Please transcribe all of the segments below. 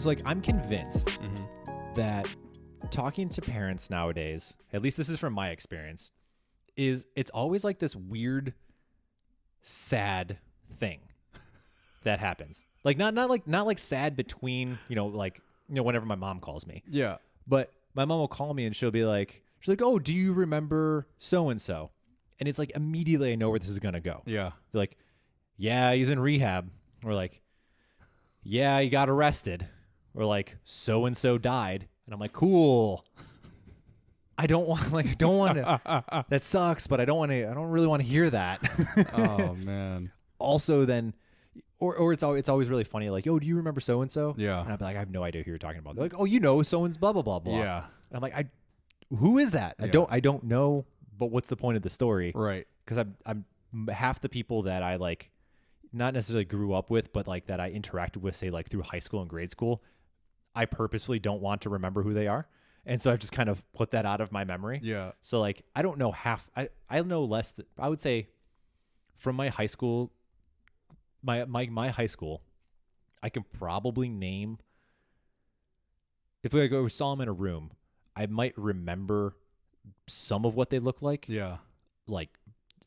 Because, like, I'm convinced that talking to parents nowadays, at least this is from my experience, is it's always like this weird, sad thing that happens. Like, not like sad between, whenever my mom calls me. Yeah. But my mom will call me and she's like, oh, do you remember so-and-so? And it's like, immediately I know where this is going to go. Yeah. They're like, yeah, he's in rehab. Or like, yeah, he got arrested. Or like, so-and-so died. And I'm like, cool. I don't want to, that sucks, but I don't really want to hear that. Oh man. Also then, or it's always really funny. Like, oh, do you remember so-and-so? Yeah. And I'd be like, I have no idea who you're talking about. They're like, oh, you know, so-and-so blah, blah, blah, blah. Yeah. And I'm like, who is that? Yeah. I don't know, but what's the point of the story? Right. Because I'm half the people that I like, not necessarily grew up with, but like that I interacted with, say like through high school and grade school, I purposefully don't want to remember who they are. And so I've just kind of put that out of my memory. Yeah. So like, I don't know I know less, I would say from my high school, my high school, I can probably name, if we saw them in a room, I might remember some of what they look like. Yeah. Like,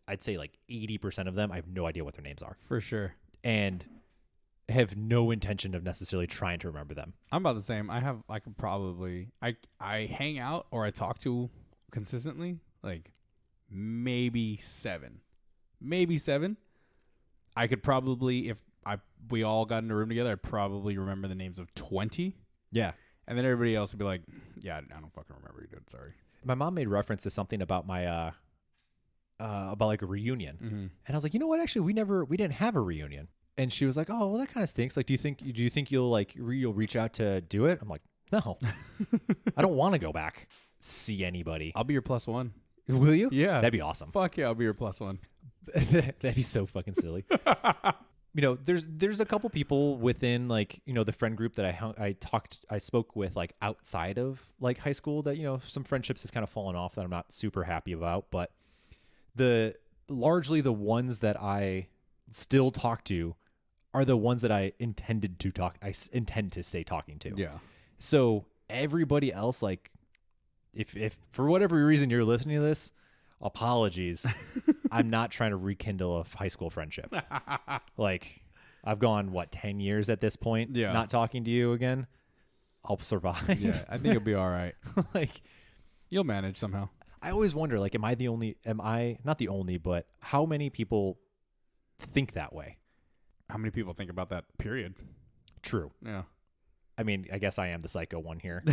I'd say like 80% of them, I have no idea what their names are. For sure. And have no intention of necessarily trying to remember them. I'm about the same. I hang out or I talk to consistently, like maybe seven. I could probably, if we all got in a room together, I'd probably remember the names of 20. Yeah. And then everybody else would be like, yeah, I don't fucking remember you, dude. Sorry. My mom made reference to something about my, about like a reunion. Mm-hmm. And I was like, you know what? Actually, we didn't have a reunion. And she was like, oh, well, that kind of stinks. Like, do you think you'll you'll reach out to do it? I'm like, no, I don't want to go back, see anybody. I'll be your plus one. Will you? Yeah. That'd be awesome. Fuck yeah, I'll be your plus one. That'd be so fucking silly. There's a couple people within like, the friend group that I spoke with like outside of like high school that, some friendships have kind of fallen off that I'm not super happy about, but largely the ones that I still talk to are the ones that I intend to stay talking to. Yeah. So everybody else, like if for whatever reason you're listening to this, apologies. I'm not trying to rekindle a high school friendship. Like, I've gone, 10 years at this point, not talking to you again. I'll survive. Yeah, I think it'll be all right. Like, you'll manage somehow. I always wonder, like, am I not the only, but how many people think that way? How many people think about that period? True. Yeah. I mean, I guess I am the psycho one here.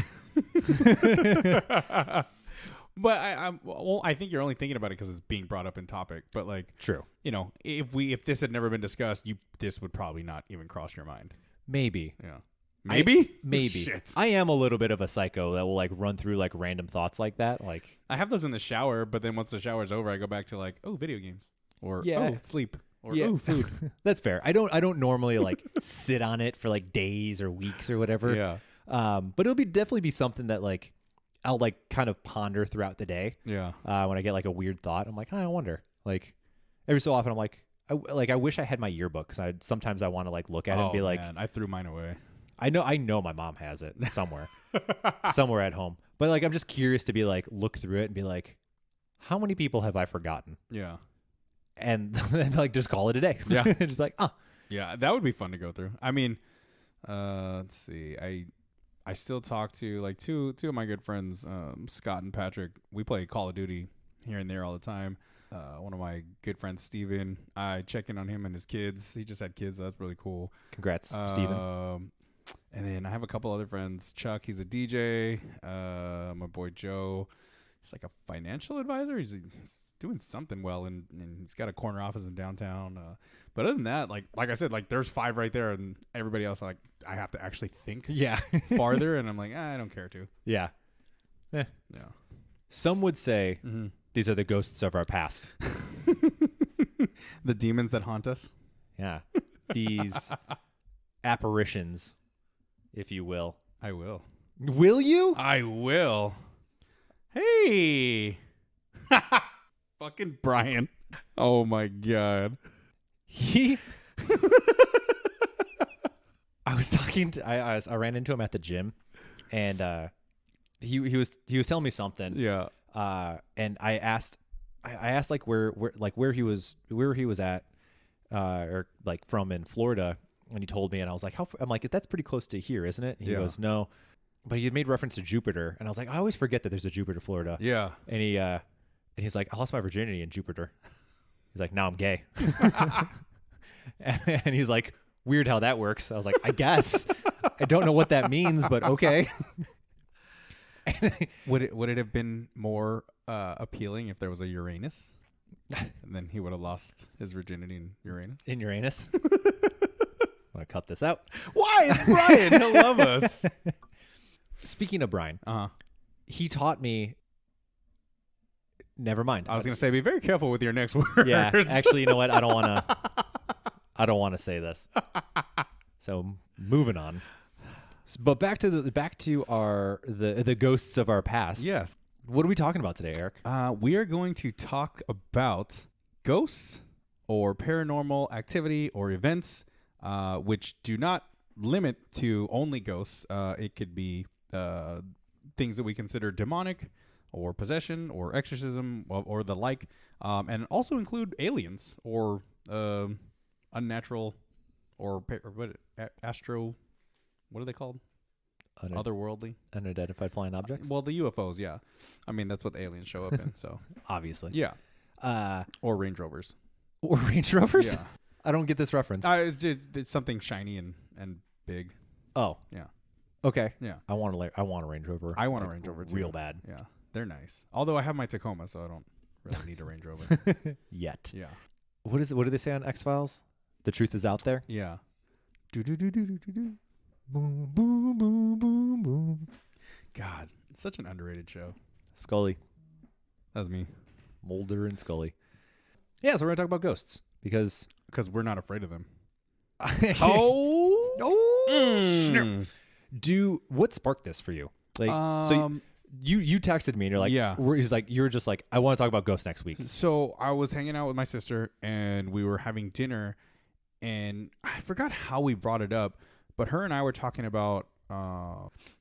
But I think you're only thinking about it because it's being brought up in topic. But like, true. If this had never been discussed, this would probably not even cross your mind. Maybe. Yeah. Maybe. Maybe. Shit. I am a little bit of a psycho that will like run through like random thoughts like that. Like, I have those in the shower, but then once the shower's over, I go back to like, oh, video games, or sleep, or oh, food. That's fair. I don't normally like sit on it for like days or weeks or whatever. Yeah. But it'll definitely be something that like I'll like kind of ponder throughout the day. Yeah. When I get like a weird thought, I'm like, I wonder. Like every so often, I'm like, I wish I had my yearbook because sometimes I want to like look at it and be like, I threw mine away. I know my mom has it somewhere, somewhere at home. But like, I'm just curious to be like, look through it and be like, how many people have I forgotten? Yeah. And then like just call it a day. Yeah. Just like, Yeah, that would be fun to go through. I mean, let's see. I still talk to like two of my good friends, Scott and Patrick. We play Call of Duty here and there all the time. One of my good friends, Steven, I check in on him and his kids. He just had kids, so that's really cool. Congrats, Steven. And then I have a couple other friends. Chuck, he's a DJ. My boy Joe, he's like a financial advisor. He's doing something well, and he's got a corner office in downtown. But other than that, like I said, like there's 5 right there, and everybody else, like I have to actually think farther, and I'm like, I don't care to. Yeah. Yeah. Some would say these are the ghosts of our past. The demons that haunt us. Yeah. These apparitions, if you will. I will. Will you? I will. Hey. Fucking Brian. Oh my God. I was talking to I ran into him at the gym, and he was telling me something. Yeah. And I asked like where he was at, or like from in Florida, and he told me, and I was like, I'm like, that's pretty close to here, isn't it? And he goes, no, but he had made reference to Jupiter, and I was like, I always forget that there's a Jupiter, Florida. Yeah. And he's like, I lost my virginity in Jupiter. He's like, now I'm gay. And he's like, weird how that works. I was like, I guess. I don't know what that means, but okay. Would it have been more appealing if there was a Uranus? And then he would have lost his virginity in Uranus? In Uranus? I'm going to cut this out. Why? It's Brian. He'll love us. Speaking of Brian, he taught me. Never mind. I was going to say, be very careful with your next words. Yeah, actually, you know what? I don't want to say this. So moving on. But back to the ghosts of our past. Yes. What are we talking about today, Eric? We are going to talk about ghosts or paranormal activity or events, which do not limit to only ghosts. It could be things that we consider demonic or possession or exorcism or the like, and also include aliens or unnatural or astro. What are they called? Otherworldly. Unidentified flying objects? Well, the UFOs, yeah. I mean, that's what the aliens show up in, so. Obviously. Yeah. Or Range Rovers. Or Range Rovers? Yeah. I don't get this reference. It's something shiny and big. Oh. Yeah. Okay. Yeah. I want a Range Rover. I want a Range Rover, too. Real bad. Yeah. They're nice. Although I have my Tacoma, so I don't really need a Range Rover. Yet. Yeah. What do they say on X-Files? The truth is out there? Yeah. Do-do-do-do-do-do-do. Boom, boom, boom, boom, boom. God, it's such an underrated show. Scully. That's me. Mulder and Scully. Yeah, so we're going to talk about ghosts because we're not afraid of them. What sparked this for you? Like, so you texted me and you're like, yeah. You're just like, I want to talk about ghosts next week. So I was hanging out with my sister and we were having dinner and I forgot how we brought it up. But her and I were talking about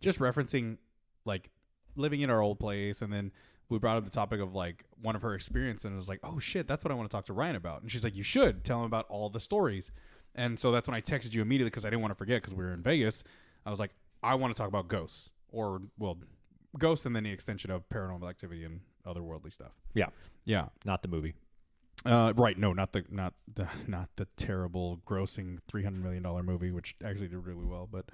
just referencing like living in our old place. And then we brought up the topic of like one of her experiences. And it was like, oh, shit, that's what I want to talk to Ryan about. And she's like, you should tell him about all the stories. And so that's when I texted you immediately because I didn't want to forget because we were in Vegas. I was like, I want to talk about ghosts ghosts and then the extension of paranormal activity and otherworldly stuff. Yeah. Yeah. Not the movie. Right. No, not the terrible grossing $300 million movie, which actually did really well. But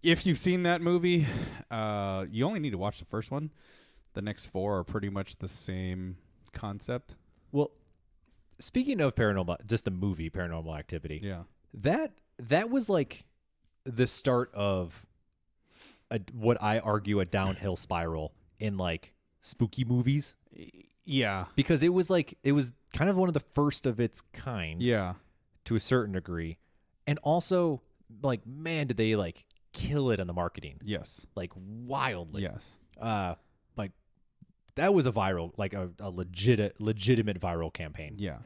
if you've seen that movie, you only need to watch the first one. The next four are pretty much the same concept. Well, speaking of paranormal, just the movie Paranormal Activity. Yeah. That was like the start of what I argue a downhill spiral in like spooky movies. Yeah. Because it was kind of one of the first of its kind. Yeah. To a certain degree. And also, like, man, did they like kill it on the marketing. Yes. Like wildly. Yes. Like that was a viral, like a legitimate viral campaign. Yeah.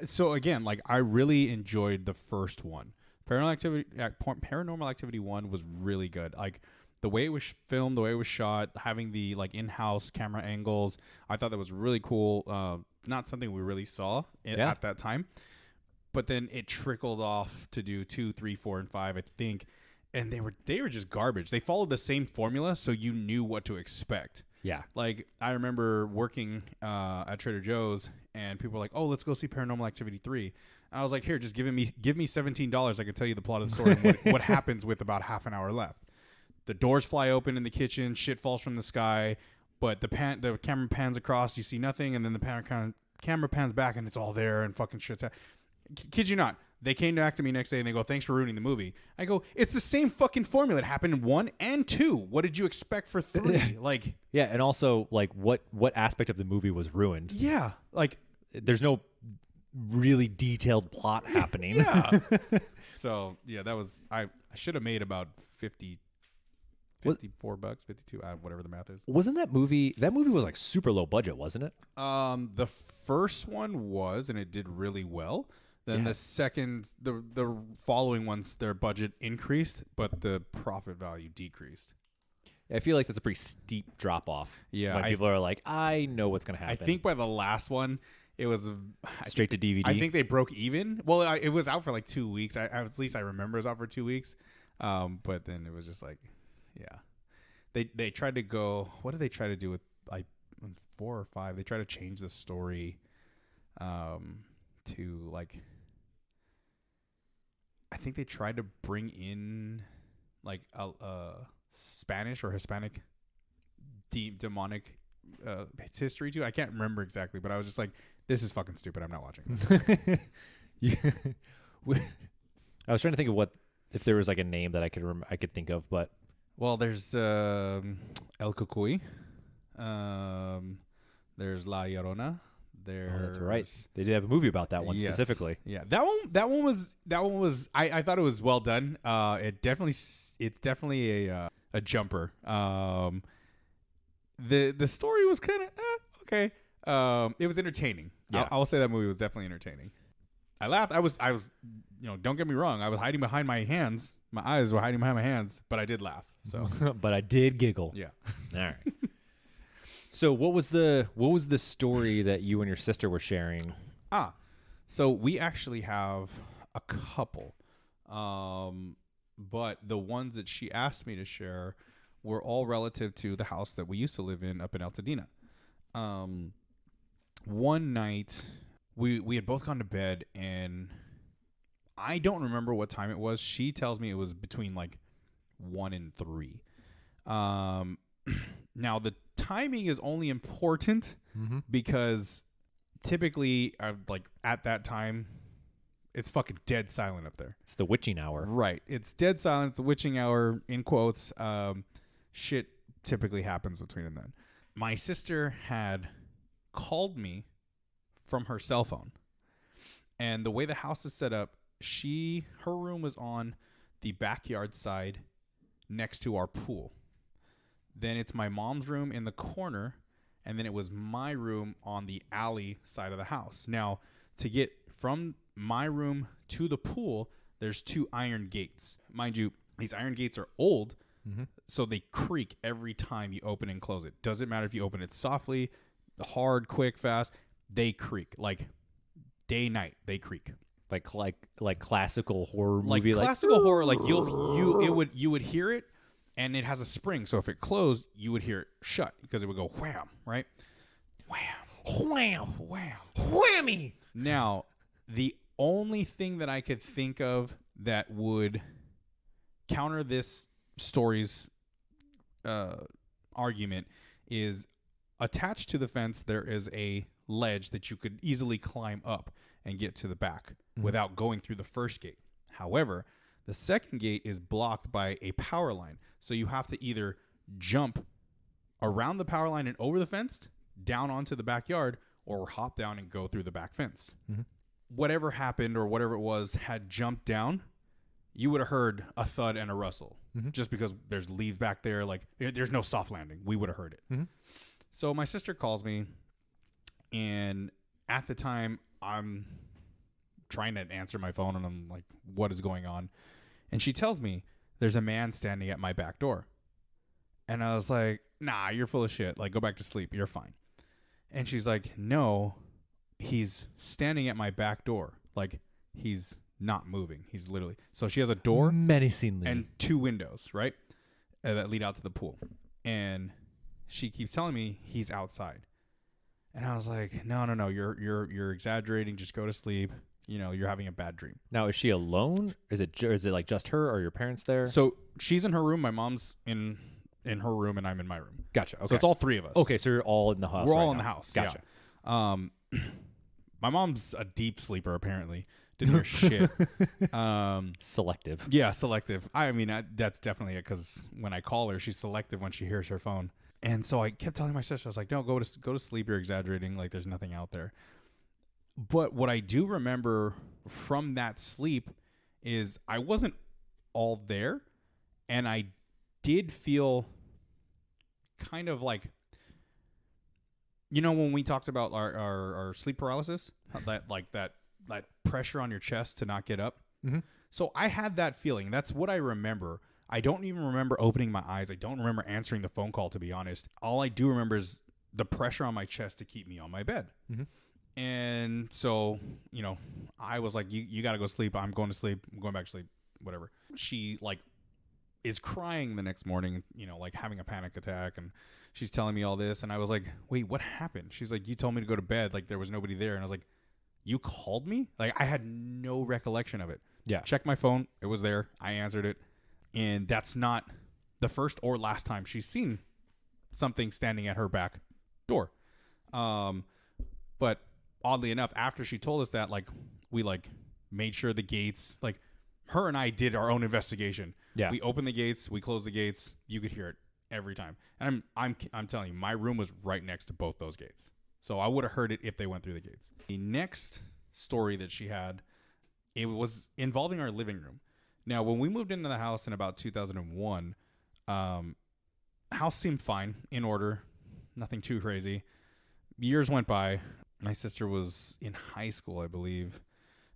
So again, like I really enjoyed the first one. Paranormal Activity 1 was really good. Like the way it was filmed, the way it was shot, having the like in-house camera angles, I thought that was really cool. Not something we really saw at that time. But then it trickled off to do 2, 3, 4, and 5, I think. And they were just garbage. They followed the same formula, so you knew what to expect. Yeah. Like I remember working at Trader Joe's, and people were like, "Oh, let's go see Paranormal Activity 3." And I was like, "Here, just give me $17. I can tell you the plot of the story and what happens with about half an hour left." The doors fly open in the kitchen, shit falls from the sky, but the camera pans across, you see nothing, and then the camera pans back, and it's all there, and fucking shit's kid you not. They came back to me next day and they go, "Thanks for ruining the movie." I go, "It's the same fucking formula. It happened in 1 and 2. What did you expect for 3?" Like, yeah, and also like what aspect of the movie was ruined? Yeah, like there's no really detailed plot happening. Yeah. So yeah, that was I should have made about $54, $52, whatever the math is. Wasn't that movie? That movie was like super low budget, wasn't it? The first one was, and it did really well. Then the following ones, their budget increased, but the profit value decreased. I feel like that's a pretty steep drop off. Yeah, when people are like, I know what's going to happen. I think by the last one, it was straight to DVD. I think they broke even. Well, it was out for like 2 weeks. At least I remember it was out for 2 weeks. But then it was just like, yeah, they tried to go. What did they try to do with like 4 or 5? They tried to change the story, to like. I think they tried to bring in like a Spanish or Hispanic demonic history too. I can't remember exactly, but I was just like, this is fucking stupid. I'm not watching this. I was trying to think of if there was like a name that I could think of, but well, there's El Cucuy, there's La Llorona. That's right. They did have a movie about that one specifically. Yeah, that one was. I thought it was well done. It's definitely a jumper. The story was kind of okay. It was entertaining. Yeah. I will say that movie was definitely entertaining. I laughed. I was, don't get me wrong. I was hiding behind my hands. My eyes were hiding behind my hands, but I did laugh. So, but I did giggle. Yeah. All right. So what was the story that you and your sister were sharing? So we actually have a couple, but the ones that she asked me to share were all relative to the house that we used to live in up in Altadena. One night we had both gone to bed, and I don't remember what time it was. She tells me it was between like 1 and 3. Now the timing is only important because typically, like at that time, it's fucking dead silent up there. It's the witching hour, right? It's dead silent. It's the witching hour in quotes. Shit typically happens between and then. My sister had called me from her cell phone, and the way the house is set up, her room was on the backyard side next to our pool. Then it's my mom's room in the corner, and then it was my room on the alley side of the house. Now, to get from my room to the pool, there's 2 iron gates. Mind you, these iron gates are old, so they creak every time you open and close it. Doesn't matter if you open it softly, hard, quick, fast. They creak. Like day, night, they creak. Like classical horror movie. Like classical horror, like you would hear it. And it has a spring, so if it closed, you would hear it shut because it would go wham, right? Wham, wham, wham, whammy. Now, the only thing that I could think of that would counter this story's argument is attached to the fence. There is a ledge that you could easily climb up and get to the back without going through the first gate. However, the second gate is blocked by a power line. So you have to either jump around the power line and over the fence, down onto the backyard, or hop down and go through the back fence. Whatever happened or whatever it was had jumped down, you would have heard a thud and a rustle. Just because there's leaves back there. Like, there's no soft landing. We would have heard it. So my sister calls me, and at the time, I'm trying to answer my phone, and I'm like, what is going on? And she tells me, there's a man standing at my back door. And I was like, nah, you're full of shit. Like, go back to sleep. You're fine. And she's like, no, he's standing at my back door. Like, he's not moving. He's literally. So she has a door menacingly and 2 windows, right? That lead out to the pool. And she keeps telling me he's outside. And I was like, no, you're exaggerating. Just go to sleep. You're having a bad dream. Now, is she alone? Is it like just her, or your parents there? So she's in her room. My mom's in her room, and I'm in my room. Gotcha. Okay. So it's all 3 of us. Okay, so you're all in the house. We're all right in now. the house. Gotcha. Yeah. My mom's a deep sleeper. Apparently, didn't hear shit. Selective. Yeah, selective. I mean, that's definitely it. Because when I call her, she's selective when she hears her phone. And so I kept telling my sister, I was like, no, go to sleep. You're exaggerating. Like, there's nothing out there. But what I do remember from that sleep is I wasn't all there, and I did feel kind of like, when we talked about our sleep paralysis, that that pressure on your chest to not get up. Mm-hmm. So I had that feeling. That's what I remember. I don't even remember opening my eyes. I don't remember answering the phone call, to be honest. All I do remember is the pressure on my chest to keep me on my bed. Mm-hmm. And so, you know, I was like, you got to go sleep. I'm going to sleep. I'm going back to sleep, whatever. She like is crying the next morning, you know, like having a panic attack. And she's telling me all this. And I was like, wait, what happened? She's like, you told me to go to bed. Like there was nobody there. And I was like, you called me? Like I had no recollection of it. Yeah. Checked my phone. It was there. I answered it. And that's not the first or last time she's seen something standing at her back door. But oddly enough, after she told us that, like, we like made sure the gates, like her and I did our own investigation. Yeah. We opened the gates, we closed the gates. You could hear it every time. And I'm telling you, my room was right next to both those gates. So I would have heard it if they went through the gates. The next story that she had, it was involving our living room. Now, when we moved into the house in about 2001, house seemed fine, in order, nothing too crazy. Years went by. My sister was in high school, I believe,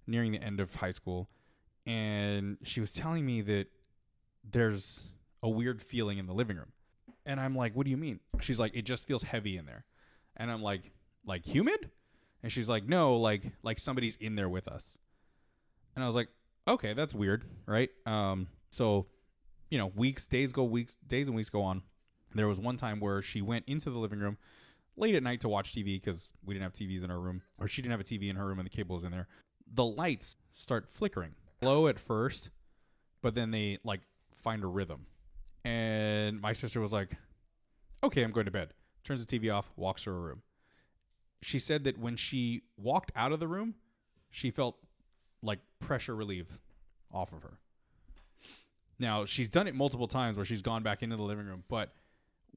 nearing the end of high school, and she was telling me that there's a weird feeling in the living room. And I'm like, what do you mean? She's like, it just feels heavy in there. And I'm like humid? And she's like, no, like somebody's in there with us. And I was like, okay, that's weird, right? So, you know, days and weeks go on. There was one time where she went into the living room late at night to watch TV because we didn't have TVs in our room, or she didn't have a TV in her room and the cable was in there. The lights start flickering, low at first, but then they like find a rhythm. And my sister was like, okay, I'm going to bed. Turns the TV off, walks to her room. She said that when she walked out of the room, she felt like pressure relief off of her. Now, she's done it multiple times where she's gone back into the living room, but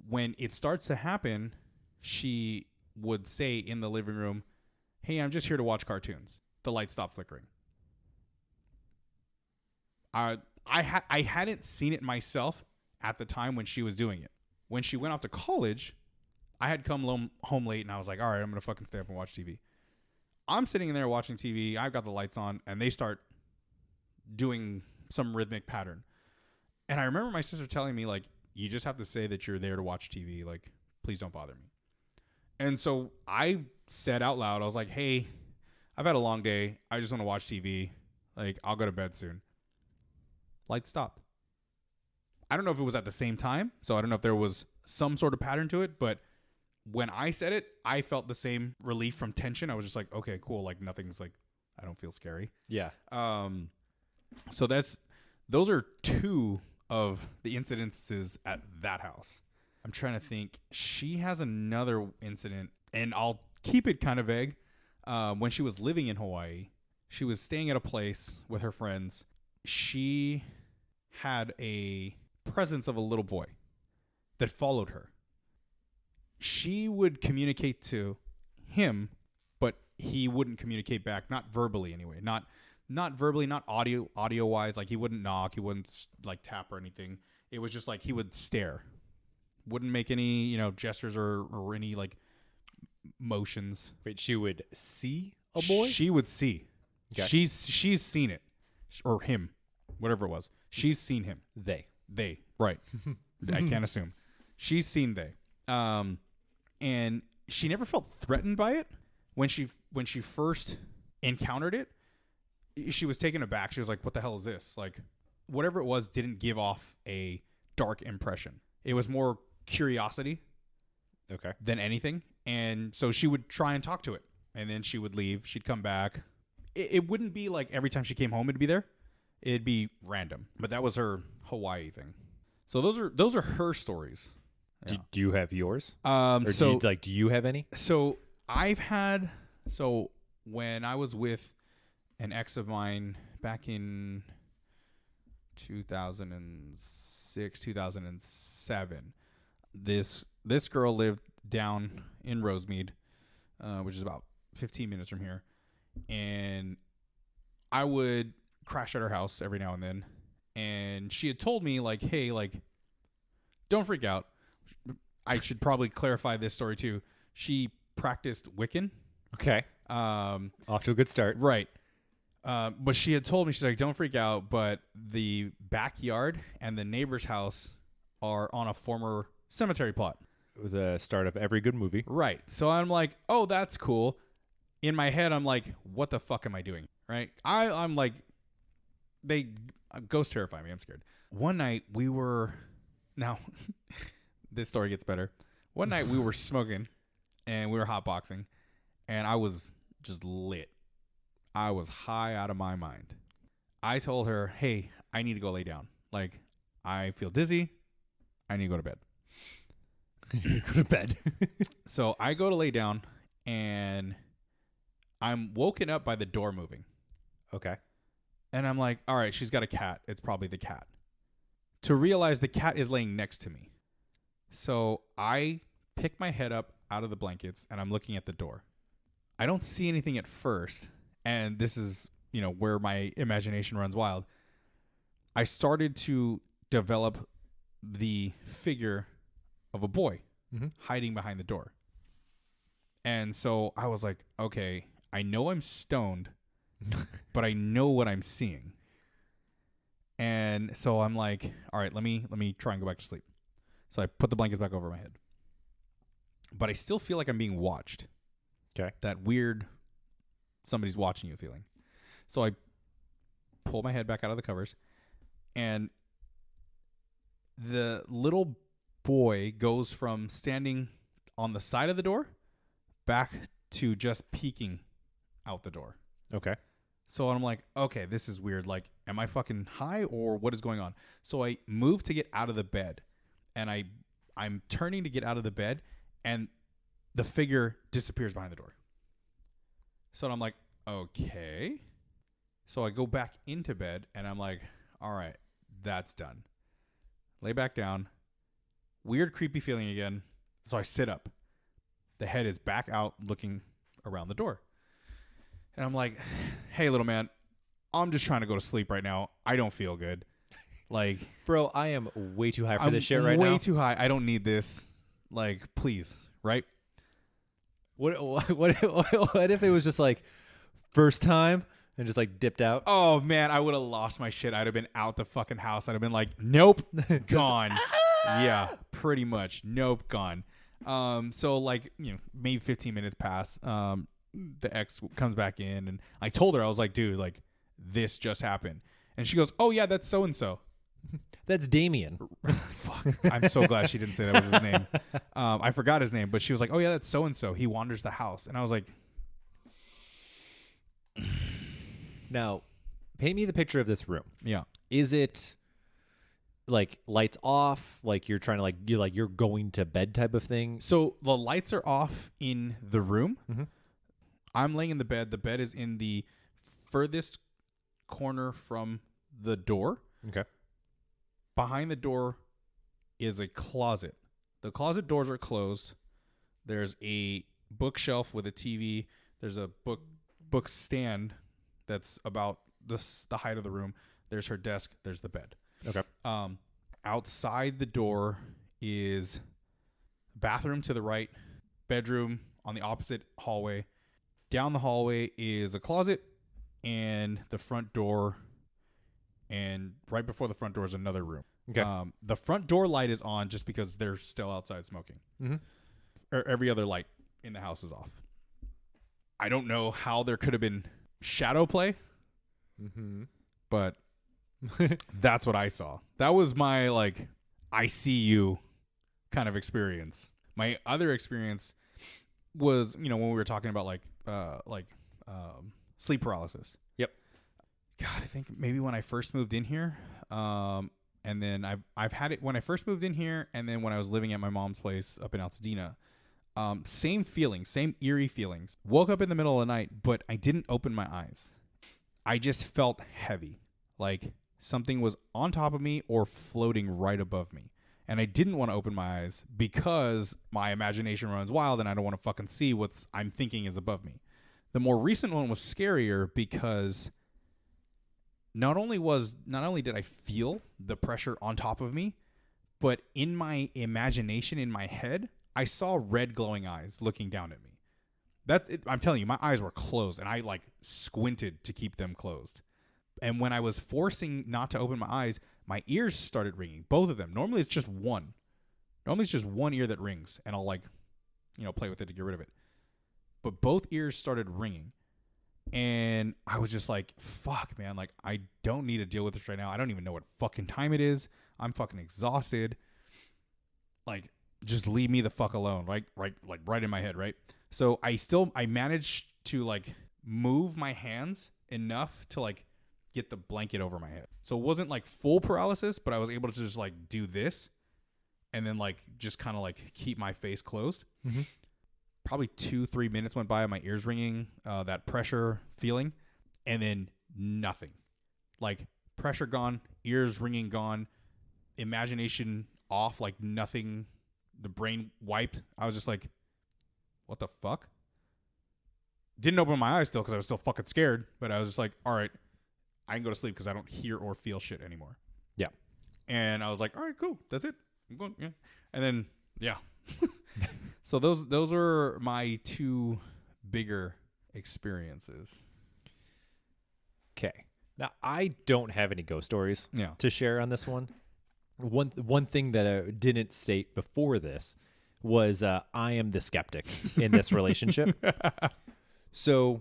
when it starts to happen, she would say in the living room, hey, I'm just here to watch cartoons. The lights stop flickering. I hadn't seen it myself at the time when she was doing it. When she went off to college, I had come home late and I was like, all right, I'm going to fucking stay up and watch TV. I'm sitting in there watching TV. I've got the lights on and they start doing some rhythmic pattern. And I remember my sister telling me, like, you just have to say that you're there to watch TV. Like, please don't bother me. And so I said out loud, I was like, hey, I've had a long day. I just want to watch TV. Like, I'll go to bed soon. Lights stopped. I don't know if it was at the same time. So I don't know if there was some sort of pattern to it. But when I said it, I felt the same relief from tension. I was just like, okay, cool. Like, nothing's like, I don't feel scary. Yeah. So those are two of the incidences at that house. I'm trying to think. She has another incident, and I'll keep it kind of vague. When she was living in Hawaii, she was staying at a place with her friends. She had a presence of a little boy that followed her. She would communicate to him, but he wouldn't communicate back, not verbally anyway. Not verbally, not audio wise. Like, he wouldn't knock, he wouldn't like tap or anything. It was just like he would stare. Wouldn't make any, you know, gestures or any like motions. Wait, she would see a boy? She would see. Okay. She's seen it. Or him. Whatever it was. She's seen him. They. Right. I can't assume. She's seen they. And she never felt threatened by it. When she first encountered it, she was taken aback. She was like, what the hell is this? Like, whatever it was didn't give off a dark impression. It was more curiosity than anything. And so she would try and talk to it. And then she would leave. She'd come back. It wouldn't be like every time she came home it'd be there. It'd be random. But that was her Hawaii thing. So those are her stories. Yeah. Do you have yours? Or do you have any? So when I was with an ex of mine back in 2006, 2007, this girl lived down in Rosemead, which is about 15 minutes from here. And I would crash at her house every now and then. And she had told me, like, hey, like, don't freak out. I should probably clarify this story too. She practiced Wiccan. Okay. Off to a good start. Right. But she had told me, she's like, don't freak out, but the backyard and the neighbor's house are on a former cemetery plot. The start of every good movie. Right. So I'm like, oh, that's cool. In my head, I'm like, what the fuck am I doing? Right. I'm like, ghosts terrify me. I'm scared. One night now this story gets better. One night we were smoking and we were hotboxing and I was just lit. I was high out of my mind. I told her, hey, I need to go lay down. Like, I feel dizzy. I need to go to bed. Go to bed. So I go to lay down and I'm woken up by the door moving. Okay. And I'm like, all right, she's got a cat. It's probably the cat. To realize the cat is laying next to me. So I pick my head up out of the blankets and I'm looking at the door. I don't see anything at first. And this is, where my imagination runs wild. I started to develop the figure of a boy hiding behind the door. And so I was like, okay, I know I'm stoned, but I know what I'm seeing. And so I'm like, all right, let me try and go back to sleep. So I put the blankets back over my head. But I still feel like I'm being watched. Okay. That weird somebody's watching you feeling. So I pull my head back out of the covers and the little boy goes from standing on the side of the door back to just peeking out the door. Okay. So I'm like, okay, this is weird. Like, am I fucking high or what is going on? So I move to get out of the bed and I'm turning to get out of the bed and the figure disappears behind the door. So I'm like, okay. So I go back into bed and I'm like, all right, that's done. Lay back down. Weird, creepy feeling again. So I sit up. The head is back out looking around the door. And I'm like, hey, little man, I'm just trying to go to sleep right now. I don't feel good. Like, bro, I am way too high for this shit right now. Way too high. I don't need this. Like, please, right? What if it was just like first time and just like dipped out? Oh man, I would have lost my shit. I'd have been out the fucking house. I'd have been like, nope, gone. Yeah, pretty much. Nope, gone. So like, maybe 15 minutes pass. The ex comes back in and I told her, I was like, dude, like this just happened. And she goes, oh yeah, that's so-and-so. That's Damien. Fuck. I'm so glad she didn't say that was his name. I forgot his name, but she was like, oh yeah, that's so-and-so. He wanders the house. And I was like, now paint me the picture of this room. yeah. Is it like lights off? Like you're trying to you're going to bed type of thing? So the lights are off in the room. Mm-hmm. I'm laying in the bed. The bed is in the furthest corner from the door. Okay. Behind the door is a closet. The closet doors are closed. There's a bookshelf with a TV. There's a book stand that's about the height of the room. There's her desk. There's the bed. Okay. Outside the door is bathroom to the right, bedroom on the opposite hallway. Down the hallway is a closet and the front door. And right before the front door is another room. Okay. The front door light is on just because they're still outside smoking. Mm-hmm. Every other light in the house is off. I don't know how there could have been shadow play, but that's what I saw. That was my like, I see you kind of experience. My other experience was, when we were talking about sleep paralysis. Yep. God, I think maybe when I first moved in here, and then I've had it when I first moved in here, and then when I was living at my mom's place up in Altadena. Same feelings, same eerie feelings. Woke up in the middle of the night, but I didn't open my eyes. I just felt heavy, like something was on top of me or floating right above me. And I didn't want to open my eyes because my imagination runs wild and I don't want to fucking see what I'm thinking is above me. The more recent one was scarier because not only did I feel the pressure on top of me, but in my imagination, in my head, I saw red glowing eyes looking down at me. I'm telling you, my eyes were closed, and I like squinted to keep them closed. And when I was forcing not to open my eyes, my ears started ringing, both of them. Normally it's just one. Normally it's just one ear that rings, and I'll like, play with it to get rid of it. But both ears started ringing, and I was just like, fuck, man. Like, I don't need to deal with this right now. I don't even know what fucking time it is. I'm fucking exhausted. Like, just leave me the fuck alone. Right in my head, right? So I managed to like move my hands enough to like get the blanket over my head. So it wasn't like full paralysis, but I was able to just like do this and then like just kind of like keep my face closed. Mm-hmm. Probably 2-3 minutes went by, my ears ringing, that pressure feeling, and then nothing. Like pressure gone, ears ringing gone, imagination off, like nothing. The brain wiped. I was just like, what the fuck? Didn't open my eyes still because I was still fucking scared, but I was just like, all right, I can go to sleep because I don't hear or feel shit anymore. Yeah. And I was like, all right, cool. That's it. I'm going. Yeah. And then, yeah. So those are my two bigger experiences. Okay. Now, I don't have any ghost stories to share on this one. One thing that I didn't state before this was I am the skeptic in this relationship. So,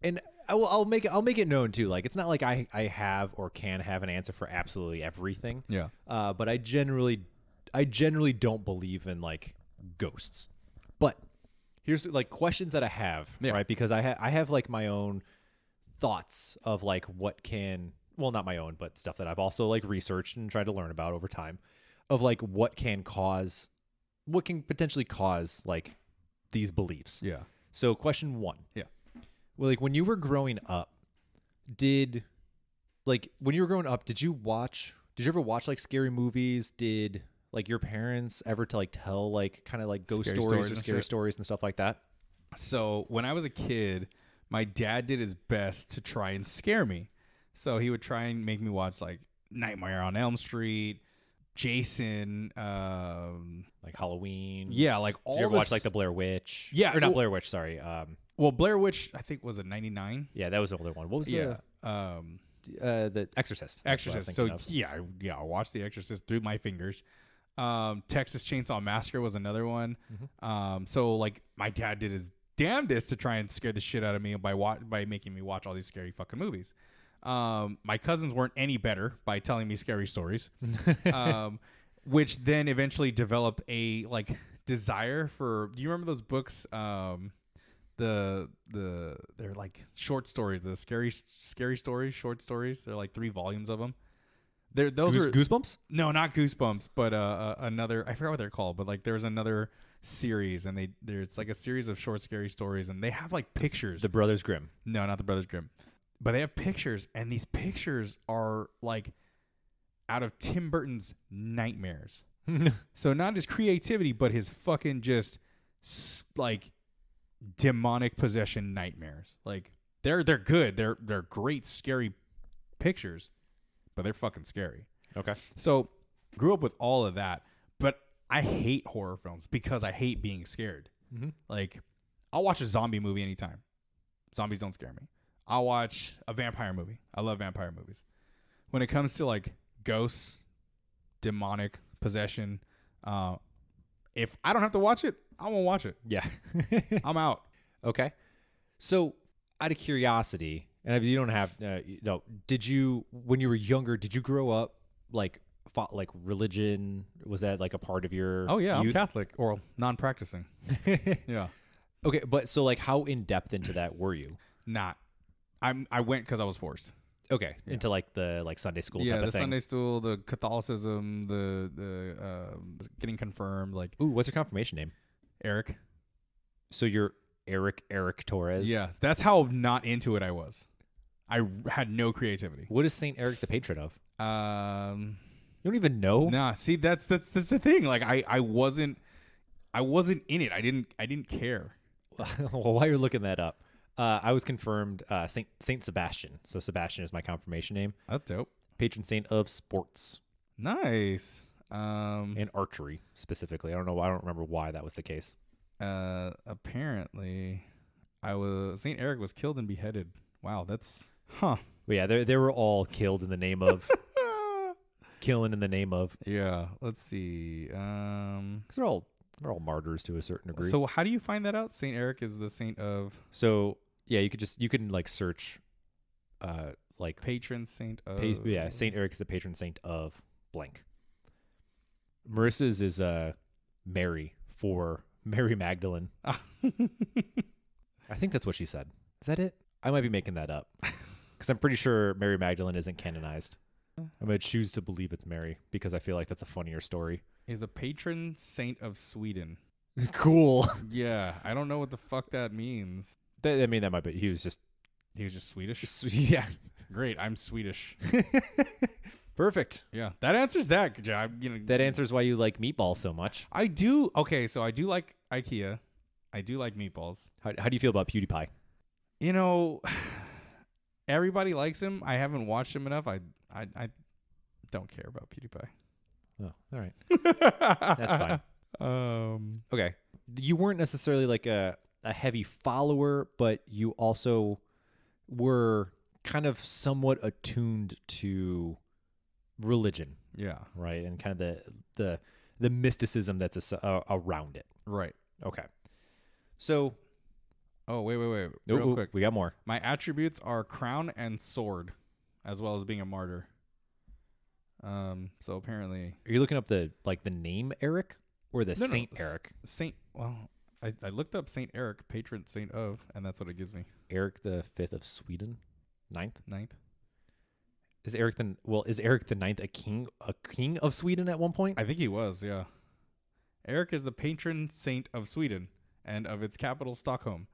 and I'll make it known too. Like, it's not like I have or can have an answer for absolutely everything. Yeah. But I generally don't believe in like ghosts. But here's like questions that I have, right? Because I have like my own thoughts of like what can. Well, not my own, but stuff that I've also like researched and tried to learn about over time of like what can potentially cause like these beliefs. Yeah. So question 1. Yeah. Well, like when you were growing up, did you ever watch like scary movies? Did like your parents ever tell like kind of like ghost stories or scary stories and stuff like that? So when I was a kid, my dad did his best to try and scare me. So he would try and make me watch like Nightmare on Elm Street, Jason, like Halloween. Yeah, like all. Did you ever watch like the Blair Witch? Yeah, or not Blair Witch. Sorry. Well, Blair Witch, I think was a 99. Yeah, that was the older one. What was the Exorcist? Exorcist. So I watched The Exorcist through my fingers. Texas Chainsaw Massacre was another one. Mm-hmm. So like my dad did his damnedest to try and scare the shit out of me by making me watch all these scary fucking movies. My cousins weren't any better by telling me scary stories, which then eventually developed a like desire for. Do you remember those books? They're like short stories, the scary stories, short stories. They're like 3 volumes of them. Those are Goosebumps? No, not Goosebumps, but another. I forgot what they're called, but like there's another series, and there's like a series of short scary stories, and they have like pictures. The Brothers Grimm. No, not the Brothers Grimm. But they have pictures, and these pictures are like out of Tim Burton's nightmares. So not his creativity, but his fucking just like demonic possession nightmares. Like they're good. They're great, scary pictures, but they're fucking scary. Okay. So grew up with all of that, but I hate horror films because I hate being scared. Mm-hmm. Like I'll watch a zombie movie anytime. Zombies don't scare me. I'll watch a vampire movie. I love vampire movies. When it comes to like ghosts, demonic possession, if I don't have to watch it, I won't watch it. Yeah. I'm out. Okay. So out of curiosity, and if you don't have, did you, when you were younger, did you grow up like religion? Was that like a part of your Oh yeah, youth? I'm Catholic or non-practicing. Yeah. Okay, but so like how in depth into that were you? Not. I went because I was forced. Okay, yeah. Into like the Sunday school type of thing. Yeah, the Sunday school, the Catholicism, the getting confirmed. Like, ooh, what's your confirmation name? Eric. So you're Eric Torres. Yeah, that's how not into it I was. I had no creativity. What is Saint Eric the patron of? You don't even know? Nah, see that's the thing. Like I wasn't in it. I didn't care. Well, while you're looking that up. I was confirmed Saint Sebastian. So Sebastian is my confirmation name. That's dope. Patron saint of sports. Nice. And archery specifically. I don't remember why that was the case. Apparently, Saint Eric was killed and beheaded. Wow, that's huh. Well, yeah, they were all killed in the name of killing in the name of. Yeah, let's see. 'Cause they're all martyrs to a certain degree. So how do you find that out? Saint Eric is the saint of. So yeah, you can like search, like Patron saint of. yeah, Saint Eric is the patron saint of blank. Marissa's is Mary for Mary Magdalene. I think that's what she said. Is that it? I might be making that up because I'm pretty sure Mary Magdalene isn't canonized. I'm going to choose to believe it's Mary because I feel like that's a funnier story. Is the patron saint of Sweden. Cool. Yeah, I don't know what the fuck that means. I mean, that might be. He was just Swedish? Yeah. Great, I'm Swedish. Perfect. Yeah, that answers that. That answers why you like meatballs so much. I do. Okay, so I do like IKEA. I do like meatballs. How do you feel about PewDiePie? You know, everybody likes him. I haven't watched him enough. I don't care about PewDiePie. Oh, all right. That's fine. Okay. You weren't necessarily like a heavy follower, but you also were kind of somewhat attuned to religion. Yeah. Right. And kind of the mysticism that's around it. Right. Okay. So. Oh, wait. Real quick. We got more. My attributes are crown and sword, as well as being a martyr. So apparently. Are you looking up the name Eric or the Saint Eric? Well, I looked up Saint Eric, patron saint of, and that's what it gives me. Eric the 5th of Sweden? Ninth? Is Eric the Ninth a king of Sweden at one point? I think he was, yeah. Eric is the patron saint of Sweden and of its capital, Stockholm.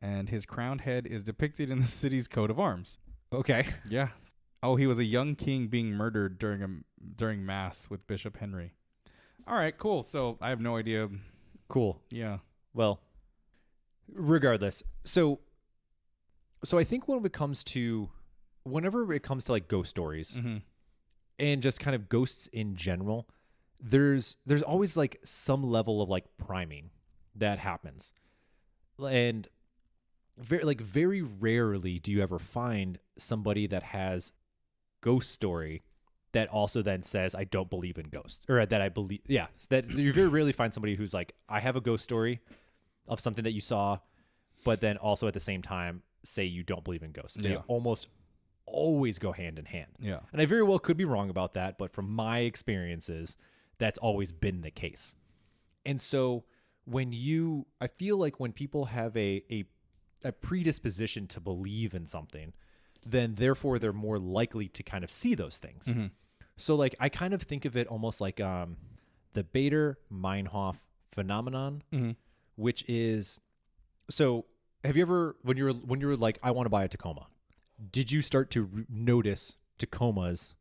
And his crowned head is depicted in the city's coat of arms. Okay. Yeah. Oh, he was a young king being murdered during mass with Bishop Henry. All right, cool. So I have no idea. Cool. Yeah. Well, regardless. So I think whenever it comes to like ghost stories and just kind of ghosts in general, there's always like some level of like priming that happens. And very rarely do you ever find somebody that has ghost story that also then says, I don't believe in ghosts, or that I believe. Yeah. That you very rarely find somebody who's like, I have a ghost story of something that you saw, but then also at the same time say you don't believe in ghosts. They almost always go hand in hand. Yeah. And I very well could be wrong about that, but from my experiences, that's always been the case. And so I feel like when people have a predisposition to believe in something, then therefore they're more likely to kind of see those things. Mm-hmm. So like I kind of think of it almost like the Bader-Meinhof phenomenon, which is, so have you ever, when you were like, I want to buy a Tacoma, did you start to notice Tacomas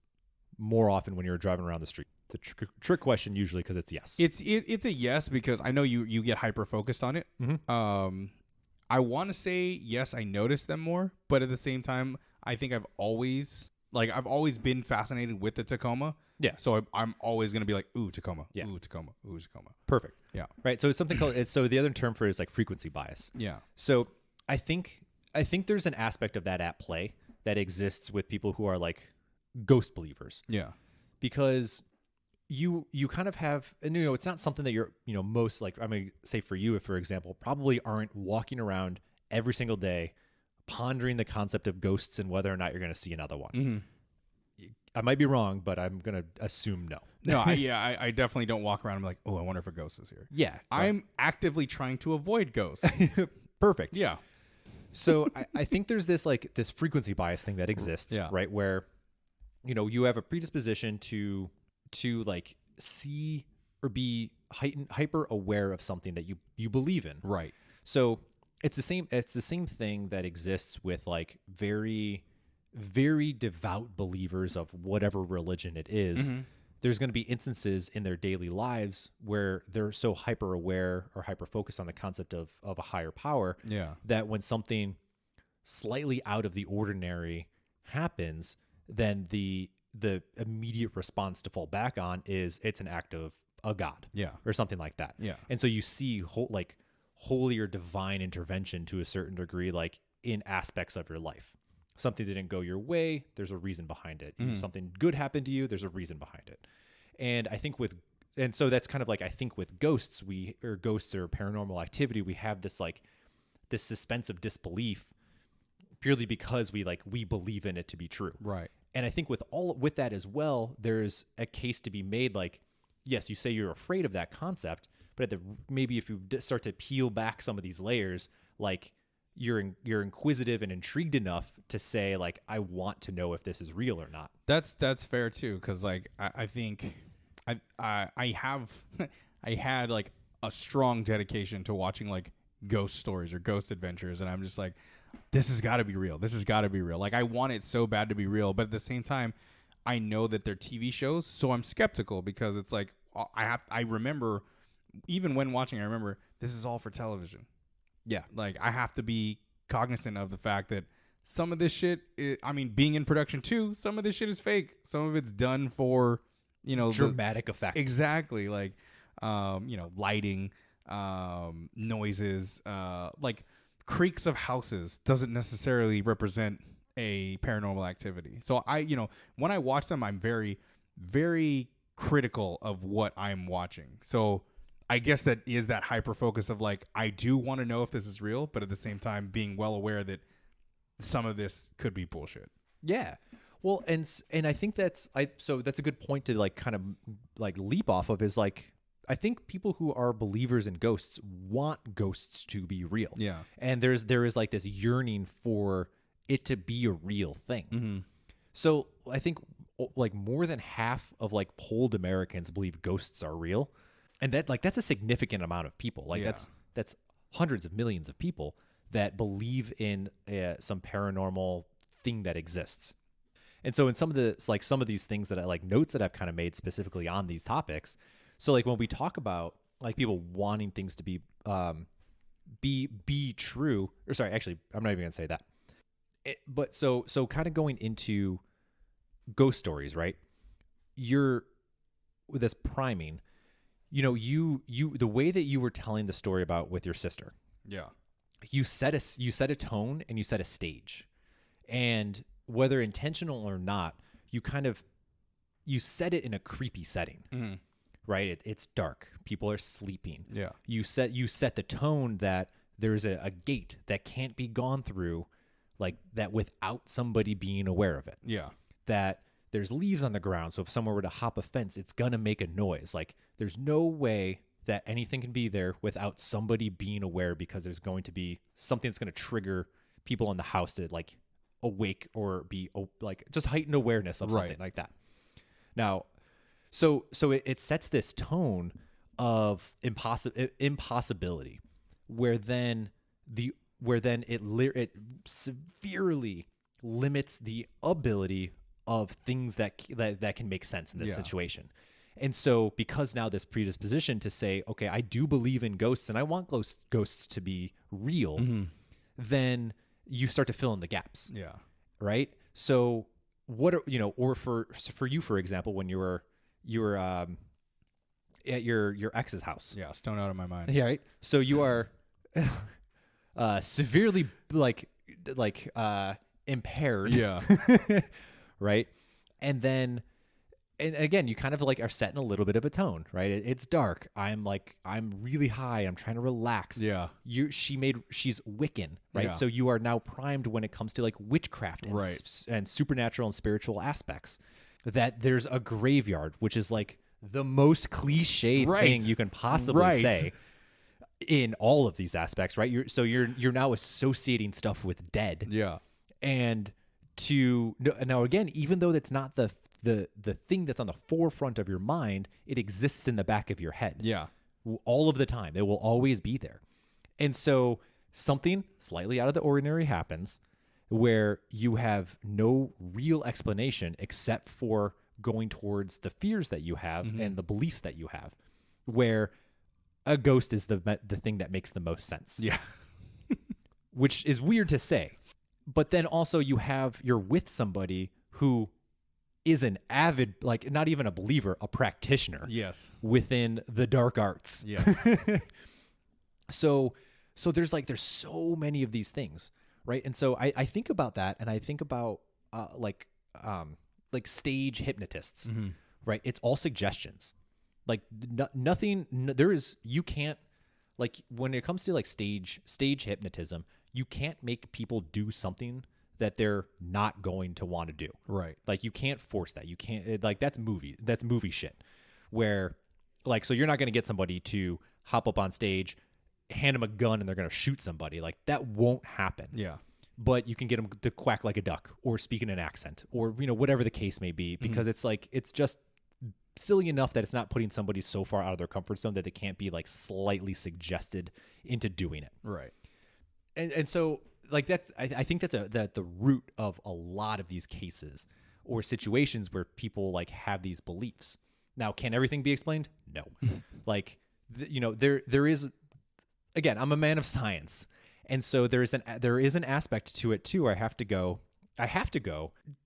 more often when you were driving around the street? The trick question usually, because it's yes. It's a yes, because I know you get hyper focused on it. Mm-hmm. I want to say yes, I noticed them more, but at the same time, I think I've always been fascinated with the Tacoma. Yeah. So I'm always gonna be like, ooh, Tacoma. Yeah. Ooh, Tacoma. Ooh, Tacoma. Perfect. Yeah. Right. So it's something called. So the other term for it is like frequency bias. Yeah. So I think there's an aspect of that at play that exists with people who are like ghost believers. Yeah. Because you kind of have, and it's not something that you're, most like, I'm going to say for you, if for example, probably aren't walking around every single day pondering the concept of ghosts and whether or not you're going to see another one. Mm-hmm. I might be wrong, but I'm going to assume no. No, I definitely don't walk around and be like, oh, I wonder if a ghost is here. Yeah. I'm actively trying to avoid ghosts. Perfect. Yeah. So I think there's this frequency bias thing that exists, right? Where, you have a predisposition to like see or be hyper aware of something that you believe in. Right. So it's the same thing that exists with like very, very devout believers of whatever religion it is. Mm-hmm. There's going to be instances in their daily lives where they're so hyper aware or hyper focused on the concept of a higher power that when something slightly out of the ordinary happens, then the immediate response to fall back on is it's an act of a god, or something like that. Yeah. And so you see holy or divine intervention to a certain degree, like in aspects of your life. Something didn't go your way, there's a reason behind it. Something good happened to you, there's a reason behind it. And I think and so that's kind of like, I think with ghosts or paranormal activity, we have this like this suspense of disbelief purely because we believe in it to be true. Right. And I think with that as well, there's a case to be made. Like, yes, you say you're afraid of that concept, but maybe if you start to peel back some of these layers, like you're inquisitive and intrigued enough to say, like, I want to know if this is real or not. That's fair too, because like I think I had like a strong dedication to watching like ghost stories or ghost adventures, and I'm just like, this has got to be real. This has got to be real. Like, I want it so bad to be real, but at the same time, I know that they're TV shows, so I'm skeptical because it's like I remember even when watching, I remember this is all for television. Yeah. Like, I have to be cognizant of the fact that some of this shit, being in production too, some of this shit is fake. Some of it's done for, dramatic effect. Exactly. Like, lighting, noises, like creaks of houses doesn't necessarily represent a paranormal activity. So when I watch them, I'm very, very critical of what I'm watching. So I guess that is that hyper focus of like, I do want to know if this is real, but at the same time being well aware that some of this could be bullshit. Yeah. Well, and I think so that's a good point to like kind of like leap off of, is like, I think people who are believers in ghosts want ghosts to be real. Yeah. And there is like this yearning for it to be a real thing. Mm-hmm. So I think like more than half of like polled Americans believe ghosts are real. And that's a significant amount of people. Like, that's hundreds of millions of people that believe in some paranormal thing that exists. And so in some of these things that I like, notes that I've kind of made specifically on these topics. So like when we talk about like people wanting things to be true, or sorry, actually, I'm not even gonna say that. But so kind of going into ghost stories, right? You're with this priming. The way that you were telling the story about with your sister, you set a tone and you set a stage, and whether intentional or not, you set it in a creepy setting, right? It's dark, people are sleeping. Yeah, you set the tone that there's a gate that can't be gone through, like that, without somebody being aware of it. Yeah, that there's leaves on the ground, so if someone were to hop a fence, it's gonna make a noise. Like, there's no way that anything can be there without somebody being aware, because there's going to be something that's going to trigger people in the house to like awake or be like just heightened awareness of something like that. Now, so it sets this tone of impossibility, where then it severely limits the ability of things that can make sense in this situation. And so because now this predisposition to say, okay, I do believe in ghosts and I want ghosts to be real, then you start to fill in the gaps. Yeah. Right? So what are, or for you, for example, when you were at your ex's house. Yeah, stone out of my mind. Yeah, right? So you are severely impaired. Yeah. Right? And then, and again, you kind of like are setting a little bit of a tone, right? It's dark. I'm really high. I'm trying to relax. Yeah. She's Wiccan, right? Yeah. So you are now primed when it comes to like witchcraft and supernatural and spiritual aspects. That there's a graveyard, which is like the most cliche thing you can possibly say in all of these aspects, right? You're now associating stuff with dead. Yeah. And now again, even though that's not the thing that's on the forefront of your mind, it exists in the back of your head. Yeah. All of the time. It will always be there. And so something slightly out of the ordinary happens where you have no real explanation except for going towards the fears that you have and the beliefs that you have, where a ghost is the thing that makes the most sense. Yeah. Which is weird to say. But then also you're with somebody who is an avid, like not even a believer, a practitioner. Yes. Within the dark arts. Yes. So So there's so many of these things, right? And so I think about that, and I think about like stage hypnotists, right? It's all suggestions. Like nothing. You can't, like, when it comes to like stage hypnotism, you can't make people do something that they're not going to want to do. Right. Like, you can't force that. You can't, like, that's movie shit, where, like, so you're not going to get somebody to hop up on stage, hand them a gun, and they're going to shoot somebody. Like, that won't happen. Yeah. But you can get them to quack like a duck, or speak in an accent, or, whatever the case may be, because it's like, it's just silly enough that it's not putting somebody so far out of their comfort zone that they can't be like slightly suggested into doing it. Right. And so, like, that's, I think that's the root of a lot of these cases or situations where people like have these beliefs. Now, can everything be explained? No. Like, there is, again, I'm a man of science. And so there is an aspect to it too. I have to go,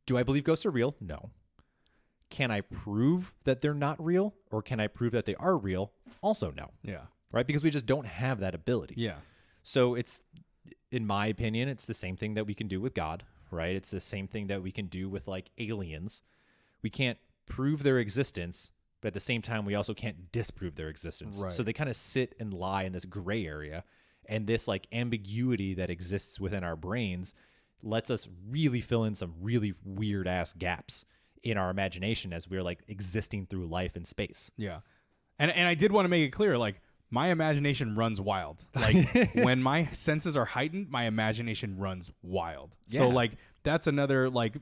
do I believe ghosts are real? No. Can I prove that they're not real, or can I prove that they are real? Also no. Yeah. Right? Because we just don't have that ability. Yeah. So it's, in my opinion, it's the same thing that we can do with God, right? It's the same thing that we can do with like aliens. We can't prove their existence, but at the same time, we also can't disprove their existence. Right. So they kind of sit and lie in this gray area, and this like ambiguity that exists within our brains lets us really fill in some really weird ass gaps in our imagination as we're like existing through life and space. Yeah. And I did want to make it clear, like, my imagination runs wild. Like, when my senses are heightened, my imagination runs wild. Yeah. So, like, that's another, like,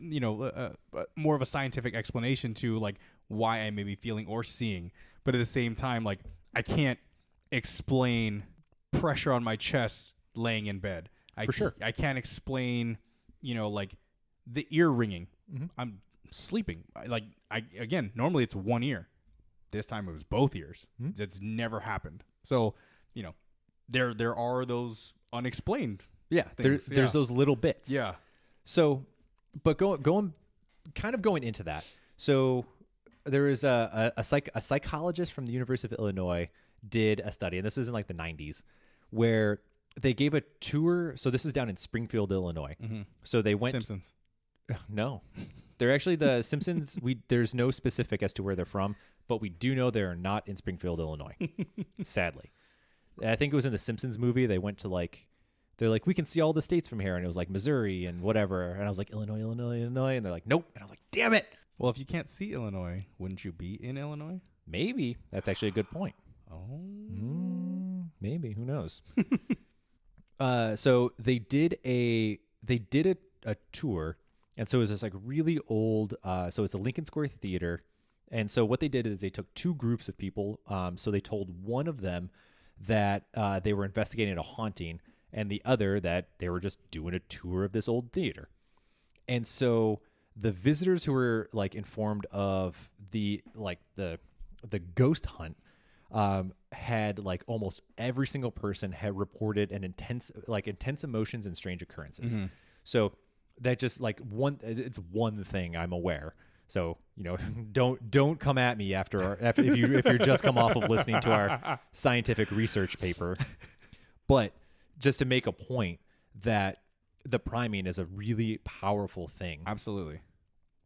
more of a scientific explanation to, like, why I may be feeling or seeing. But at the same time, like, I can't explain pressure on my chest laying in bed. For sure. I can't explain, like, the ear ringing. Mm-hmm. I'm sleeping. Again, normally it's one ear. This time it was both ears. Mm-hmm. It's never happened. So, there are those unexplained. Yeah, things. there's those little bits. Yeah. So, but going into that. So there is a psychologist from the University of Illinois did a study, and this was in like the 90s, where they gave a tour. So this is down in Springfield, Illinois. Mm-hmm. So they went. Simpsons. No, they're actually the Simpsons. There's no specific as to where they're from, but we do know they're not in Springfield, Illinois. Sadly, I think it was in the Simpsons movie. They went to they're like, we can see all the states from here, and it was like Missouri and whatever. And I was like, Illinois, and they're like, nope. And I was like, damn it. Well, if you can't see Illinois, wouldn't you be in Illinois? Maybe that's actually a good point. Oh, maybe, who knows? So they did a tour. And so it was this like really old, so it's the Lincoln Square Theater. And so what they did is they took two groups of people. So they told one of them that they were investigating a haunting, and the other that they were just doing a tour of this old theater. And so the visitors who were like informed of the ghost hunt had like almost every single person had reported an intense emotions and strange occurrences. Mm-hmm. So that just like it's one thing I'm aware. So, don't come at me if you're just come off of listening to our scientific research paper. But just to make a point that the priming is a really powerful thing. Absolutely.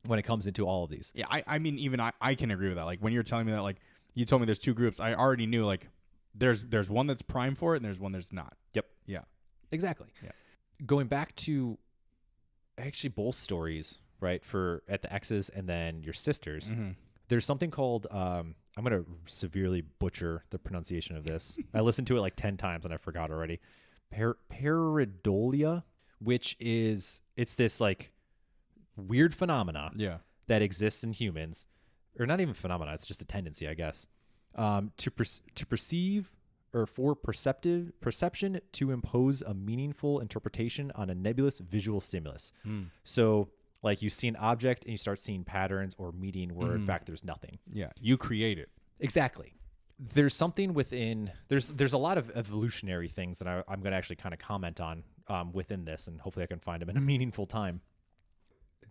When it comes into all of these. Yeah, I mean, even I can agree with that. Like, when you're telling me that, like, you told me there's two groups, I already knew, like, there's one that's primed for it and there's one that's not. Yep. Yeah. Exactly. Yeah. Going back to actually both stories, right, for at the exes and then your sisters, mm-hmm. There's something called, I'm going to severely butcher the pronunciation of this. I listened to it like 10 times and I forgot already. Pareidolia, which is, it's this like weird phenomena that exists in humans, or not even phenomena, it's just a tendency, I guess, to perceive, or for perception to impose a meaningful interpretation on a nebulous visual stimulus. So like you see an object and you start seeing patterns or meaning where in fact there's nothing. Yeah, you create it. Exactly. There's something within, there's a lot of evolutionary things that I'm going to actually kind of comment on within this, and hopefully I can find them in a meaningful time.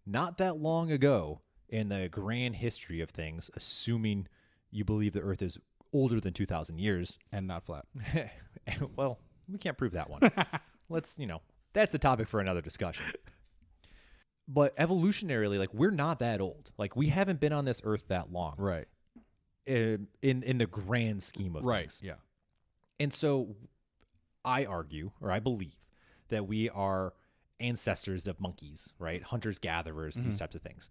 Not that long ago in the grand history of things, assuming you believe the Earth is older than 2,000 years. And not flat. Well, We can't prove that one. Let's, that's the topic for another discussion. But evolutionarily, like, we're not that old. Like, we haven't been on this earth that long. Right. In the grand scheme of things. Yeah. And so I argue, or I believe, that we are ancestors of monkeys, right? Hunters, gatherers, these types of things.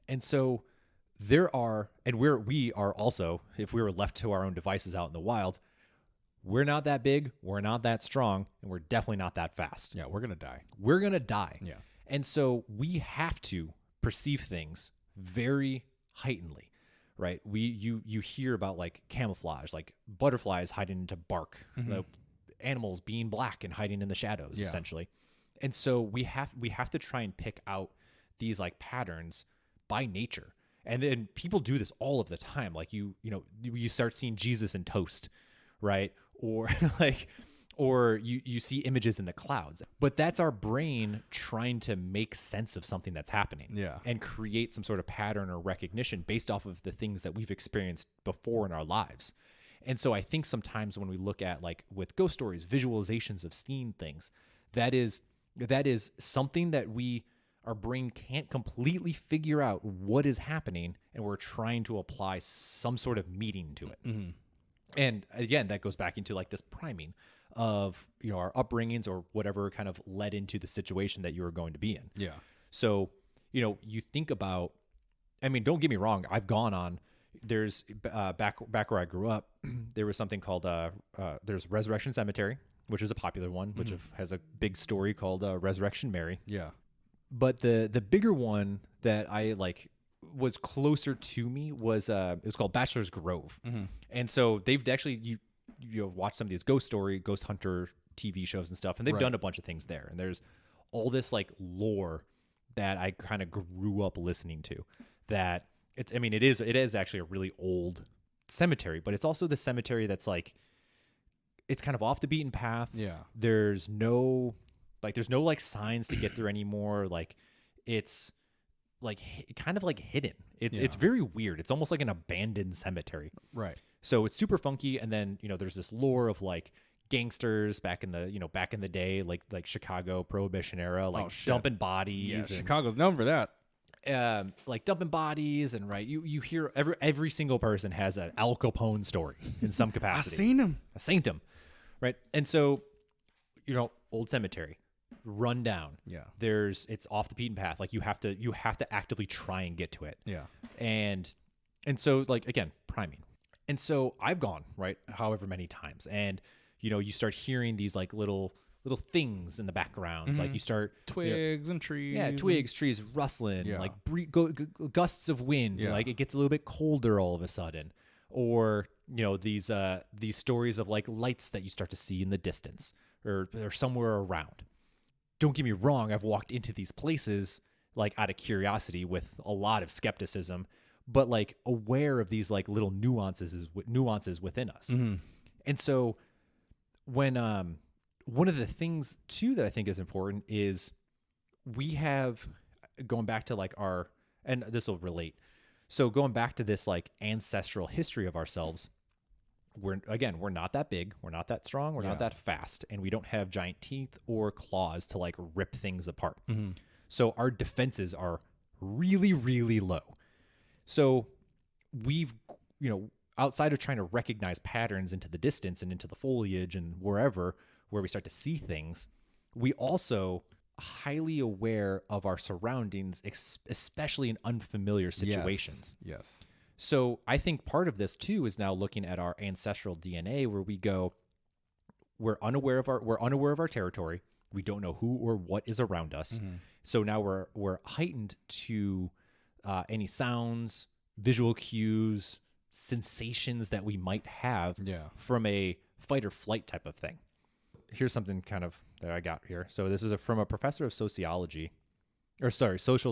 And so we are also, if we were left to our own devices out in the wild, we're not that big, we're not that strong, and we're definitely not that fast. Yeah, we're going to die. We're going to die. Yeah. And so we have to perceive things very heightenedly, right? You hear about like camouflage, like butterflies hiding into bark, animals being black and hiding in the shadows, essentially. And so we have to try and pick out these like patterns by nature. And then people do this all of the time. Like you start seeing Jesus in toast, right? Or or you see images in the clouds. But that's our brain trying to make sense of something that's happening. Yeah. And create some sort of pattern or recognition based off of the things that we've experienced before in our lives. And so I think sometimes when we look at, like, with ghost stories, visualizations of seeing things, that is something that our brain can't completely figure out what is happening, and we're trying to apply some sort of meaning to it. And again, that goes back into like this priming of, our upbringings or whatever kind of led into the situation that you were going to be in. Yeah. So, you think about, I mean, don't get me wrong. I've gone on, there's back where I grew up, there was something called, there's Resurrection Cemetery, which is a popular one, which has a big story called Resurrection Mary. Yeah. But the bigger one that I like was closer to me was it was called Bachelor's Grove. And so they've actually you watch some of these ghost hunter TV shows and stuff, and they've done a bunch of things there. And there's all this like lore that I kind of grew up listening to. That it is actually a really old cemetery, but it's also the cemetery that's like, it's kind of off the beaten path. Yeah. There's no like signs to get there anymore. Like, it's like kind of like hidden. It's very weird. It's almost like an abandoned cemetery. Right. So it's super funky. And then, there's this lore of like gangsters back in the day, like Chicago Prohibition era, like dumping bodies. Yeah, Chicago's known for that. Like dumping bodies, and you hear every single person has an Al Capone story in some capacity. I seen him. Right. And so, old cemetery, run down. Yeah. It's off the beaten path. Like you have to actively try and get to it. Yeah. And so, like, again, priming. And so I've gone, right, however many times, and you start hearing these like little things in the backgrounds. Like you start twigs and trees. Yeah, twigs, trees rustling, like gusts of wind. Yeah. Like it gets a little bit colder all of a sudden, or these stories of like lights that you start to see in the distance or somewhere around. Don't get me wrong, I've walked into these places like out of curiosity with a lot of skepticism, but like aware of these like little nuances within us. And so when one of the things too that I think is important is we have, going back to like and this will relate. So going back to this like ancestral history of ourselves, we're not that big, we're not that strong, we're not that fast, and we don't have giant teeth or claws to like rip things apart. So our defenses are really, really low. So we've, outside of trying to recognize patterns into the distance and into the foliage and wherever where we start to see things, we also highly aware of our surroundings, especially in unfamiliar situations. Yes. So I think part of this too is now looking at our ancestral DNA, where we go, we're unaware of our territory. We don't know who or what is around us. So now we're heightened to any sounds, visual cues, sensations that we might have from a fight or flight type of thing. Here's something kind of that I got here. So this is from a professor of social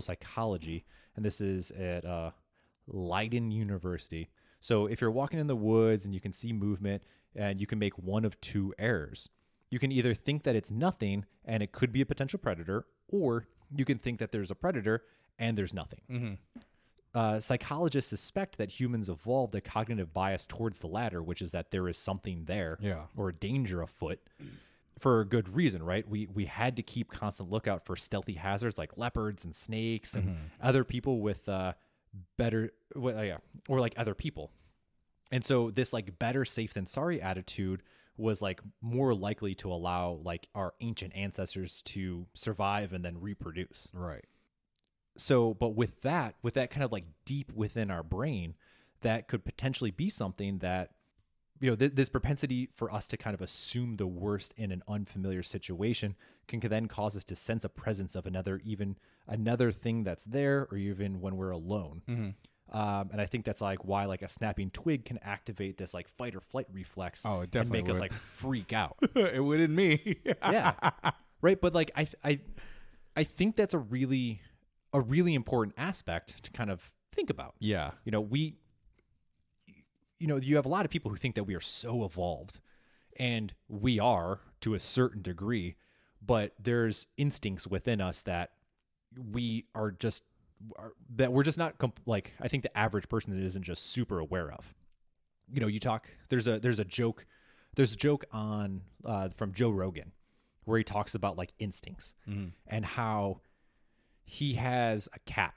psychology, and this is at Leiden University. So if you're walking in the woods and you can see movement, and you can make one of two errors. You can either think that it's nothing and it could be a potential predator, or you can think that there's a predator and there's nothing. Psychologists suspect that humans evolved a cognitive bias towards the latter, which is that there is something there or a danger afoot. for a good reason, right? We had to keep constant lookout for stealthy hazards like leopards and snakes and other people with or like other people. And so this like better safe than sorry attitude was like more likely to allow like our ancient ancestors to survive and then reproduce. Right. So, but with that kind of like deep within our brain, that could potentially be something that, you know, this propensity for us to kind of assume the worst in an unfamiliar situation can then cause us to sense a presence of another thing that's there, or even when we're alone. And I think that's like why like a snapping twig can activate this like fight or flight reflex. Oh, it definitely and make us like freak out. It would in me. Yeah. Right. But like, I think that's a really important aspect to kind of think about. Yeah. You know, you have a lot of people who think that we are so evolved, and we are to a certain degree, but there's instincts within us that we're just not like, I think the average person isn't just super aware of. You know, there's a joke on from Joe Rogan where he talks about like instincts and how he has a cat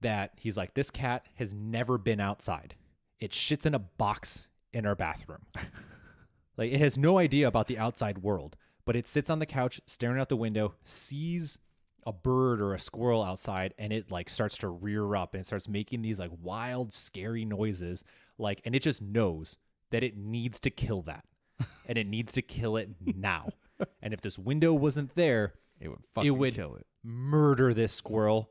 that he's like, this cat has never been outside. It shits in a box in our bathroom. Like, it has no idea about the outside world, but it sits on the couch staring out the window, sees a bird or a squirrel outside, and it like starts to rear up and it starts making these like wild, scary noises. Like, and it just knows that it needs to kill that, and it needs to kill it now. And if this window wasn't there, it would kill it, murder this squirrel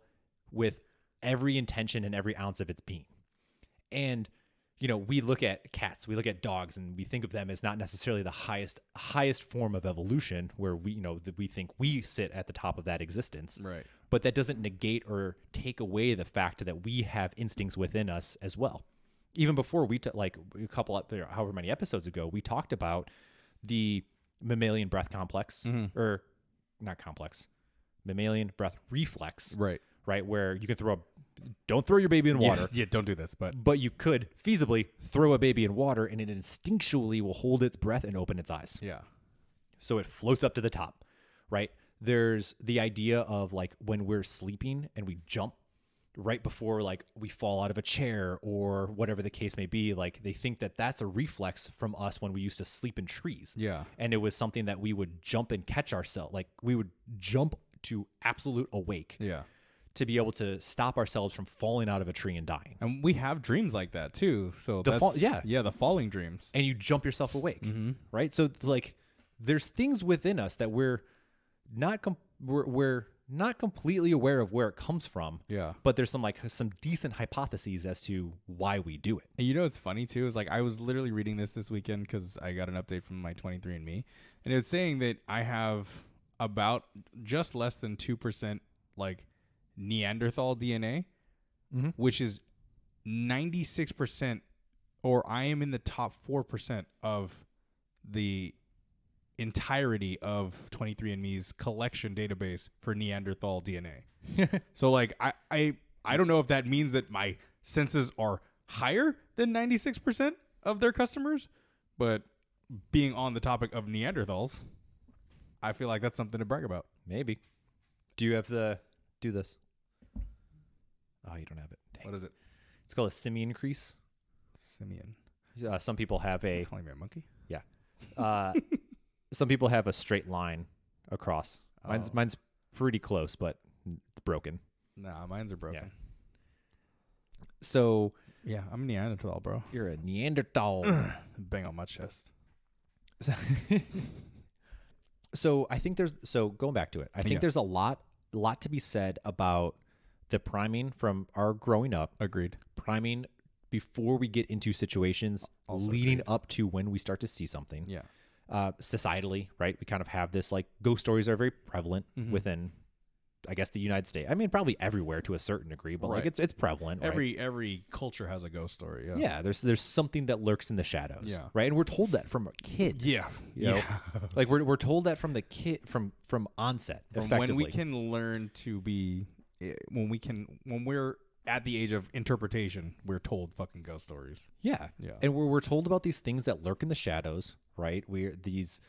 with every intention and every ounce of its being. And you know, we look at cats, we look at dogs, and we think of them as not necessarily the highest form of evolution, where we think we sit at the top of that existence. Right. But that doesn't negate or take away the fact that we have instincts within us as well. Even before like a couple, however many episodes ago, we talked about the mammalian breath complex, or not complex, mammalian breath reflex. Right. Right. Where you can don't throw your baby in water. Yeah, don't do this. But you could feasibly throw a baby in water, and it instinctually will hold its breath and open its eyes. Yeah. So it floats up to the top, right? There's the idea of like when we're sleeping and we jump right before like we fall out of a chair or whatever the case may be. Like, they think that that's a reflex from us when we used to sleep in trees. Yeah. And it was something that we would jump and catch ourselves. Like, we would jump to absolute awake. Yeah. To be able to stop ourselves from falling out of a tree and dying. And we have dreams like that too. So the falling dreams. And you jump yourself awake, right? So it's like, there's things within us that we're not completely aware of where it comes from. Yeah. But there's some decent hypotheses as to why we do it. And you know what's funny too is like, I was literally reading this weekend because I got an update from my 23andMe, and it was saying that I have about just less than 2% like Neanderthal DNA, which is 96%, or I am in the top 4% of the entirety of 23andMe's collection database for Neanderthal DNA. So like, I don't know if that means that my senses are higher than 96% of their customers, but being on the topic of Neanderthals, I feel like that's something to brag about. Maybe. Do you have to do this? Oh, you don't have it. Dang. What is it? It's called a simian crease. Simian. Some people have a... Calling me a monkey? Yeah. Some people have a straight line across. Mine's pretty close, but it's broken. Nah, mine's are broken. Yeah. So... Yeah, I'm a Neanderthal, bro. You're a Neanderthal. Bang on my chest. So I think going back to it, I think there's a lot to be said about the priming from our growing up. Agreed. Priming before we get into situations Also leading agreed. up to when we start to see something. Yeah. Societally, right? We kind of have this, like, ghost stories are very prevalent within, I guess, the United States. I mean, probably everywhere to a certain degree, but like it's prevalent. Every culture has a ghost story. Yeah. Yeah. There's something that lurks in the shadows. Yeah. Right. And we're told that from a kid. Yeah. You know? Like we're told that from the kid from onset. From when we can learn to be, when we're at the age of interpretation, we're told fucking ghost stories. Yeah. Yeah. And we're told about these things that lurk in the shadows, right? We're these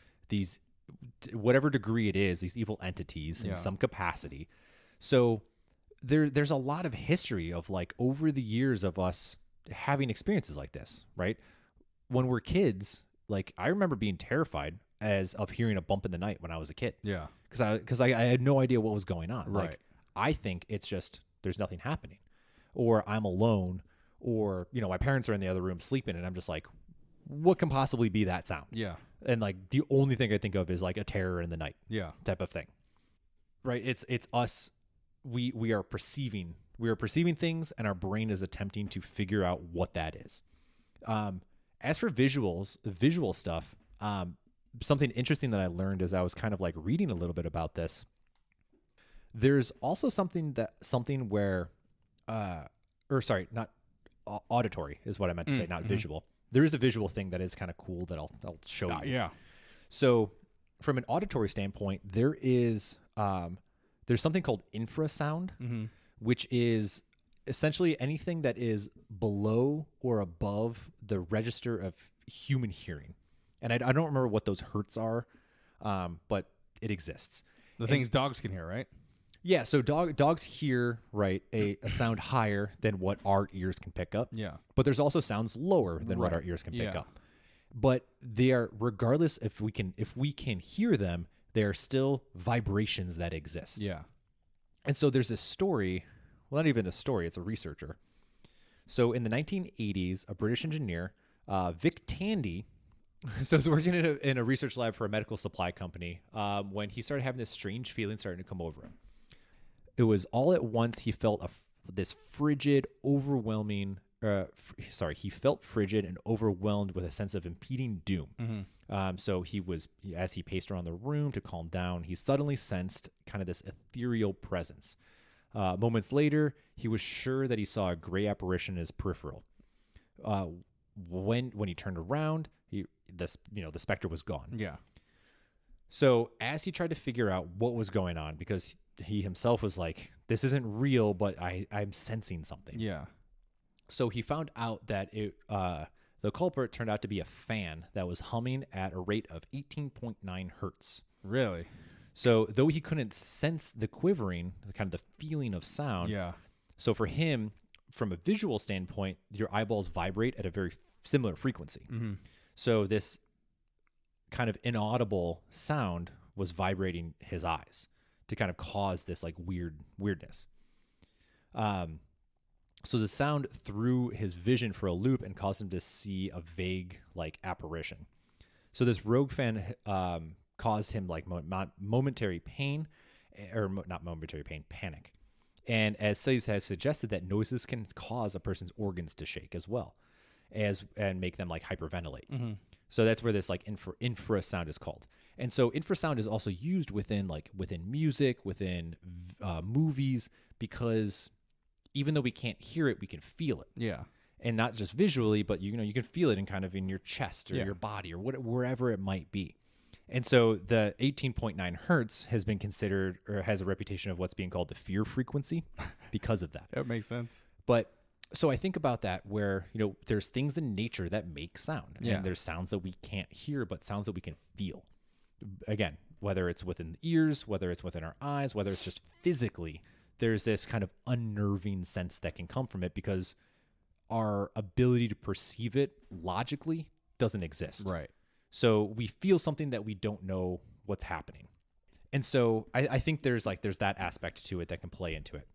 whatever degree it is, these evil entities in some capacity. So there's a lot of history of like over the years of us having experiences like this, right? When we're kids, like I remember being terrified of hearing a bump in the night when I was a kid. Yeah. Because I had no idea what was going on. Right. Like, I think it's just there's nothing happening, or I'm alone, or my parents are in the other room sleeping, and I'm just like, what can possibly be that sound? Yeah. And like the only thing I think of is like a terror in the night. Yeah. Type of thing. Right? It's us. We are perceiving things, and our brain is attempting to figure out what that is. As for visual stuff, something interesting that I learned as I was kind of like reading a little bit about this. There's also something where, not auditory is what I meant to say, not visual. There is a visual thing that is kind of cool that I'll show you. Yeah. So from an auditory standpoint, there's something called infrasound, which is essentially anything that is below or above the register of human hearing. And I don't remember what those hertz are, but it exists. The things dogs can hear, right? Yeah, so dogs hear, right, a sound higher than what our ears can pick up. Yeah. But there's also sounds lower than what our ears can pick up. But they are, regardless if we can hear them, they are still vibrations that exist. Yeah. And so there's this story, well, not even a story, it's a researcher. So in the 1980s, a British engineer, Vic Tandy, so he's working in a research lab for a medical supply company when he started having this strange feeling starting to come over him. It was all at once he felt this frigid, overwhelming. He felt frigid and overwhelmed with a sense of impending doom. So as he paced around the room to calm down, he suddenly sensed kind of this ethereal presence. Moments later, he was sure that he saw a gray apparition in his peripheral. When he turned around, the specter was gone. Yeah. So as he tried to figure out what was going on, because he himself was like, this isn't real, but I'm sensing something. Yeah. So he found out that the culprit turned out to be a fan that was humming at a rate of 18.9 hertz. Really? So though he couldn't sense the quivering, kind of the feeling of sound. Yeah. So for him, from a visual standpoint, your eyeballs vibrate at a very similar frequency. So this kind of inaudible sound was vibrating his eyes to kind of cause this like weirdness. So the sound threw his vision for a loop and caused him to see a vague like apparition. So this rogue fan caused him like momentary pain, not momentary pain, panic. And as studies have suggested that noises can cause a person's organs to shake as well, and make them like hyperventilate. So that's where this like infrasound is called. And so infrasound is also used within music, within movies, because even though we can't hear it, we can feel it. Yeah. And not just visually, but you can feel it in kind of in your chest or your body or wherever it might be. And so the 18.9 hertz has been considered, or has a reputation of what's being called the fear frequency because of that. That makes sense. But so I think about that where, there's things in nature that make sound. Yeah. And there's sounds that we can't hear, but sounds that we can feel. Again, whether it's within the ears, whether it's within our eyes, whether it's just physically, there's this kind of unnerving sense that can come from it because our ability to perceive it logically doesn't exist. Right. So we feel something that we don't know what's happening. And so I think there's that aspect to it that can play into it.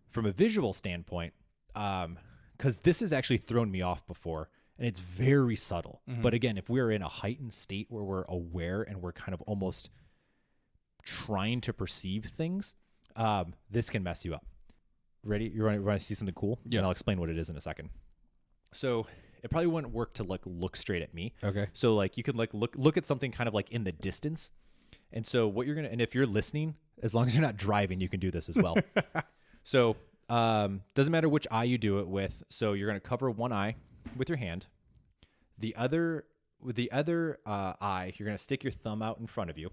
From a visual standpoint, because this has actually thrown me off before, and it's very subtle. But again, if we're in a heightened state where we're aware and we're kind of almost trying to perceive things, this can mess you up. Ready? You want to see something cool? Yes. And I'll explain what it is in a second. So it probably wouldn't work to look straight at me. Okay. So you could look at something kind of like in the distance. And so and if you're listening, as long as you're not driving, you can do this as well. So doesn't matter which eye you do it with. So you're going to cover one eye with your hand. With the other eye, you're going to stick your thumb out in front of you.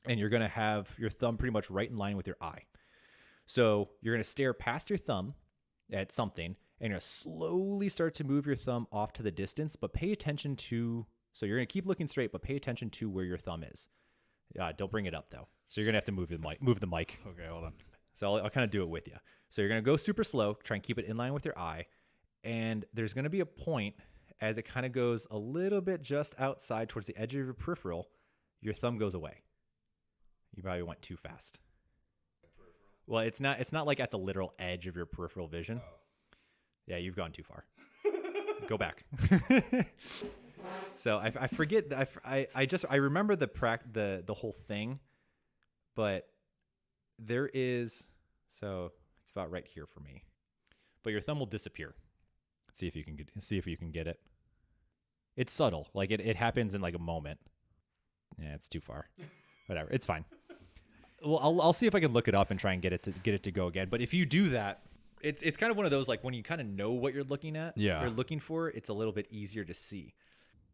And you're going to have your thumb pretty much right in line with your eye. So you're going to stare past your thumb at something, and you're going to slowly start to move your thumb off to the distance, but pay attention to, so you're going to keep looking straight, but pay attention to where your thumb is. Don't bring it up though. So you're gonna have to move the mic. Move the mic. Okay, hold on. So I'll kind of do it with you. So you're gonna go super slow. Try and keep it in line with your eye. And there's gonna be a point as it kind of goes a little bit just outside towards the edge of your peripheral. Your thumb goes away. You probably went too fast. Well, it's not like at the literal edge of your peripheral vision. Oh. Yeah, you've gone too far. Go back. So I forget. I remember the whole thing, but there is, so it's about right here for me. But your thumb will disappear. See if you can get it. It's subtle. Like it happens in like a moment. Yeah, it's too far. Whatever. It's fine. Well, I'll see if I can look it up and try and get it to go again. But if you do that, it's kind of one of those, like when you kind of know what you're looking at, you're looking for, it's a little bit easier to see.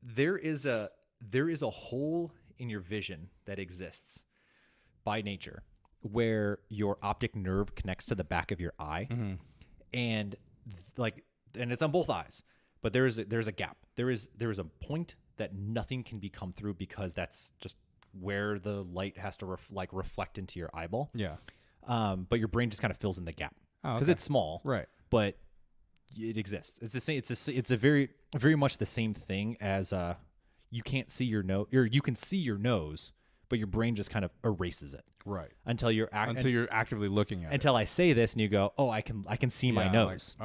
There is a hole in your vision that exists by nature where your optic nerve connects to the back of your eye, and it's on both eyes. But there's a gap. There is a point that nothing can be come through because that's just where the light has to reflect into your eyeball. Yeah. But your brain just kind of fills in the gap because it's small, right? But it exists. It's the same. It's a very, very much the same thing as you can't see your nose, or you can see your nose, but your brain just kind of erases it, right? Until you're actively looking at it. Until I say this and you go, oh, I can see my nose.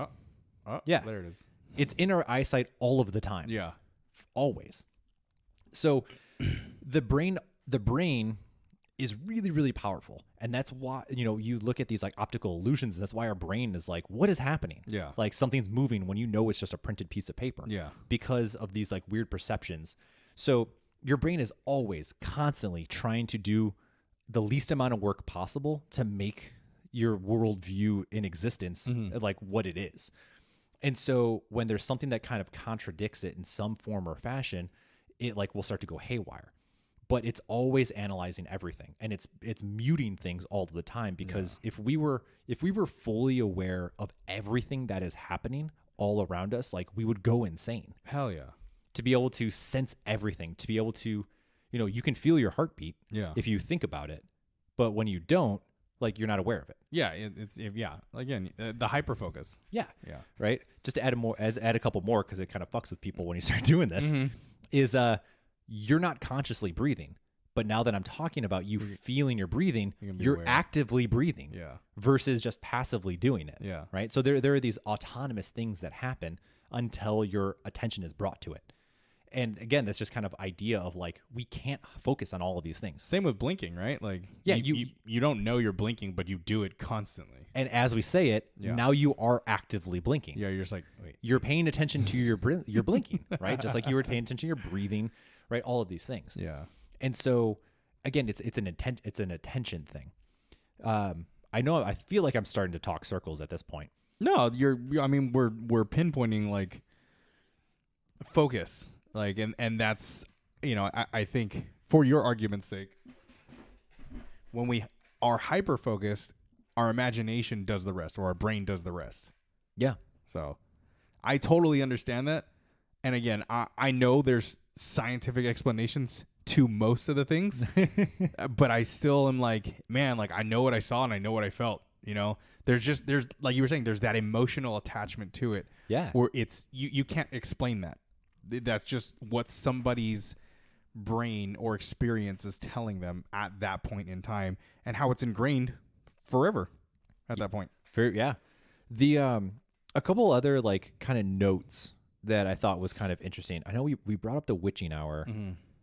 Yeah, there it is. It's in our eyesight all of the time. Yeah, always. So the brain is really, really powerful. And that's why, you look at these like optical illusions, and that's why our brain is like, what is happening? Yeah. Like something's moving when it's just a printed piece of paper. Yeah. Because of these like weird perceptions. So your brain is always constantly trying to do the least amount of work possible to make your worldview in existence like what it is. And so when there's something that kind of contradicts it in some form or fashion, it like will start to go haywire. But it's always analyzing everything, and it's muting things all the time, because if we were fully aware of everything that is happening all around us, like we would go insane. Hell yeah. To be able to sense everything, to be able to, you can feel your heartbeat if you think about it, but when you don't, like you're not aware of it. Yeah, again, the hyper focus. Yeah. Right. Just to add a couple more, because it kind of fucks with people when you start doing this. Is you're not consciously breathing, but now that I'm talking about you feeling your breathing, you're aware. Actively breathing versus just passively doing it. Yeah. Right. So there are these autonomous things that happen until your attention is brought to it. And again, that's just kind of idea of like, we can't focus on all of these things. Same with blinking, right? Like, you don't know you're blinking, but you do it constantly. And as we say it, now you are actively blinking. Yeah. You're just like, wait. You're paying attention to your blinking, right? Just like you were paying attention to your breathing, right? All of these things. Yeah. And so again, it's an attention thing. I feel like I'm starting to talk circles at this point. No, we're pinpointing like focus. Like, and that's, I think for your argument's sake, when we are hyper focused, our imagination does the rest, or our brain does the rest. Yeah. So I totally understand that. And again, I know there's scientific explanations to most of the things, but I still am like, man, like I know what I saw and I know what I felt, there's like you were saying, there's that emotional attachment to it. Yeah. Or it's, you can't explain that. That's just what somebody's brain or experience is telling them at that point in time, and how it's ingrained forever at that point. Yeah. The a couple other like kind of notes that I thought was kind of interesting. I know we brought up the witching hour,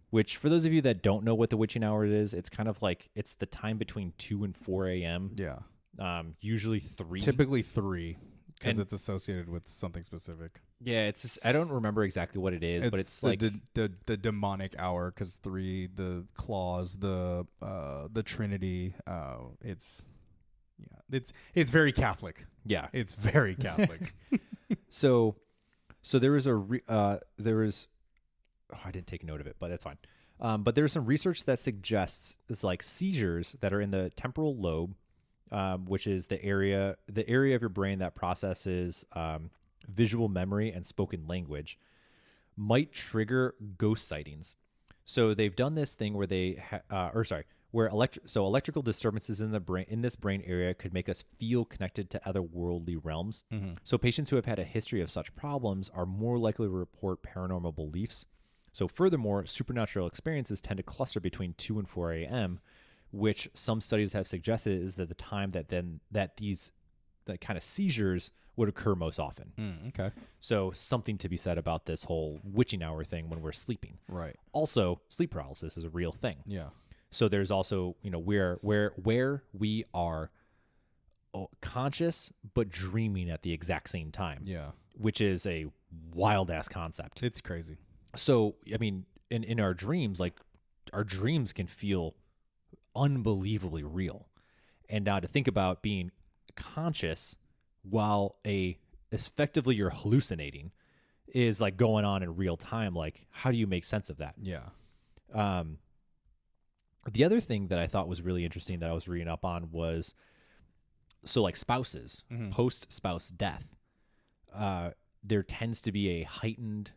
which for those of you that don't know what the witching hour is, it's kind of like it's the time between 2 and 4 a.m. Yeah. Usually 3. Typically 3. Because it's associated with something specific. Yeah, it's just, I don't remember exactly what it is, but it's like the demonic hour. Because 3, the claws, the Trinity. It's very Catholic. Yeah, it's very Catholic. So there was I didn't take note of it, but that's fine. But there's some research that suggests it's like seizures that are in the temporal lobe. Which is the area of your brain that processes visual memory and spoken language, might trigger ghost sightings. So they've done this thing where where electrical disturbances in the brain in this brain area could make us feel connected to otherworldly realms. Mm-hmm. So patients who have had a history of such problems are more likely to report paranormal beliefs. So furthermore, supernatural experiences tend to cluster between 2 and 4 a.m., which some studies have suggested is that the time that these kind of seizures would occur most often. Okay. So something to be said about this whole witching hour thing when we're sleeping. Right. Also, sleep paralysis is a real thing. Yeah. So there's also, where we are conscious but dreaming at the exact same time. Yeah. Which is a wild ass concept. It's crazy. So, I mean, in our dreams, like our dreams can feel unbelievably real. And now to think about being conscious while effectively you're hallucinating is like going on in real time. Like, how do you make sense of that? Yeah. The other thing that I thought was really interesting that I was reading up on was, so like spouses, post-spouse death, there tends to be a heightened,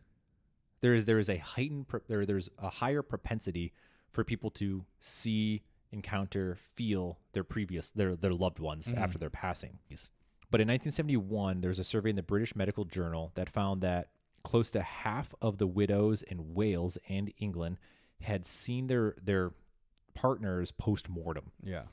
there's a higher propensity for people to see, encounter, feel their loved ones after their passing. But in 1971, there's a survey in the British Medical Journal that found that close to half of the widows in Wales and England had seen their partners post-mortem. Yeah.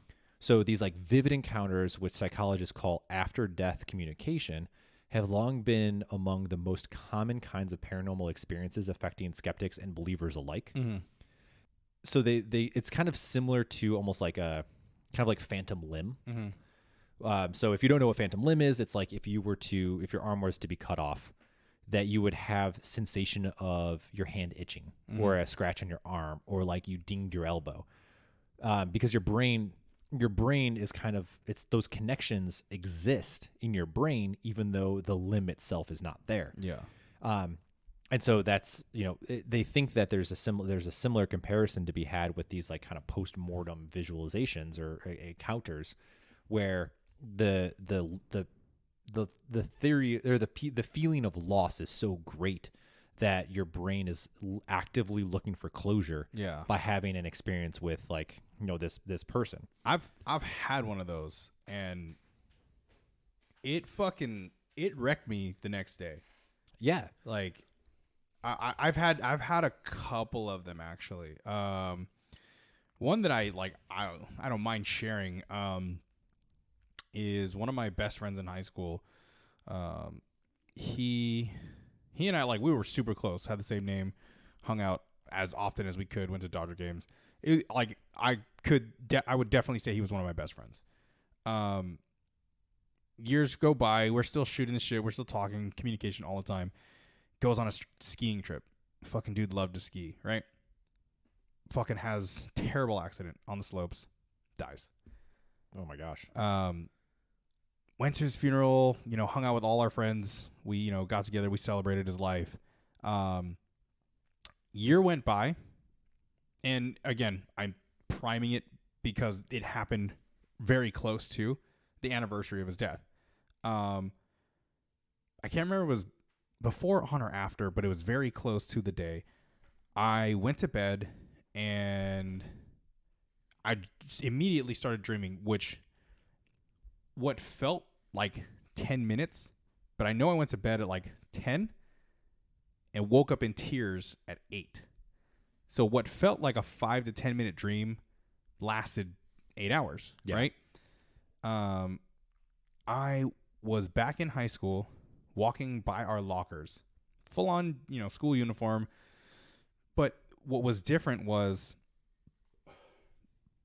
So these like vivid encounters, which psychologists call after-death communication, have long been among the most common kinds of paranormal experiences affecting skeptics and believers alike. Mm-hmm. So it's kind of similar to almost like a kind of like phantom limb. Mm-hmm. So if you don't know what phantom limb is, it's like if your arm was to be cut off, that you would have sensation of your hand itching or a scratch on your arm or like you dinged your elbow, because your brain is kind of, it's those connections exist in your brain even though the limb itself is not there. Yeah. And so that's, they think that there's a similar comparison to be had with these like kind of post-mortem visualizations or encounters where the theory or the feeling of loss is so great that your brain is actively looking for closure by having an experience with like, this person. I've had one of those and it wrecked me the next day. Yeah. Like I've had a couple of them actually. One that I don't mind sharing is one of my best friends in high school. He and I, like, we were super close, had the same name, hung out as often as we could, went to Dodger games. I would definitely say he was one of my best friends. Years go by, we're still shooting the shit, we're still talking, communication all the time. Goes on a skiing trip. Fucking dude loved to ski, right? Fucking has terrible accident on the slopes, dies. Oh my gosh. Went to his funeral, hung out with all our friends. We, got together, we celebrated his life. Year went by, and again, I'm priming it because it happened very close to the anniversary of his death. I can't remember if it was before, on, or after, but it was very close to the day. I went to bed and I immediately started dreaming, what felt like 10 minutes, but I know I went to bed at like 10 and woke up in tears at 8. So what felt like a 5 to 10 minute dream lasted 8 hours, right? I was back in high school, walking by our lockers, full on, school uniform. But what was different was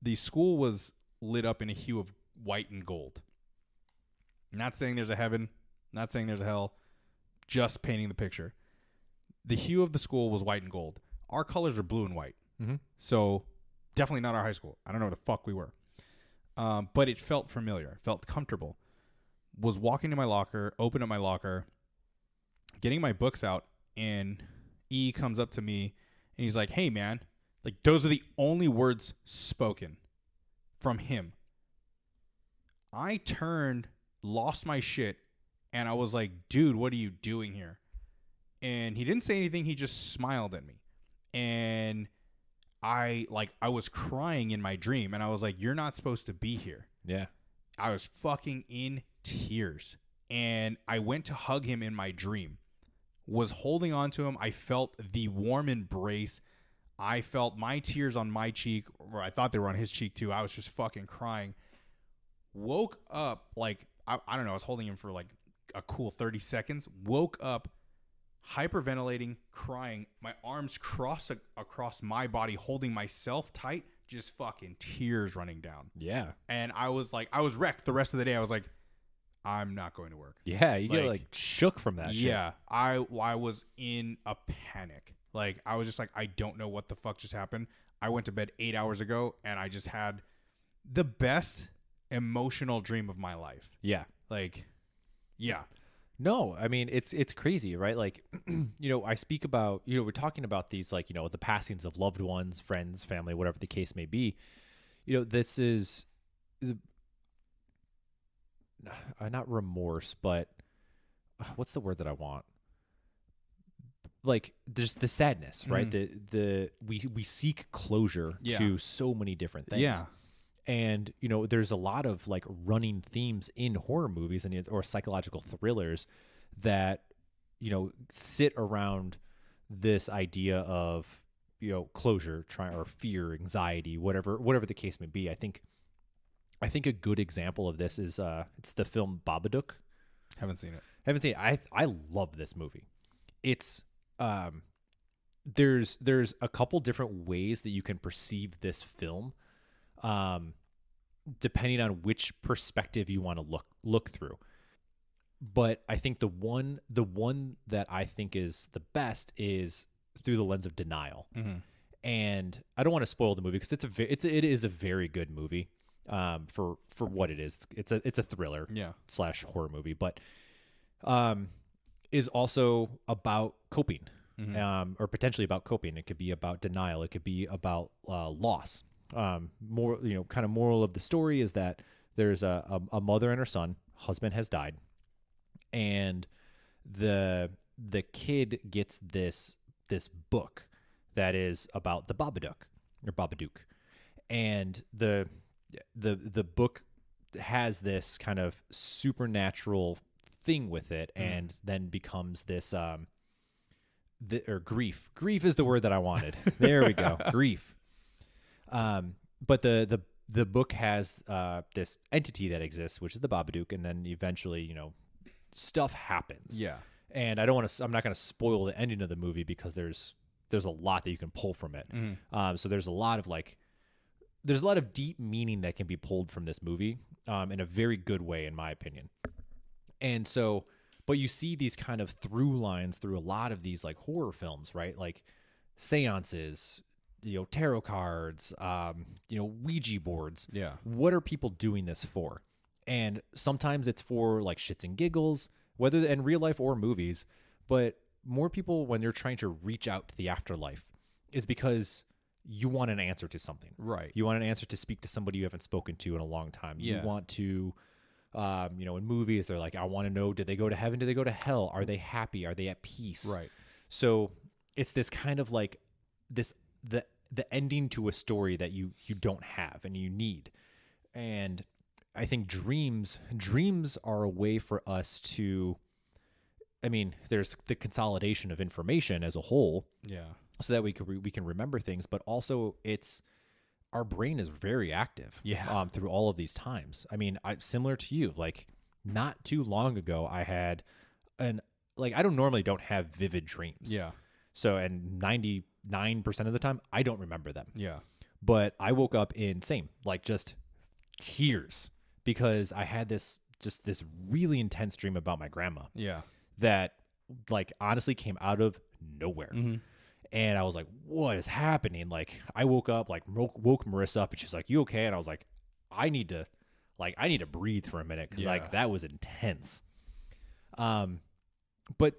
the school was lit up in a hue of white and gold. Not saying there's a heaven, not saying there's a hell, just painting the picture. The hue of the school was white and gold. Our colors are blue and white. Mm-hmm. So definitely not our high school. I don't know where the fuck we were. But it felt familiar, felt comfortable. Was walking to my locker, opened up my locker, getting my books out, and E comes up to me and he's like, "Hey man," like those are the only words spoken from him. I turned, lost my shit, and I was like, "Dude, what are you doing here?" And he didn't say anything. He just smiled at me. And I was crying in my dream, and I was like, you're not supposed to be here. Yeah. I was fucking in tears, and I went to hug him in my dream, was holding on to him. I felt the warm embrace. I felt my tears on my cheek, or I thought they were on his cheek too. I was just fucking crying. Woke up, like, I don't know, I was holding him for like a cool 30 seconds. Woke up, hyperventilating, crying, my arms crossed across my body, holding myself tight, just fucking tears running down. Yeah. And I was wrecked the rest of the day. I was like, I'm not going to work. Yeah, you get like shook from that shit. Yeah, I was in a panic. Like, I was just like, I don't know what the fuck just happened. I went to bed 8 hours ago, and I just had the best emotional dream of my life. Yeah. Like, yeah. No, I mean, it's crazy, right? Like, I speak about, we're talking about these, like, the passings of loved ones, friends, family, whatever the case may be. This is not remorse, but what's the word that I want? Like, there's the sadness, right? We seek closure to so many different things. Yeah. And, there's a lot of like running themes in horror movies or psychological thrillers that, sit around this idea of, closure, or fear, anxiety, whatever the case may be. I think a good example of this is it's the film Babadook. Haven't seen it. I love this movie. It's there's a couple different ways that you can perceive this film, depending on which perspective you want to look through. But I think the one that I think is the best is through the lens of denial. Mm-hmm. And I don't want to spoil the movie because it is a very good movie for what it is. It's a thriller / horror movie, but is also about coping. Mm-hmm. Or potentially about coping. It could be about denial. It could be about loss. More, kind of moral of the story is that there's a mother and her son. Husband has died, and the kid gets this book that is about the Babadook, and the book has this kind of supernatural thing with it, and then becomes this grief. Grief is the word that I wanted. There we go. Grief. But the book has this entity that exists, which is the Babadook, and then eventually, stuff happens. Yeah. And I'm not going to spoil the ending of the movie because there's a lot that you can pull from it. Mm-hmm. So there's a lot of deep meaning that can be pulled from this movie, in a very good way, in my opinion. And so, but you see these kind of through lines through a lot of these like horror films, right? Like seances, tarot cards, Ouija boards. Yeah. What are people doing this for? And sometimes it's for like shits and giggles, whether in real life or movies, but more people, when they're trying to reach out to the afterlife, is because you want an answer to something. Right. You want an answer to speak to somebody you haven't spoken to in a long time. Yeah. You want to, in movies, they're like, I want to know, did they go to heaven? Did they go to hell? Are they happy? Are they at peace? Right. So it's this kind of like the ending to a story that you don't have and you need. And I think dreams are a way for us to, there's the consolidation of information as a whole. Yeah. So that we can remember things, but also our brain is very active. Yeah. Through all of these times. Similar to you, like not too long ago, I had I don't have vivid dreams. Yeah. So, and 99% of the time, I don't remember them. Yeah. But I woke up in just tears because I had this really intense dream about my grandma. Yeah. That honestly came out of nowhere. Mm-hmm. And I was like, what is happening? Like, I woke up, woke Marissa up, and she's like, you okay? And I was like, I need to breathe for a minute because that was intense. But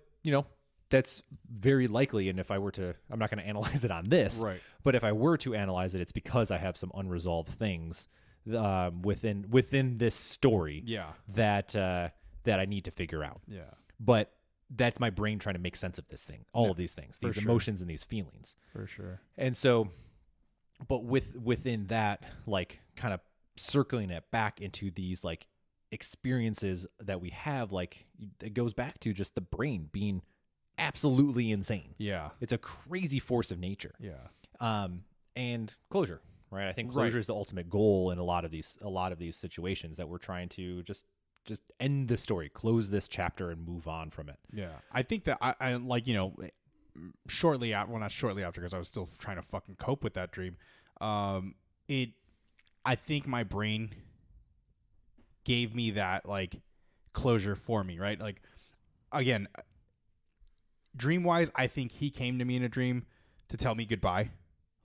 that's very likely. And if I were to, I'm not going to analyze it on this, right? But if I were to analyze it, it's because I have some unresolved things within this story, that I need to figure out. Yeah. But that's my brain trying to make sense of this thing, all of these things, these emotions and these feelings. For sure. And so but within that, like kind of circling it back into these like experiences that we have, like it goes back to just the brain being absolutely insane. Yeah. It's a crazy force of nature. Yeah. And closure, right? I think closure is the ultimate goal in a lot of these situations that we're trying to just end the story, close this chapter and move on from it. Yeah. I think that I like, you know, shortly after, well, not shortly after, because I was still trying to fucking cope with that dream. I think my brain gave me that like closure for me, right? Like, again, dream wise, I think he came to me in a dream to tell me goodbye.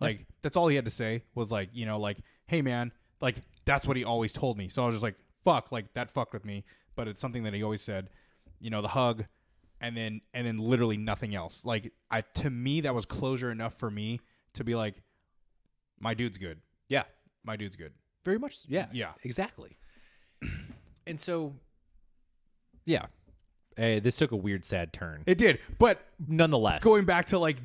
Like, that's all he had to say was like, you know, like, hey man, like that's what he always told me. So I was just like, fuck, like that fucked with me. But it's something that he always said, you know, the hug and then literally nothing else. Like, to me, that was closure enough for me to be like, my dude's good. Yeah. My dude's good. Very much. Yeah. Yeah. Exactly. And so, yeah, this took a weird, sad turn. It did. But nonetheless, going back to like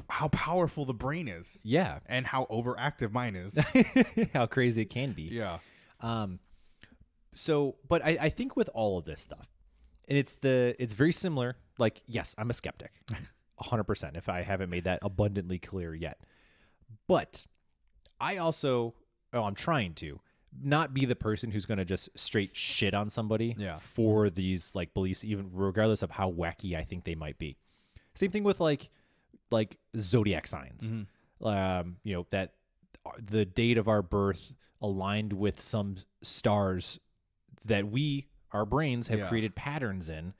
how powerful the brain is. Yeah. And how overactive mine is. How crazy it can be. Yeah. So, but I think with all of this stuff, and it's very similar. Like, yes, I'm a skeptic, 100%. If I haven't made that abundantly clear yet, but I also, I'm trying to not be the person who's going to just straight shit on somebody for these like beliefs, even regardless of how wacky I think they might be. Same thing with like zodiac signs. Mm-hmm. You know, that the date of our birth aligned with some stars that our brains have created patterns in,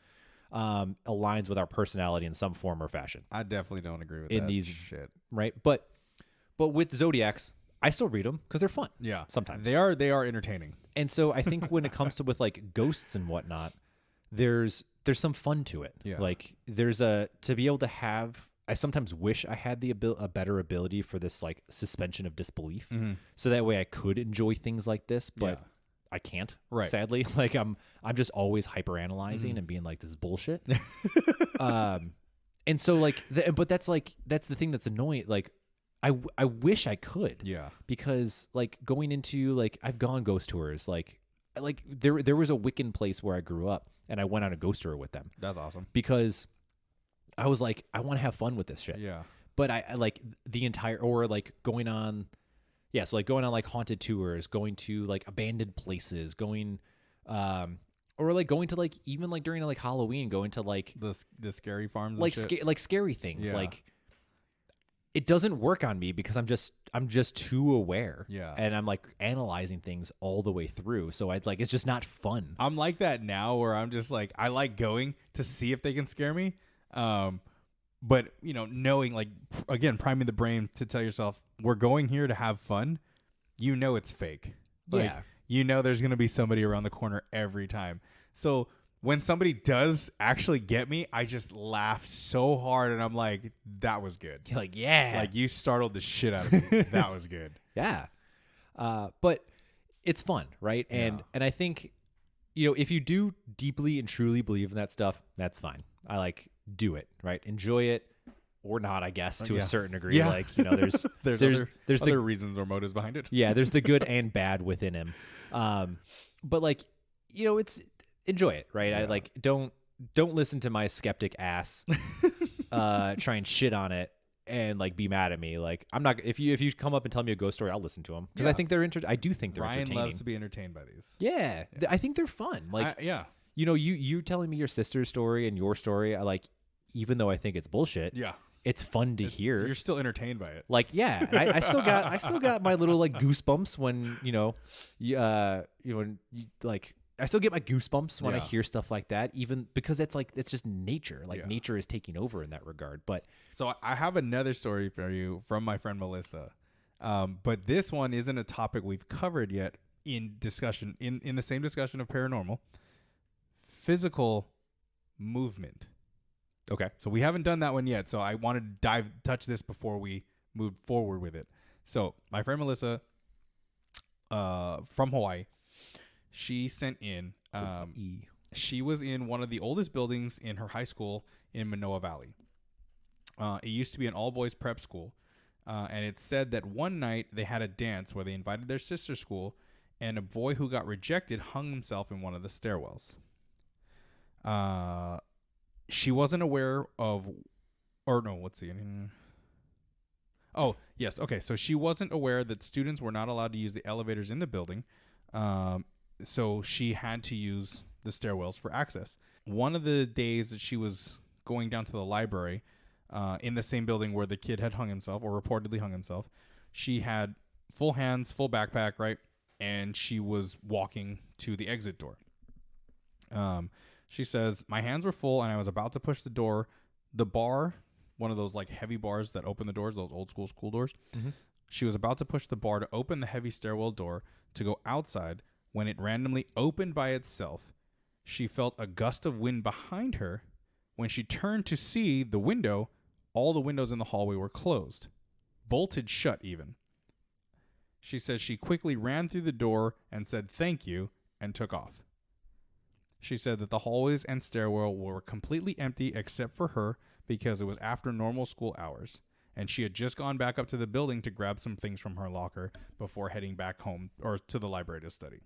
aligns with our personality in some form or fashion. I definitely don't agree with that shit. Right. But with zodiacs, I still read them because they're fun. Yeah. Sometimes they are entertaining. And so I think when it comes to with like ghosts and whatnot, there's some fun to it. Yeah. Like to be able to have, I sometimes wish I had a better ability for this like suspension of disbelief. Mm-hmm. So that way I could enjoy things like this, but I can't, sadly. Like I'm just always hyper analyzing and being like, this is bullshit. And so like, but that's the thing that's annoying. Like, I wish I could. Yeah. Because like going into like, I've gone ghost tours. Like there was a Wiccan place where I grew up and I went on a ghost tour with them. That's awesome. Because I was like, I want to have fun with this shit. Yeah. But I like the entire, or like going on like haunted tours, going to like abandoned places, going, or like going to like, even like during like Halloween, going to like the scary farms, like like scary things. Yeah. Like it doesn't work on me because I'm just too aware. Yeah. And I'm like analyzing things all the way through. So I'd like, it's just not fun. I'm like that now where I'm just like, I like going to see if they can scare me. But you know, knowing like, again, priming the brain to tell yourself we're going here to have fun. You know, it's fake. Like, you know, there's going to be somebody around the corner every time. So when somebody does actually get me, I just laugh so hard and I'm like, that was good. You're like, yeah. Like you startled the shit out of me. That was good. Yeah. But it's fun, right? And I think, you know, if you do deeply and truly believe in that stuff, that's fine. I like do it, right? Enjoy it or not, I guess, to a certain degree. Yeah. Like, you know, there's other reasons or motives behind it. Yeah, there's the good and bad within him. But like, you know, it's enjoy it, right? Yeah. I like don't listen to my skeptic ass try and shit on it and like be mad at me. Like I'm not, if you come up and tell me a ghost story, I'll listen to them because I think they're I do think they're Ryan entertaining. Loves to be entertained by these. Yeah. I think they're fun. Like you know, you telling me your sister's story and your story, I like, even though I think it's bullshit. Yeah. It's fun to hear. You're still entertained by it. Like, yeah, I still got my little like goosebumps when, you know, like I still get my goosebumps when I hear stuff like that, even because it's like, it's just nature. Like nature is taking over in that regard. But so I have another story for you from my friend Melissa. But this one isn't a topic we've covered yet in discussion, in the same discussion of paranormal. Physical movement. Okay. So we haven't done that one yet. So I wanted to touch this before we moved forward with it. So my friend Melissa, from Hawaii, she sent in, she was in one of the oldest buildings in her high school in Manoa Valley. It used to be an all boys prep school. And it said that one night they had a dance where they invited their sister's school, and a boy who got rejected hung himself in one of the stairwells. She wasn't aware of, or no, let's see. Oh, yes. Okay. So she wasn't aware that students were not allowed to use the elevators in the building. So she had to use the stairwells for access. One of the days that she was going down to the library in the same building where the kid had hung himself or reportedly hung himself, she had full hands, full backpack, right? And she was walking to the exit door. She says, my hands were full and I was about to push the door. The bar, one of those like heavy bars that open the doors, those old school doors. Mm-hmm. She was about to push the bar to open the heavy stairwell door to go outside when it randomly opened by itself. She felt a gust of wind behind her. When she turned to see the window, all the windows in the hallway were closed, bolted shut even. She said she quickly ran through the door and said thank you and took off. She said that the hallways and stairwell were completely empty except for her because it was after normal school hours, and she had just gone back up to the building to grab some things from her locker before heading back home or to the library to study.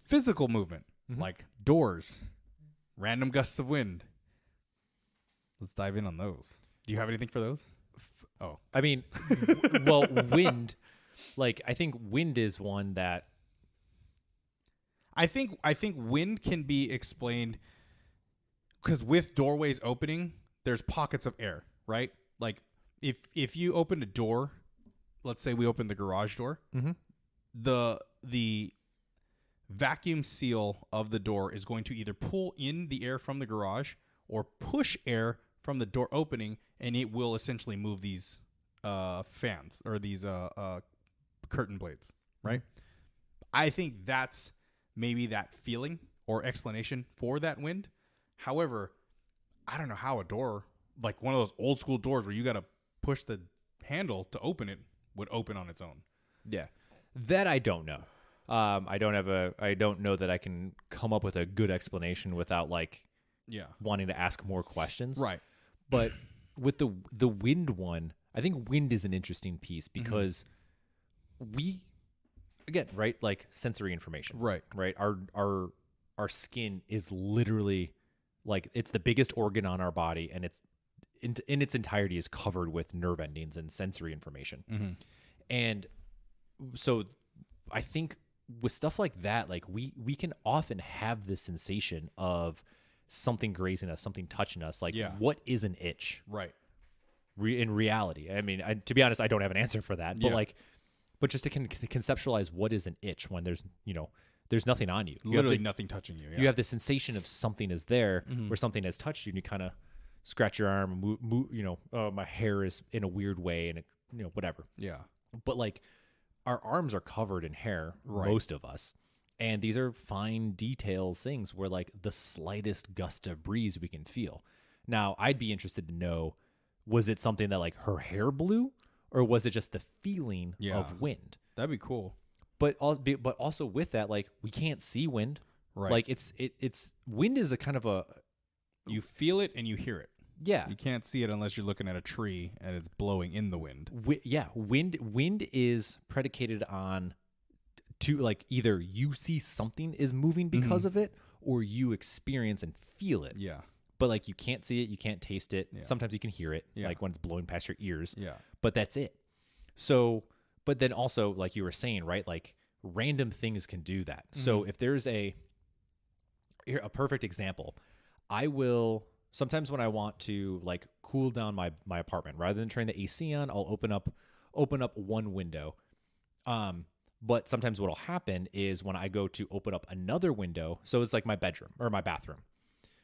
Physical movement, like doors, random gusts of wind. Let's dive in on those. Do you have anything for those? Oh. I mean, well, wind, like, I think wind is one that... I think wind can be explained because with doorways opening, there's pockets of air, right? Like, if you open a door, let's say we open the garage door, the vacuum seal of the door is going to either pull in the air from the garage or push air from the door opening, and it will essentially move these fans or these curtain blades, right? I think that's maybe that feeling or explanation for that wind. However, I don't know how a door, like one of those old school doors where you got to push the handle to open it, would open on its own. Yeah, that I don't know. I don't know that I can come up with a good explanation without wanting to ask more questions. Right. But with the wind one, I think wind is an interesting piece because we, again, right, like sensory information. Right. Right. Our skin is literally like, it's the biggest organ on our body, and it's in its entirety is covered with nerve endings and sensory information. And so I think with stuff like that, like we can often have this sensation of something grazing us, something touching us. Like, what is an itch? Right. In reality, I mean, to be honest, I don't have an answer for that. But but just to conceptualize what is an itch when there's nothing on you. Literally nothing touching you. Yeah. You have the sensation of something is there, where something has touched you, and you kind of scratch your arm, and move, my hair is in a weird way, and it, whatever. Yeah. But like, our arms are covered in hair, most of us. And these are fine details, things where like the slightest gust of breeze we can feel. Now, I'd be interested to know, was it something that like her hair blew, or was it just the feeling of wind? That'd be cool. But also with that, like, we can't see wind. Right. Like it's wind is a kind of a, you feel it and you hear it. Yeah. You can't see it unless you're looking at a tree and it's blowing in the wind. Wind is predicated on like either you see something is moving because of it, or you experience and feel it. Yeah. But like, you can't see it, you can't taste it. Yeah. Sometimes you can hear it, yeah, like when it's blowing past your ears. Yeah. But that's it. So, but then also, like you were saying, right? Like, random things can do that. So if there's a perfect example, I will sometimes when I want to like cool down my apartment, rather than turning the AC on, I'll open up one window. But sometimes what'll happen is when I go to open up another window, so it's like my bedroom or my bathroom.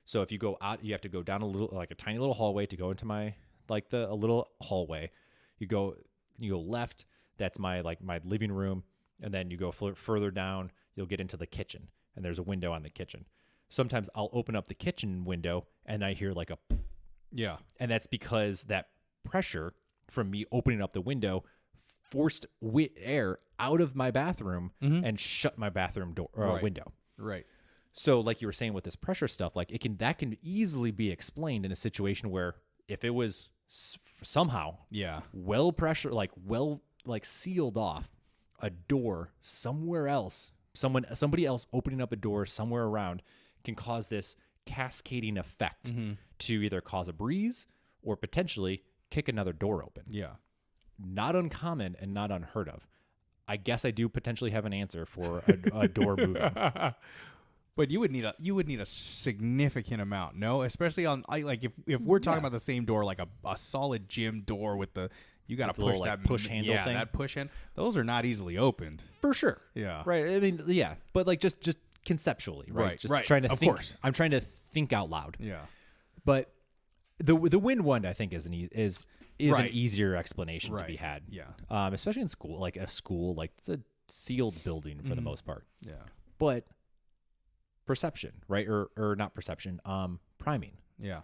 So if you go out, you have to go down a tiny little hallway to go into a little hallway. You go left, that's my living room, and then you go further down, you'll get into the kitchen, and there's a window on the kitchen. Sometimes I'll open up the kitchen window and I hear like a, and that's because that pressure from me opening up the window forced air out of my bathroom and shut my bathroom door window. Right. So like you were saying with this pressure stuff, like that can easily be explained in a situation where if it was somehow sealed off a door somewhere else. Somebody else opening up a door somewhere around can cause this cascading effect to either cause a breeze or potentially kick another door open. Yeah. Not uncommon and not unheard of. I guess I do potentially have an answer for a door moving. But you would need a significant amount, no? Especially on if we're talking about the same door, like a solid gym door with you got to push little, that push handle thing. that push hand. Those are not easily opened. For sure. Yeah. Right. I mean, yeah. But like just conceptually, right? Just right. trying to of think. Course. I'm trying to think out loud. Yeah. But the wind one, I think, is an easier explanation to be had. Yeah. Especially in school, like it's a sealed building for the most part. Yeah. But perception, right? Or not perception. Priming. Yeah.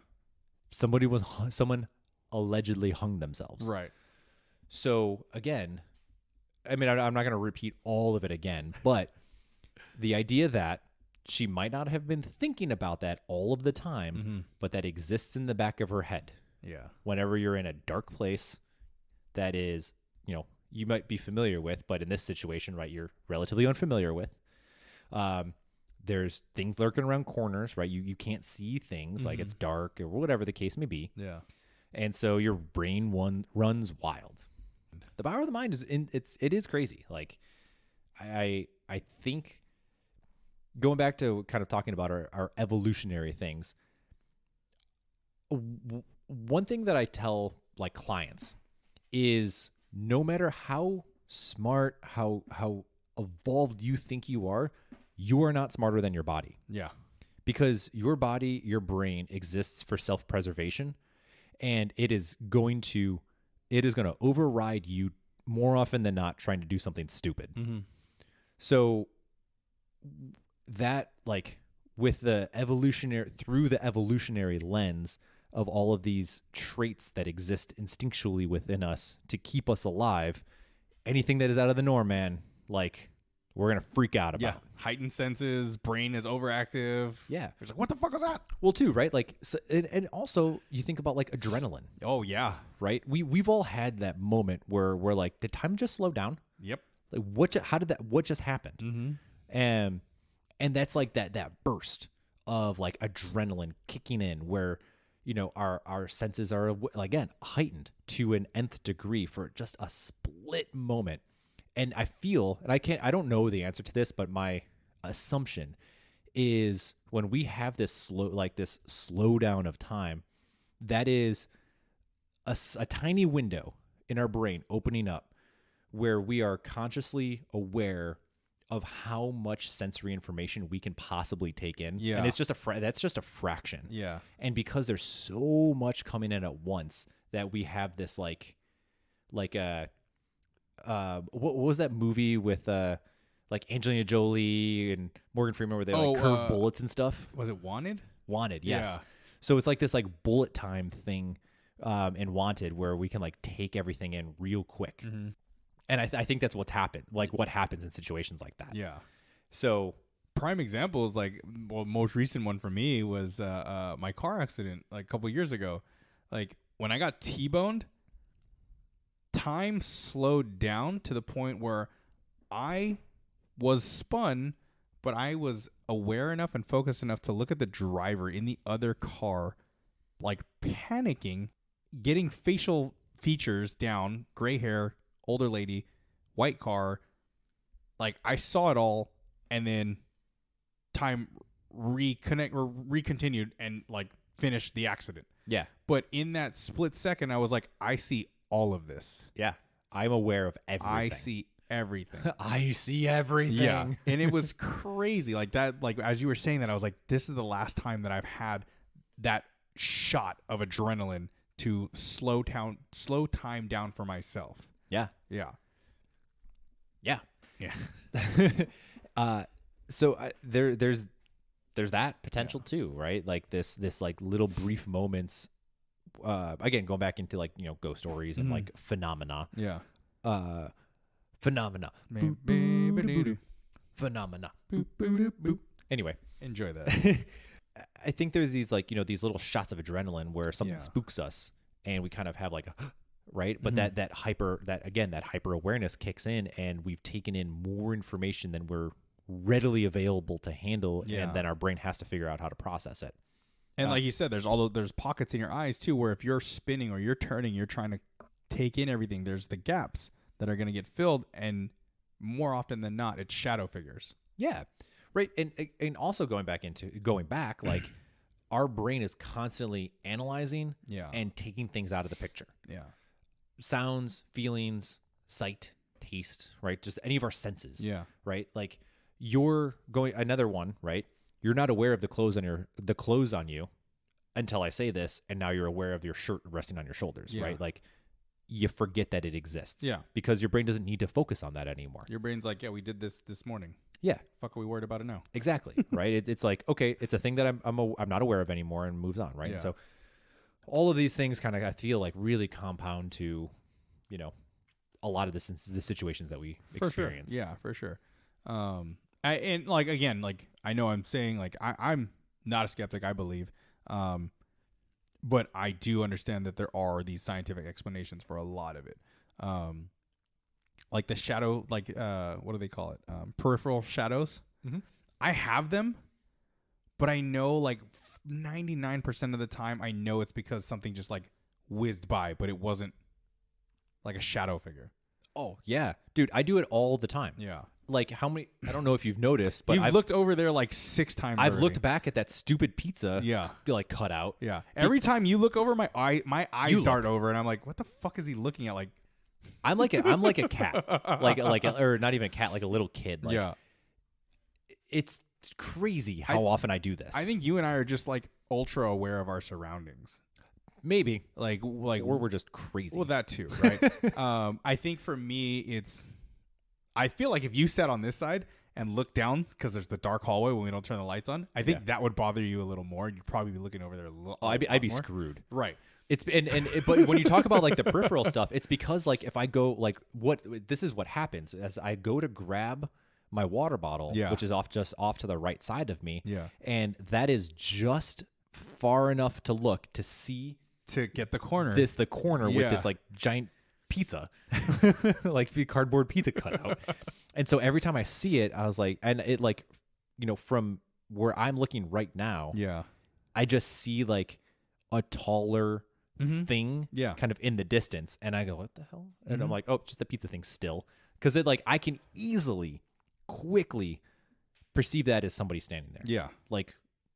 Someone allegedly hung themselves. Right. So again, I mean, I'm not going to repeat all of it again, but the idea that she might not have been thinking about that all of the time, but that exists in the back of her head. Yeah. Whenever you're in a dark place that is, you might be familiar with, but in this situation, right, you're relatively unfamiliar with. There's things lurking around corners, right? You can't see things, like it's dark or whatever the case may be. Yeah. And so your brain runs wild. The power of the mind it is crazy. Like I think going back to kind of talking about our evolutionary things, one thing that I tell like clients is no matter how smart, how evolved you think you are not smarter than your body. Yeah. Because your body, your brain exists for self-preservation, and it is going to override you more often than not trying to do something stupid. So that, like, with the evolutionary lens of all of these traits that exist instinctually within us to keep us alive, anything that is out of the norm, man, like, we're going to freak out about. Yeah. Heightened senses, brain is overactive. Yeah. It's like, what the fuck is that? Well, too, right? Like, so, and also you think about like adrenaline. Oh, yeah. Right? We've all had that moment where we're like, did time just slow down? Yep. Like, what just happened? And that's like that burst of like adrenaline kicking in where, our senses are, again, heightened to an nth degree for just a split moment. And I feel, and I don't know the answer to this, but my assumption is when we have this slowdown of time, that is a tiny window in our brain opening up where we are consciously aware of how much sensory information we can possibly take in. Yeah. And it's just that's just a fraction. Yeah. And because there's so much coming in at once that we have this what was that movie with like Angelina Jolie and Morgan Freeman where they curve bullets and stuff? Was it Wanted? Wanted, yes. Yeah. So it's like this like bullet time thing in Wanted where we can like take everything in real quick. And I think that's what's happened, like what happens in situations like that. Yeah. So prime example is like, well, most recent one for me was my car accident like a couple years ago. Like when I got T-boned, time slowed down to the point where I was spun, but I was aware enough and focused enough to look at the driver in the other car, like panicking, getting facial features down, gray hair, older lady, white car. Like I saw it all, and then time recontinued and like finished the accident. Yeah. But in that split second, I was like, I see all of this. Yeah. I'm aware of everything. I see everything. I see everything. Yeah. And it was crazy. Like that, like as you were saying that, I was like, this is the last time that I've had that shot of adrenaline to slow time down for myself. Yeah. Yeah. Yeah. Yeah. So there's that potential too, right? Like this like little brief moments. Again, going back into like ghost stories and like phenomena. Yeah. Phenomena. Phenomena. Anyway, enjoy that. I think there's these like these little shots of adrenaline where something spooks us, and we kind of have like a right, but that hyper awareness kicks in, and we've taken in more information than we're readily available to handle, and then our brain has to figure out how to process it. And like you said, there's pockets in your eyes too, where if you're spinning or you're turning, you're trying to take in everything. There's the gaps that are going to get filled, and more often than not, it's shadow figures. Yeah, right. And also going back, like our brain is constantly analyzing and taking things out of the picture. Yeah, sounds, feelings, sight, taste, right? Just any of our senses. Yeah, right. Like you're going another one, right? You're not aware of the clothes on you until I say this, and now you're aware of your shirt resting on your shoulders, right? Like you forget that it exists, because your brain doesn't need to focus on that anymore. Your brain's like, yeah, we did this morning. Yeah, fuck, are we worried about it now? Exactly, right? It's like, okay, it's a thing that I'm not aware of anymore, and moves on, right? Yeah. And so all of these things kind of, I feel like, really compound to, a lot of the situations that we experience. Sure. Yeah, for sure. And like, again, like I know I'm saying like I'm not a skeptic, I believe, but I do understand that there are these scientific explanations for a lot of it, like the shadow, like what do they call it, peripheral shadows. I have them, but I know like 99% of the time I know it's because something just like whizzed by, but it wasn't like a shadow figure. Oh yeah, dude, I do it all the time. Yeah. Like how many? I don't know if you've noticed, but I've looked over there like 6 times. I've already. looked back at that stupid pizza. Yeah, like cut out. Yeah. Every time you look over, my eyes dart over, and I'm like, what the fuck is he looking at? Like, I'm like a cat, or not even a cat, like a little kid. Like, yeah. It's crazy how often I do this. I think you and I are just like ultra aware of our surroundings. Maybe like, or we're just crazy. Well, that too, right? I think for me, I feel like if you sat on this side and looked down, because there's the dark hallway when we don't turn the lights on, I think that would bother you a little more. You'd probably be looking over there a little. I'd be screwed. Right. It's but when you talk about like the peripheral stuff, it's because like if I go like this is what happens as I go to grab my water bottle, which is off to the right side of me, and that is just far enough to look to see to get the corner with this like giant pizza, like the cardboard pizza cutout. And so every time I see it, I was like, and it like, from where I'm looking right now, I just see like a taller thing kind of in the distance, and I go, what the hell? And I'm like, oh, just the pizza thing still, because it like I can quickly perceive that as somebody standing there, like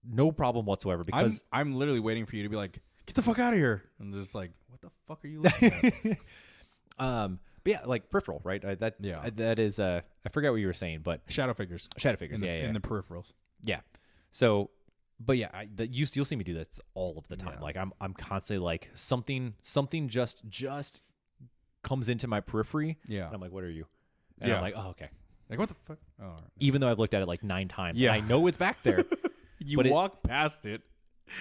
no problem whatsoever, because I'm literally waiting for you to be like, get the fuck out of here. I'm just like, what the fuck are you looking at? But yeah, like peripheral, right? That is I forget what you were saying, but shadow figures, in the peripherals. Yeah. So, but yeah, you'll see me do this all of the time. Like I'm constantly like something just comes into my periphery. Yeah. And I'm like, what are you? And I'm like, oh, okay. Like, what the fuck? Oh, right. Even though I've looked at it like 9 times, and I know it's back there. You walk past it.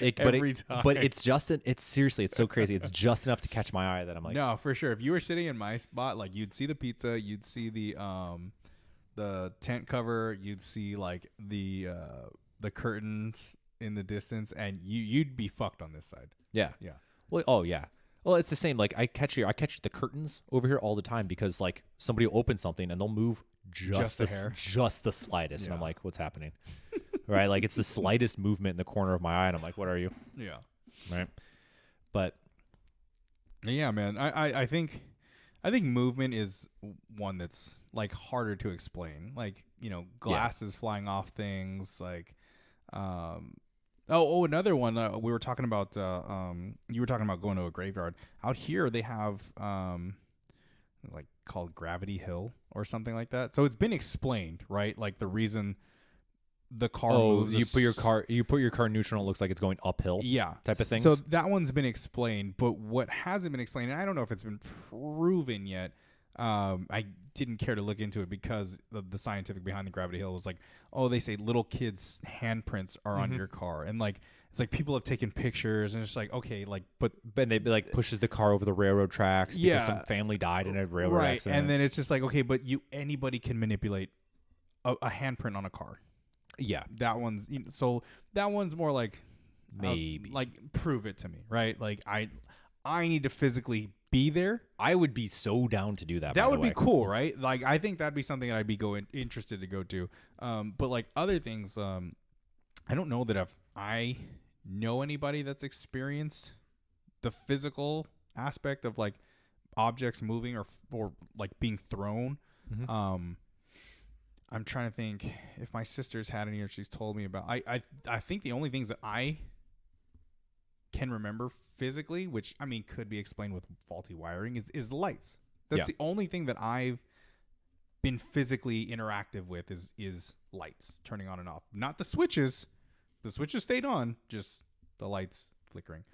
Every time. But it's seriously, it's so crazy. It's just enough to catch my eye that I'm like, no, for sure. If you were sitting in my spot, like you'd see the pizza, you'd see the tent cover, you'd see like the curtains in the distance, and you'd be fucked on this side. Yeah. Yeah. Well, oh yeah. Well, it's the same. Like I catch the curtains over here all the time, because like somebody will open something and they'll move just the slightest, and I'm like, what's happening? Right, like it's the slightest movement in the corner of my eye, and I'm like, what are you? Yeah. Right. But yeah, man, I think movement is one that's like harder to explain. Like, glasses flying off things, like another one, we were talking about you were talking about going to a graveyard. Out here they have like called Gravity Hill or something like that. So it's been explained, right? Like the reason the car moves. You put your car neutral, and it looks like it's going uphill. Yeah. Type of thing. So that one's been explained, but what hasn't been explained, and I don't know if it's been proven yet. I didn't care to look into it because the scientific behind the Gravity Hill was like, oh, they say little kids' handprints are on your car, and like it's like people have taken pictures, and it's like, okay, like, but they like pushes the car over the railroad tracks because some family died in a railroad accident, and then it's just like, okay, but anybody can manipulate a handprint on a car. Yeah, that one's so that one's more like maybe like prove it to me, right? Like I need to physically be there. I would be so down to do that. That by the would be way. cool, right? Like, I think that'd be something that I'd be interested to go to. But like other things, I don't know that I know anybody that's experienced the physical aspect of like objects moving or like being thrown. Mm-hmm. I'm trying to think if my sister's had any or she's told me about. I think the only things that I can remember physically, which I mean could be explained with faulty wiring, is lights. That's the only thing that I've been physically interactive with is lights turning on and off. Not the switches. The switches stayed on, just the lights flickering.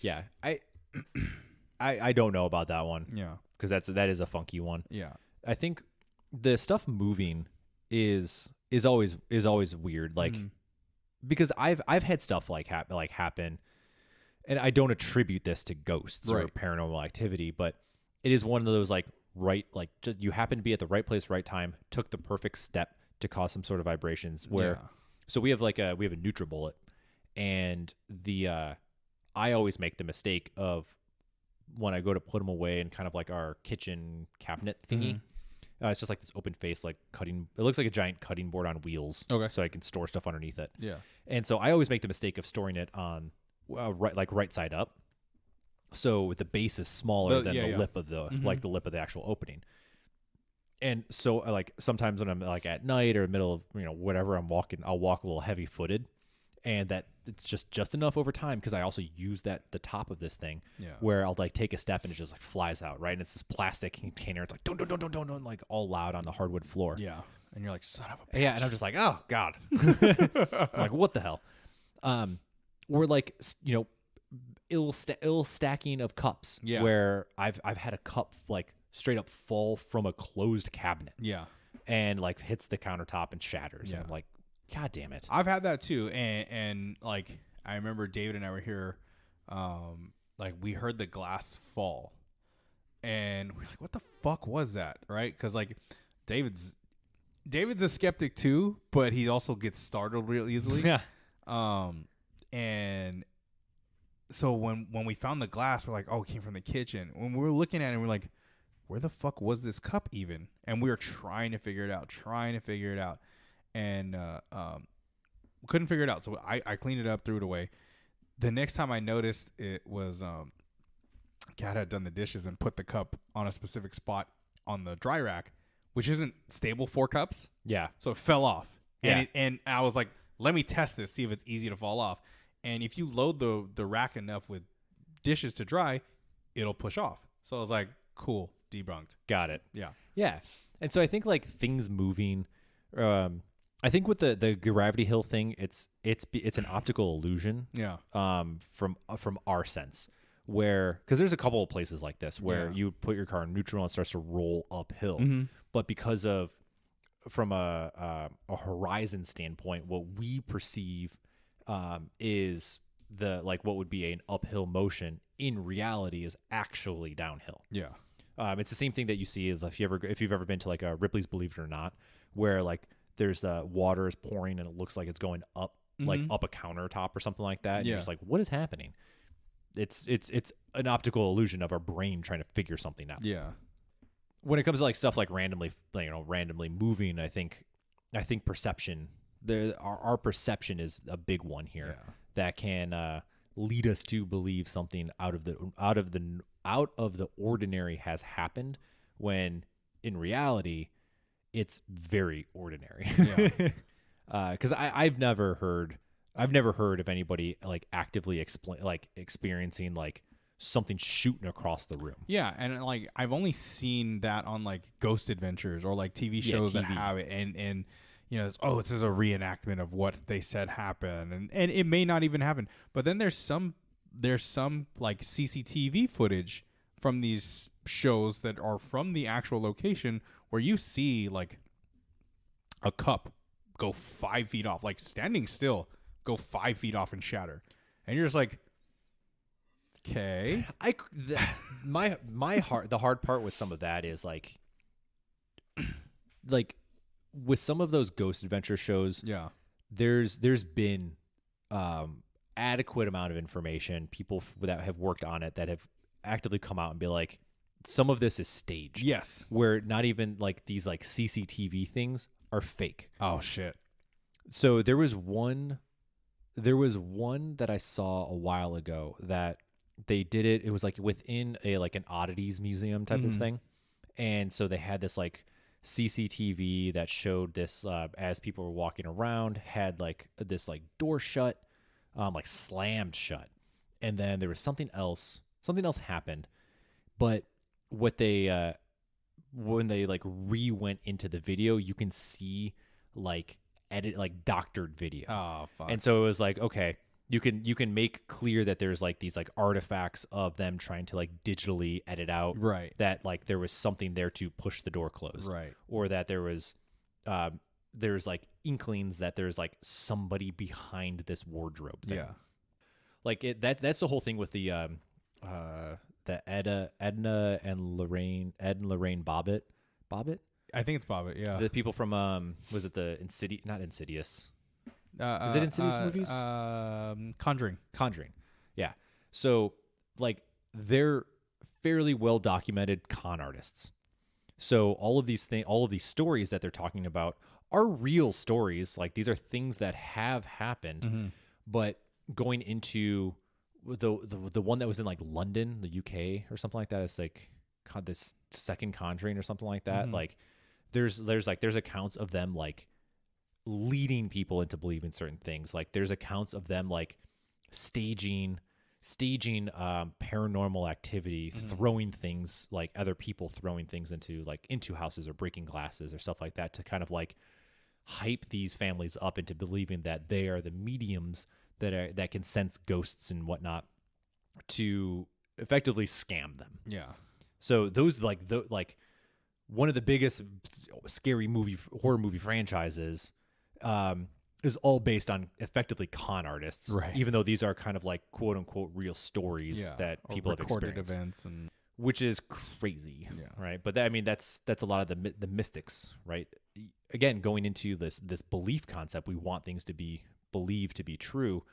Yeah, I don't know about that one. Yeah, because that is a funky one. Yeah, I think the stuff moving is always weird. Like because I've had stuff like happen, and I don't attribute this to ghosts or paranormal activity, but it is one of those just, you happen to be at the right place, right time, took the perfect step to cause some sort of vibrations. Where so we have a NutriBullet, and I always make the mistake of when I go to put them away in kind of like our kitchen cabinet thingy. It's just like this open face, like cutting. It looks like a giant cutting board on wheels. Okay. So I can store stuff underneath it. Yeah. And so I always make the mistake of storing it on right side up. So the base is smaller than the lip of the the lip of the actual opening. And so like sometimes when I'm like at night or middle of whatever I'm walking, I'll walk a little heavy footed, and that it's just enough over time because I also use the top of this thing where I'll like take a step and it just like flies out, right? And it's this plastic container. It's like don't like all loud on the hardwood floor. Yeah. And you're like, son of a bitch. Yeah, and I'm just like, oh God. I'm like, what the hell? Or like ill stacking of cups where I've had a cup like straight up fall from a closed cabinet. Yeah. And like hits the countertop and shatters. Yeah. And I'm like, God damn it. I've had that too. And like, I remember David and I were here, like we heard the glass fall and we're like, what the fuck was that? Right. Cause like David's a skeptic too, but he also gets startled real easily. Yeah. And so when we found the glass, we're like, oh, it came from the kitchen. When we were looking at it, we're like, where the fuck was this cup even? And we were trying to figure it out. And couldn't figure it out. So I cleaned it up, threw it away. The next time I noticed it was Kat had done the dishes and put the cup on a specific spot on the dry rack, which isn't stable for cups. Yeah. So it fell off. Yeah. And I was like, let me test this, see if it's easy to fall off. And if you load the rack enough with dishes to dry, it'll push off. So I was like, cool, debunked. Got it. Yeah. Yeah. And so I think like things moving, I think with the gravity hill thing, it's an optical illusion. Yeah. From our sense, where because there's a couple of places like this where you put your car in neutral and it starts to roll uphill, but because of from a horizon standpoint, what we perceive is the like what would be an uphill motion in reality is actually downhill. Yeah. It's the same thing that you see if you've ever been to like a Ripley's Believe It or Not, where like there's water is pouring and it looks like it's going up like up a countertop or something like that. And you're just like, what is happening? It's an optical illusion of our brain trying to figure something out. Yeah. When it comes to like stuff like randomly moving, I think perception. Our perception is a big one here that can lead us to believe something out of the ordinary has happened, when in reality it's very ordinary. Because I've never heard of anybody like actively experiencing like something shooting across the room. Yeah, and like I've only seen that on like Ghost Adventures or like TV shows that have it, and this is a reenactment of what they said happened, and it may not even happen. But then there's some like CCTV footage from these shows that are from the actual location where you see like a cup go 5 feet off, like standing still, go 5 feet off and shatter, and you're just like, okay. The hard part with some of that is like with some of those Ghost Adventure shows. Yeah, there's been adequate amount of information, people that have worked on it that have actively come out and be like, some of this is staged. Yes. Where not even like these like CCTV things are fake. Oh shit. So there was one that I saw a while ago that they did it. It was like within an oddities museum type of thing. And so they had this like CCTV that showed this as people were walking around, had like this like door shut, like slammed shut. And then there was something else happened. But what they when they like went into the video, you can see like doctored video. Oh fuck. And so it was like, okay, you can make clear that there's like these like artifacts of them trying to like digitally edit out right. that like there was something there to push the door closed. Right. Or that there was there's like inklings that there's like somebody behind this wardrobe thing. Yeah. Like that's the whole thing with the Ed and Lorraine Bobbitt. I think it's Bobbitt, yeah. The people from was it the not Insidious? Is it it Insidious movies? Conjuring. Yeah. So like they're fairly well documented con artists. So all of these stories that they're talking about are real stories. Like these are things that have happened, but going into the one that was in like London, the UK or something like that, it's like this second Conjuring or something like that. Like there's accounts of them like leading people into believing certain things. Like there's accounts of them like staging paranormal activity, throwing things, like other people throwing things into houses or breaking glasses or stuff like that to kind of like hype these families up into believing that they are the mediums that can sense ghosts and whatnot to effectively scam them. Yeah. So those like one of the biggest scary horror movie franchises is all based on effectively con artists, right? Even though these are kind of like quote unquote real stories that people have experienced, events, and which is crazy, right? But that's a lot of the mystics, right? Again, going into this belief concept, we want things to be believed to be true.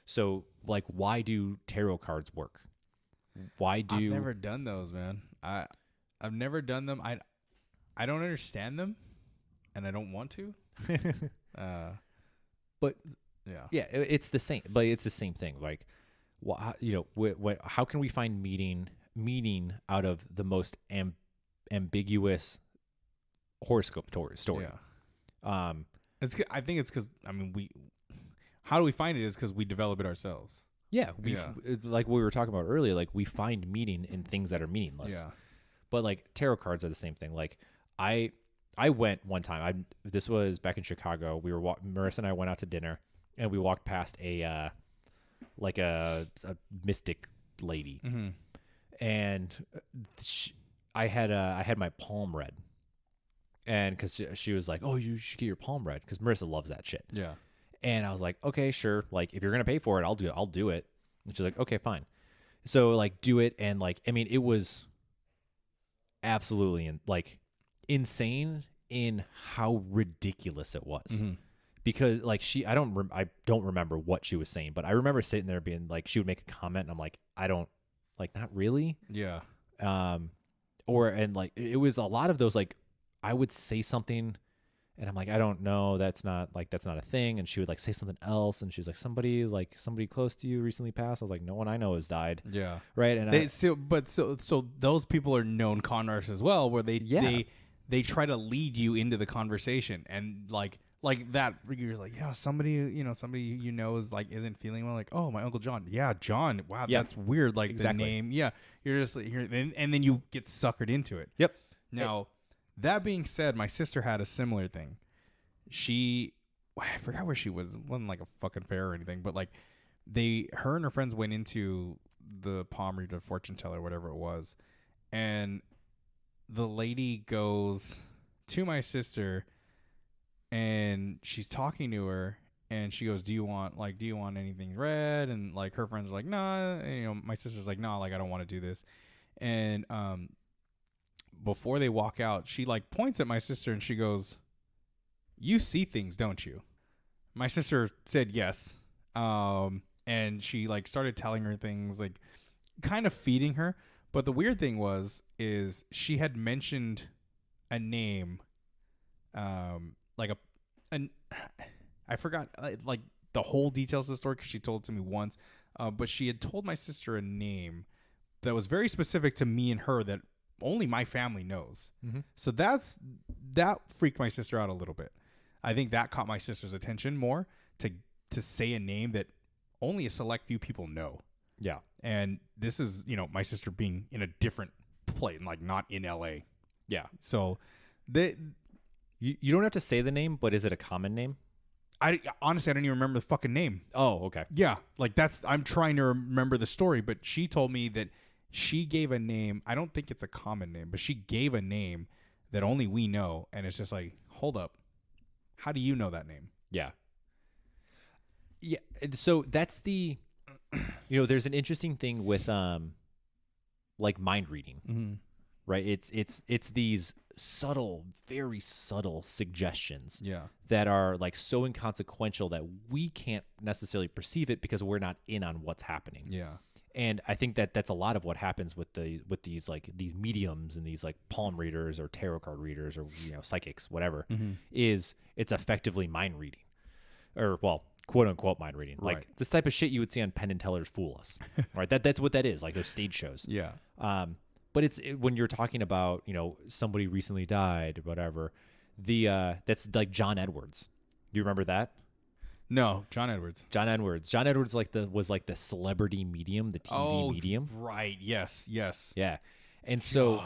So, like, why do tarot cards work? I've never done those, man. I've never done them. I don't understand them, and I don't want to. But yeah, it's the same. But it's the same thing. Like, how can we find meaning out of the most ambiguous horoscope story? Yeah. I think it's because how do we find it? Is because we develop it ourselves. Yeah, like we were talking about earlier. Like we find meaning in things that are meaningless. Yeah. But like tarot cards are the same thing. Like I went one time. This was back in Chicago. We were Marissa and I went out to dinner, and we walked past a mystic lady, and I had my palm read, and because she was like, "Oh, you should get your palm read," because Marissa loves that shit. Yeah. And I was like, "Okay, sure. Like if you're gonna pay for it, I'll do it." And she's like, "Okay, fine." So like do it, and like it was absolutely insane in how ridiculous it was. Because like I don't remember what she was saying, but I remember sitting there being like, she would make a comment and I'm like, I don't like, not really. Yeah. And like it was a lot of those, like I would say something and I'm like, I don't know, that's not a thing. And she would like say something else and she's like, somebody close to you recently passed. I was like, no one I know has died. Yeah. Right. And so those people are known con artists as well, where they try to lead you into the conversation, and like that you're like, yeah, somebody is like isn't feeling well, like, oh, my Uncle John. Yeah, John. Wow, that's weird. Like exactly. The name. Yeah. You're just like, and then you get suckered into it. Yep. Now, that being said, my sister had a similar thing. I forgot where she was. It wasn't like a fucking fair or anything, but like her and her friends went into the palm reader, fortune teller, whatever it was, and the lady goes to my sister and she's talking to her and she goes, do you want anything read? And like her friends are like, nah. And, my sister's like, nah, like I don't want to do this. And before they walk out, she like points at my sister and she goes, you see things, don't you? My sister said yes. And she like started telling her things, like kind of feeding her. But the weird thing is she had mentioned a name, like I forgot like the whole details of the story because she told it to me once. But she had told my sister a name that was very specific to me and her that only my family knows. Mm-hmm. So that freaked my sister out a little bit. I think that caught my sister's attention more to say a name that only a select few people know. Yeah. And this is, my sister being in a different place, like not in LA. Yeah. So you don't have to say the name, but is it a common name? Honestly, I don't even remember the fucking name. Oh, okay. Yeah. Like I'm trying to remember the story, but she told me that she gave a name. I don't think it's a common name, but she gave a name that only we know. And it's just like, hold up. How do you know that name? Yeah. Yeah. So that's there's an interesting thing with, like mind reading, mm-hmm. right? It's these subtle, very subtle suggestions that are like so inconsequential that we can't necessarily perceive it because we're not in on what's happening. Yeah. And I think that's a lot of what happens with these mediums and these like palm readers or tarot card readers or psychics, whatever, mm-hmm. is it's effectively mind reading, or quote unquote mind reading, right. Like this type of shit you would see on Penn and Teller's Fool Us, right? That's what that is, like those stage shows. Yeah. But when you're talking about somebody recently died, whatever, that's like John Edwards. Do you remember that? No, John Edwards. John Edwards was like the celebrity medium, the TV medium. Right. Yes. Yeah. And so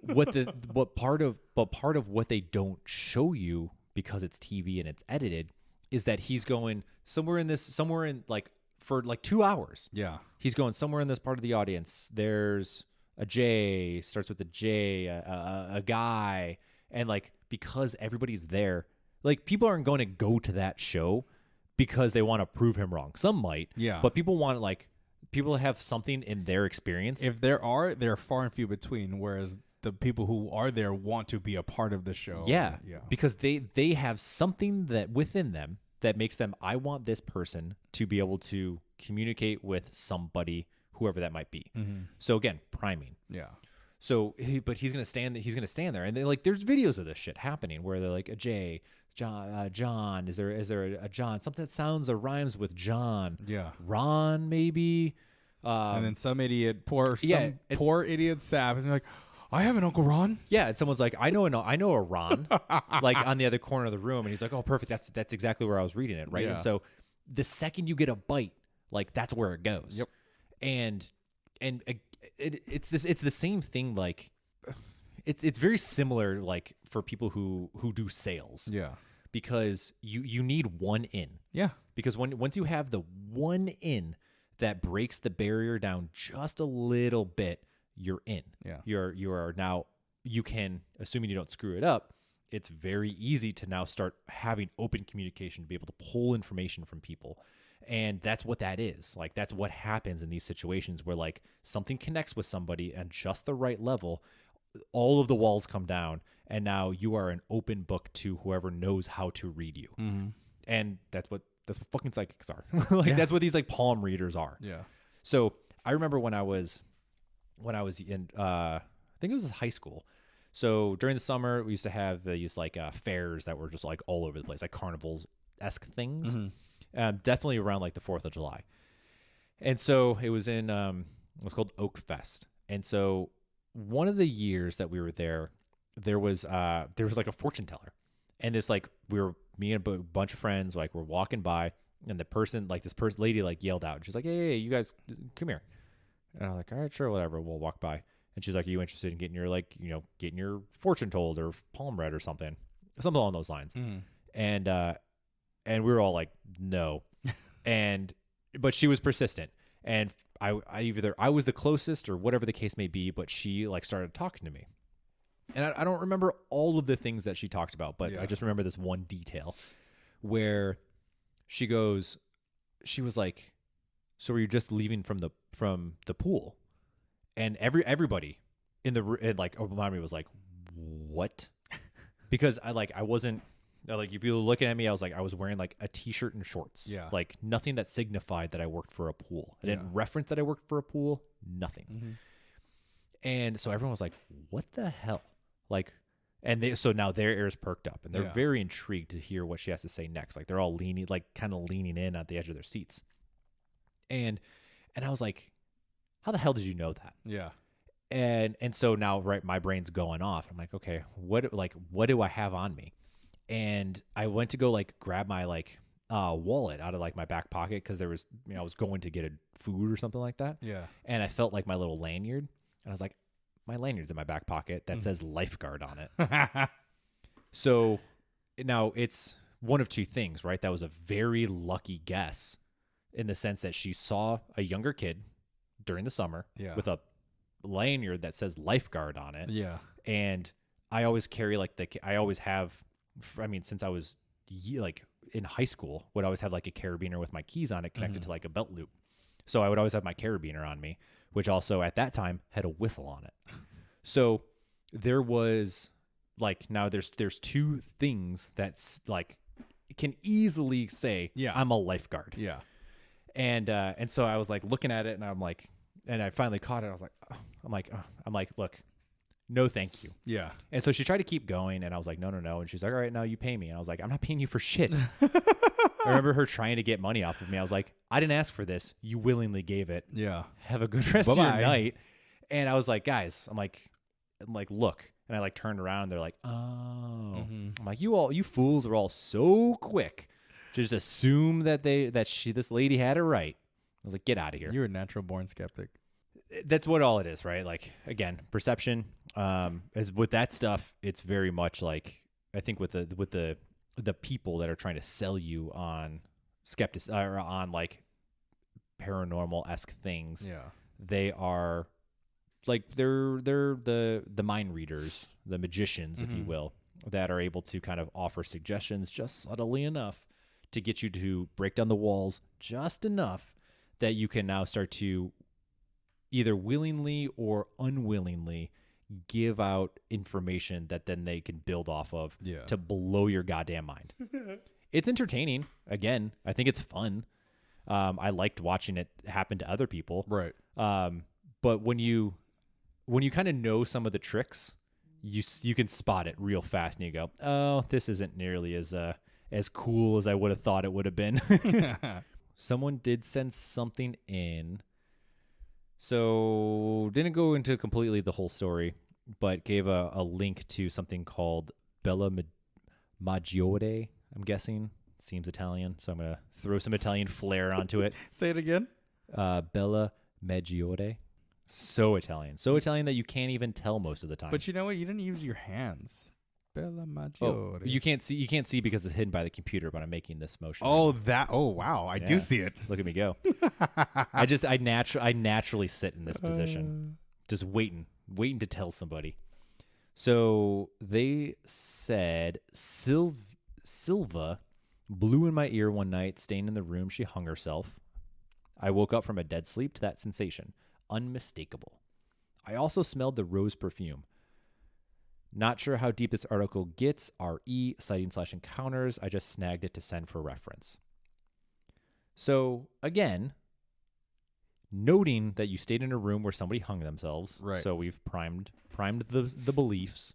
what part of what they don't show you because it's TV and it's edited is that he's going somewhere in like for like 2 hours. Yeah. He's going somewhere in this part of the audience. There's a J, starts with a J, a guy, and like because everybody's there, like people aren't going to go to that show because they want to prove him wrong. Some might, but people want people have something in their experience. If there are, they're far and few between. Whereas the people who are there want to be a part of the show. Yeah, because they have something that within them that makes them. I want this person to be able to communicate with somebody, whoever that might be. Mm-hmm. So again, priming. Yeah. So, but he's gonna stand there, and they like. There's videos of this shit happening where they're like a J. John, is there a John? Something that sounds or rhymes with John. Yeah. Ron, maybe. And then some idiot, poor idiot Sap is like, I have an Uncle Ron. Yeah, and someone's like, I know a Ron, like on the other corner of the room, and he's like, oh, perfect. That's exactly where I was reading it, right? Yeah. And so the second you get a bite, like that's where it goes. Yep. And it's the same thing. Like it's very similar. Like for people who do sales. Yeah. Because you need one in. Yeah. Because once you have the one in that breaks the barrier down just a little bit, you're in. Yeah. You are now, you can, assuming you don't screw it up, it's very easy to now start having open communication to be able to pull information from people. And that's what that is. Like that's what happens in these situations where like something connects with somebody at just the right level, all of the walls come down, and now you are an open book to whoever knows how to read you. Mm-hmm. And that's what fucking psychics are. Like that's what these like palm readers are. Yeah. So I remember when I was in I think it was high school. So during the summer we used to have these like fairs that were just like all over the place, like carnivals-esque things. Mm-hmm. Definitely around like the 4th of July. And so it was in it was called Oak Fest. And so one of the years that we were there was like a fortune teller, and it's like me and a bunch of friends like we're walking by, and this lady like yelled out, and she's like, hey, you guys come here. And I'm like, all right, sure, whatever, we'll walk by. And she's like, are you interested in getting your fortune told or palm read or something along those lines? Mm. And we were all like, no. But she was persistent, and I was the closest or whatever the case may be, but she like started talking to me. And I don't remember all of the things that she talked about, but I just remember this one detail where she was like, so were you just leaving from the pool? And everybody in like around me was like, what? Because I wasn't like, if you were looking at me, I was wearing like a t-shirt and shorts. Yeah. Like nothing that signified that I worked for a pool. I didn't reference that I worked for a pool. Nothing. Mm-hmm. And so everyone was like, what the hell? Like, so now their ears perked up and they're very intrigued to hear what she has to say next. Like they're all kind of leaning in at the edge of their seats. And I was like, how the hell did you know that? Yeah. And so now, right, my brain's going off. I'm like, okay, what do I have on me? And I went to go like grab my like wallet out of like my back pocket because there was, I was going to get a food or something like that. Yeah. And I felt like my little lanyard, and I was like, my lanyard's in my back pocket that says lifeguard on it. So now it's one of two things, right? That was a very lucky guess in the sense that she saw a younger kid during the summer with a lanyard that says lifeguard on it. Yeah. And I always carry I always have, since I was like in high school, would always have like a carabiner with my keys on it connected to like a belt loop. So I would always have my carabiner on me, which also at that time had a whistle on it. So there was like, now there's two things that's like, can easily say, I'm a lifeguard. Yeah. And so I was like looking at it and I'm like, and I finally caught it. I was like, I'm like, look, no, thank you. Yeah. And so she tried to keep going and I was like, no. And she's like, all right, now you pay me. And I was like, I'm not paying you for shit. I remember her trying to get money off of me. I was like, I didn't ask for this. You willingly gave it. Yeah. Have a good rest of your night. And I was like, guys, I'm like, look. And I like turned around and they're like, oh. I'm like, you fools are all so quick to just assume that this lady had it right. I was like, get out of here. You're a natural born skeptic. That's what all it is, right? Like, again, perception. As with that stuff, it's very much like, I think with the people that are trying to sell you on or on like paranormal-esque things. Yeah. They are like, they're the mind readers, the magicians, if you will, that are able to kind of offer suggestions just subtly enough to get you to break down the walls just enough that you can now start to either willingly or unwillingly give out information that then they can build off of to blow your goddamn mind. It's entertaining. Again, I think it's fun. I liked watching it happen to other people. Right. But when you kind of know some of the tricks, you can spot it real fast and you go, oh, this isn't nearly as cool as I would have thought it would have been. Someone did send something in. So didn't go into completely the whole story, but gave a link to something called Bella Maggiore, I'm guessing. Seems Italian, so I'm going to throw some Italian flair onto it. Say it again. Bella Maggiore. So Italian. So Italian that you can't even tell most of the time. But you know what? You didn't use your hands. Bella Maggiore. Oh, you can't see because it's hidden by the computer, but I'm making this motion. Oh, right. Oh, wow. I do see it. Look at me go. I naturally sit in this position, just waiting to tell somebody. So they said Silva blew in my ear one night, staying in the room. She hung herself. I woke up from a dead sleep to that sensation. Unmistakable. I also smelled the rose perfume. Not sure how deep this article gets. RE, sighting/encounters. I just snagged it to send for reference. So, again, noting that you stayed in a room where somebody hung themselves. Right. So we've primed the beliefs.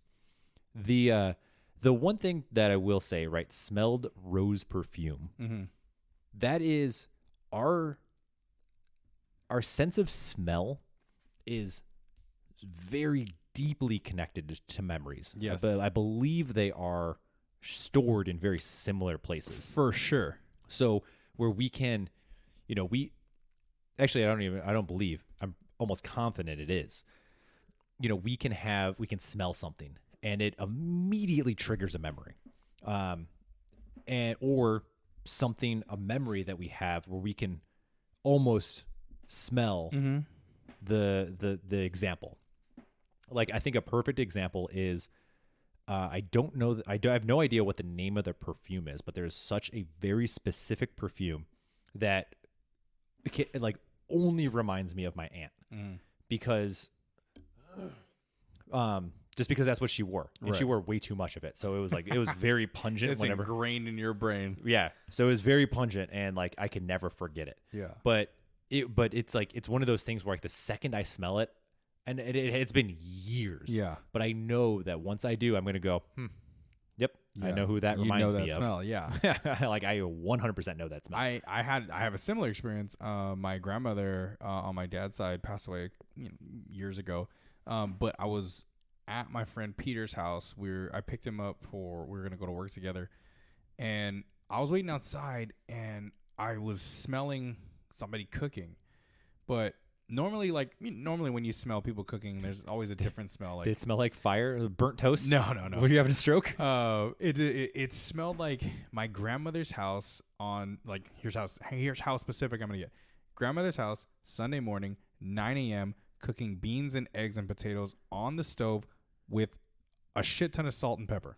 The one thing that I will say, right, smelled rose perfume. Mm-hmm. That is our sense of smell is very deeply connected to memories. Yes. I believe they are stored in very similar places. For sure. So where we can, actually, I don't believe, I'm almost confident it is. We can smell something and it immediately triggers a memory. Or something, a memory that we have where we can almost smell the example. Like, I think a perfect example is, I don't know I have no idea what the name of the perfume is, but there's such a very specific perfume that it only reminds me of my aunt because, just because that's what she wore, and she wore way too much of it. So it was very pungent. It's ingrained in your brain. Yeah. So it was very pungent, and I could never forget it. Yeah. But it's one of those things where the second I smell it, And it's been years. Yeah. But I know that once I do, I'm going to go, yep, I Yeah. know who that You reminds know that me of. smell, yeah. Like I 100% know that smell. I have a similar experience. My grandmother on my dad's side passed away years ago. But I was at my friend Peter's house. I picked him up we were gonna go to work together, and I was waiting outside, and I was smelling somebody cooking. But normally when you smell people cooking, there's always a different smell. Like, did it smell like fire, burnt toast? No. Were you having a stroke? It smelled like my grandmother's house on, like, here's how specific I'm gonna get. Grandmother's house, Sunday morning, 9 a.m., cooking beans and eggs and potatoes on the stove with a shit ton of salt and pepper.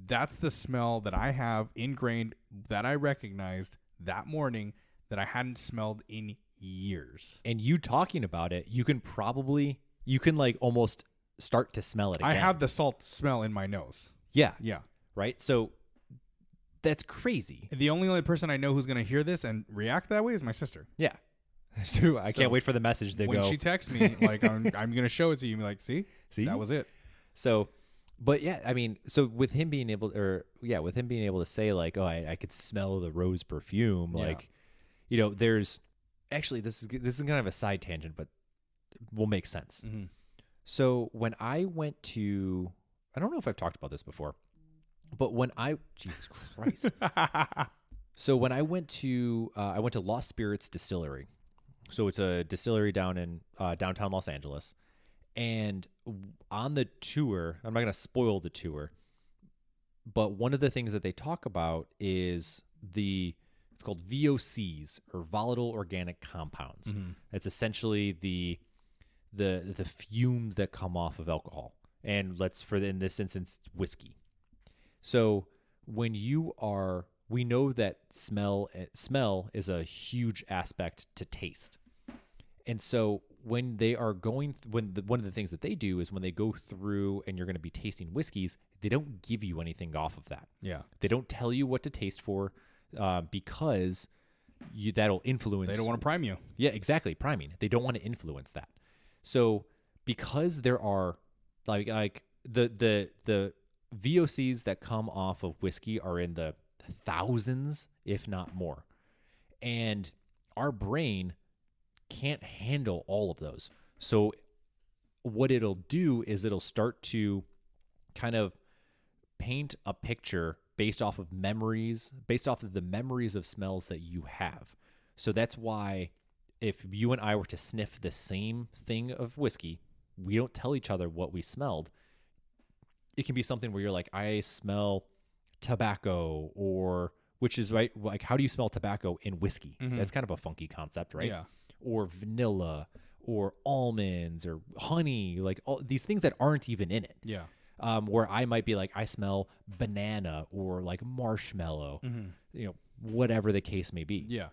That's the smell that I have ingrained, that I recognized that morning, that I hadn't smelled in years. And you talking about it, you can like almost start to smell it again. I have the salt smell in my nose. Yeah. Yeah. Right? So that's crazy. The only person I know who's going to hear this and react that way is my sister. Yeah. So I can't wait for the message to when go. When she texts me, like, I'm going to show it to you and be like, see, that was it. So, but yeah, I mean, so with him being able to say, like, oh, I could smell the rose perfume, like, there's actually, this is kind of a side tangent, but will make sense. Mm-hmm. So when I went to, I don't know if I've talked about this before, but Jesus Christ. So when I went to Lost Spirits Distillery. So it's a distillery down in downtown Los Angeles. And on the tour, I'm not going to spoil the tour, but one of the things that they talk about is it's called VOCs, or volatile organic compounds. Mm-hmm. It's essentially the fumes that come off of alcohol. And in this instance, whiskey. So when we know that smell is a huge aspect to taste. And so when they are one of the things that they do is when they go through and you're going to be tasting whiskeys, they don't give you anything off of that. Yeah. They don't tell you what to taste for because that'll influence. They don't want to prime you. Yeah, exactly. Priming. They don't want to influence that. So because there are like the VOCs that come off of whiskey are in the thousands, if not more. And our brain can't handle all of those. So what it'll do is it'll start to kind of paint a picture based off of the memories of smells that you have. So that's why if you and I were to sniff the same thing of whiskey, we don't tell each other what we smelled. It can be something where you're like, I smell tobacco, or which is right. Like, how do you smell tobacco in whiskey? Mm-hmm. That's kind of a funky concept, right? Yeah. Or vanilla, or almonds, or honey, like all these things that aren't even in it. Yeah. Where I might be like, I smell banana, or like marshmallow, mm-hmm. Whatever the case may be. Yeah.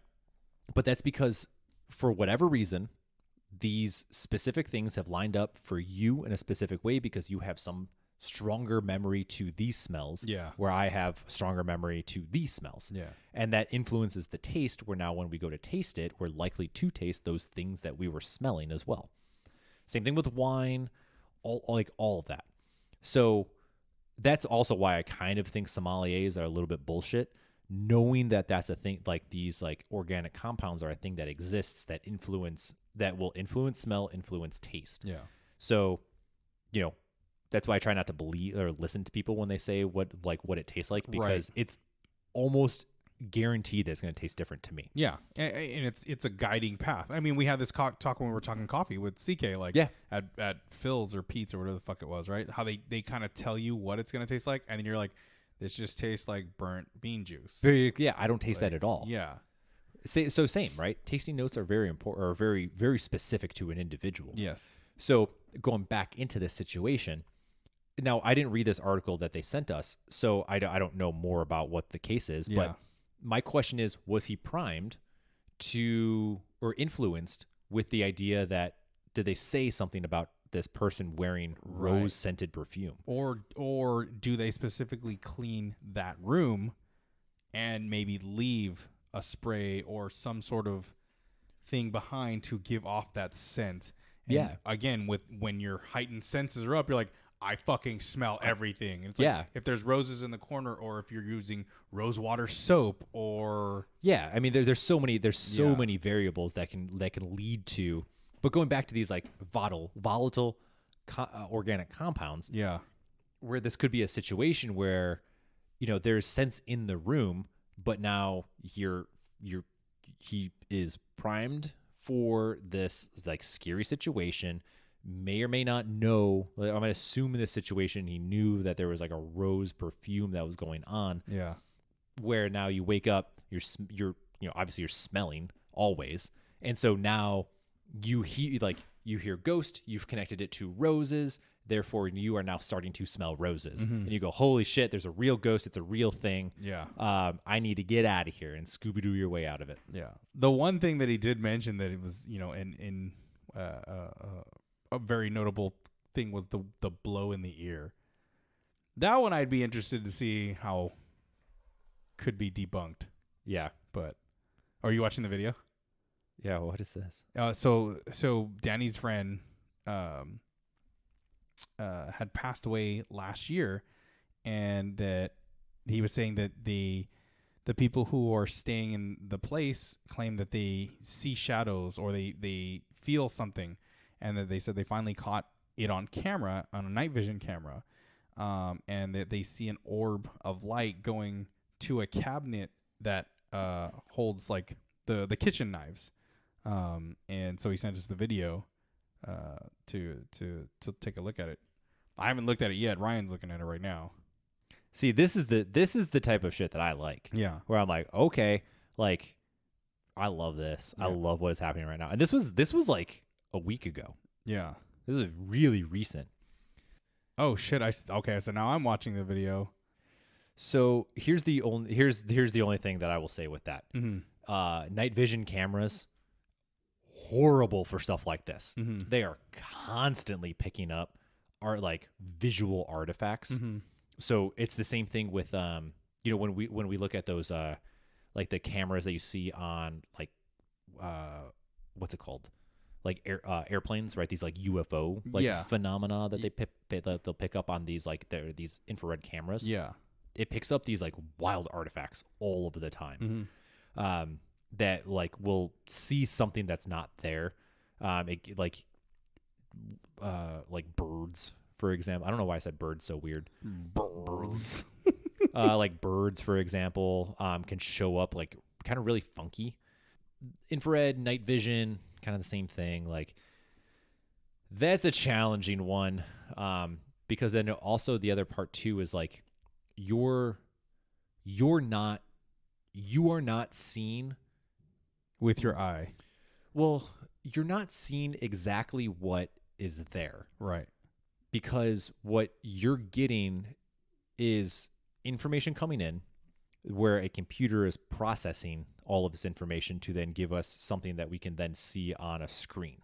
But that's because for whatever reason, these specific things have lined up for you in a specific way because you have some stronger memory to these smells, where I have stronger memory to these smells. Yeah. And that influences the taste, where now when we go to taste it, we're likely to taste those things that we were smelling as well. Same thing with wine, all of that. So that's also why I kind of think sommeliers are a little bit bullshit, knowing that that's a thing, like these like organic compounds are a thing that exists that will influence smell, influence taste. Yeah. So, that's why I try not to believe or listen to people when they say what it tastes like, because it's almost guaranteed that it's going to taste different to me. Yeah, and it's a guiding path. I mean, we had this talk when we were talking coffee with CK, at Phil's or Pete's or whatever the fuck it was, right? How they kind of tell you what it's going to taste like, and then you're like, this just tastes like burnt bean juice. I don't taste that at all. Yeah. So same, right? Tasting notes are very important, or very, very specific to an individual. Yes. So going back into this situation. Now, I didn't read this article that they sent us, so I don't know more about what the case is. Yeah. But my question is, was he primed or influenced with the idea that, did they say something about this person wearing rose-scented perfume? Or do they specifically clean that room and maybe leave a spray or some sort of thing behind to give off that scent? And Yeah. again, when your heightened senses are up, you're like, I fucking smell everything. And it's like, Yeah. if there's roses in the corner, or if you're using rose water soap, or Yeah, I mean, there's so many Yeah. many variables that can lead to. But going back to these like volatile organic compounds, yeah, where this could be a situation where, there's sense in the room, but now he is primed for this like scary situation. May or may not know. I'm gonna assume in this situation he knew that there was like a rose perfume that was going on. yeah, Where now you wake up, you're obviously you're smelling always, and so now you hear ghost. You've connected it to roses. Therefore, you are now starting to smell roses, and you go, "Holy shit! There's a real ghost. It's a real thing. yeah, I need to get out of here and Scooby Doo your way out of it." yeah. The one thing that he did mention that it was, in a very notable thing was the blow in the ear. That one I'd be interested to see how could be debunked. Yeah, But are you watching the video? yeah. What is this? So Danny's friend had passed away last year, and that he was saying that the people who are staying in the place claim that they see shadows, or they feel something, and that they said they finally caught it on camera, on a night vision camera, and that they see an orb of light going to a cabinet that holds like the kitchen knives, and so he sent us the video to take a look at it. I haven't looked at it yet. Ryan's looking at it right now. See, this is the type of shit that I like. Yeah, Where I'm like, okay, like I love this. Yeah. I love what is happening right now. And this was like a week ago. yeah. This is really recent. Oh shit! Okay, so now I'm watching the video. So here's the only thing that I will say with that. Mm-hmm. Night vision cameras, horrible for stuff like this. Mm-hmm. They are constantly picking up like visual artifacts. Mm-hmm. So it's the same thing with when we look at those like the cameras that you see on like what's it called, like airplanes, right? These like UFO phenomena that they'll pick up on these these infrared cameras. Yeah. It picks up these like wild artifacts all over the time. Mm-hmm. That like will see something that's not there. Like birds, for example. I don't know why I said birds so weird. Birds. Like birds, for example, can show up like kind of really funky. Infrared, night vision, kind of the same thing. Like that's a challenging one, because then also the other part too is like you are not seeing With your eye. well, you're not seeing exactly what is there, Right. because what you're getting is information coming in where a computer is processing all of this information to then give us something that we can then see on a screen.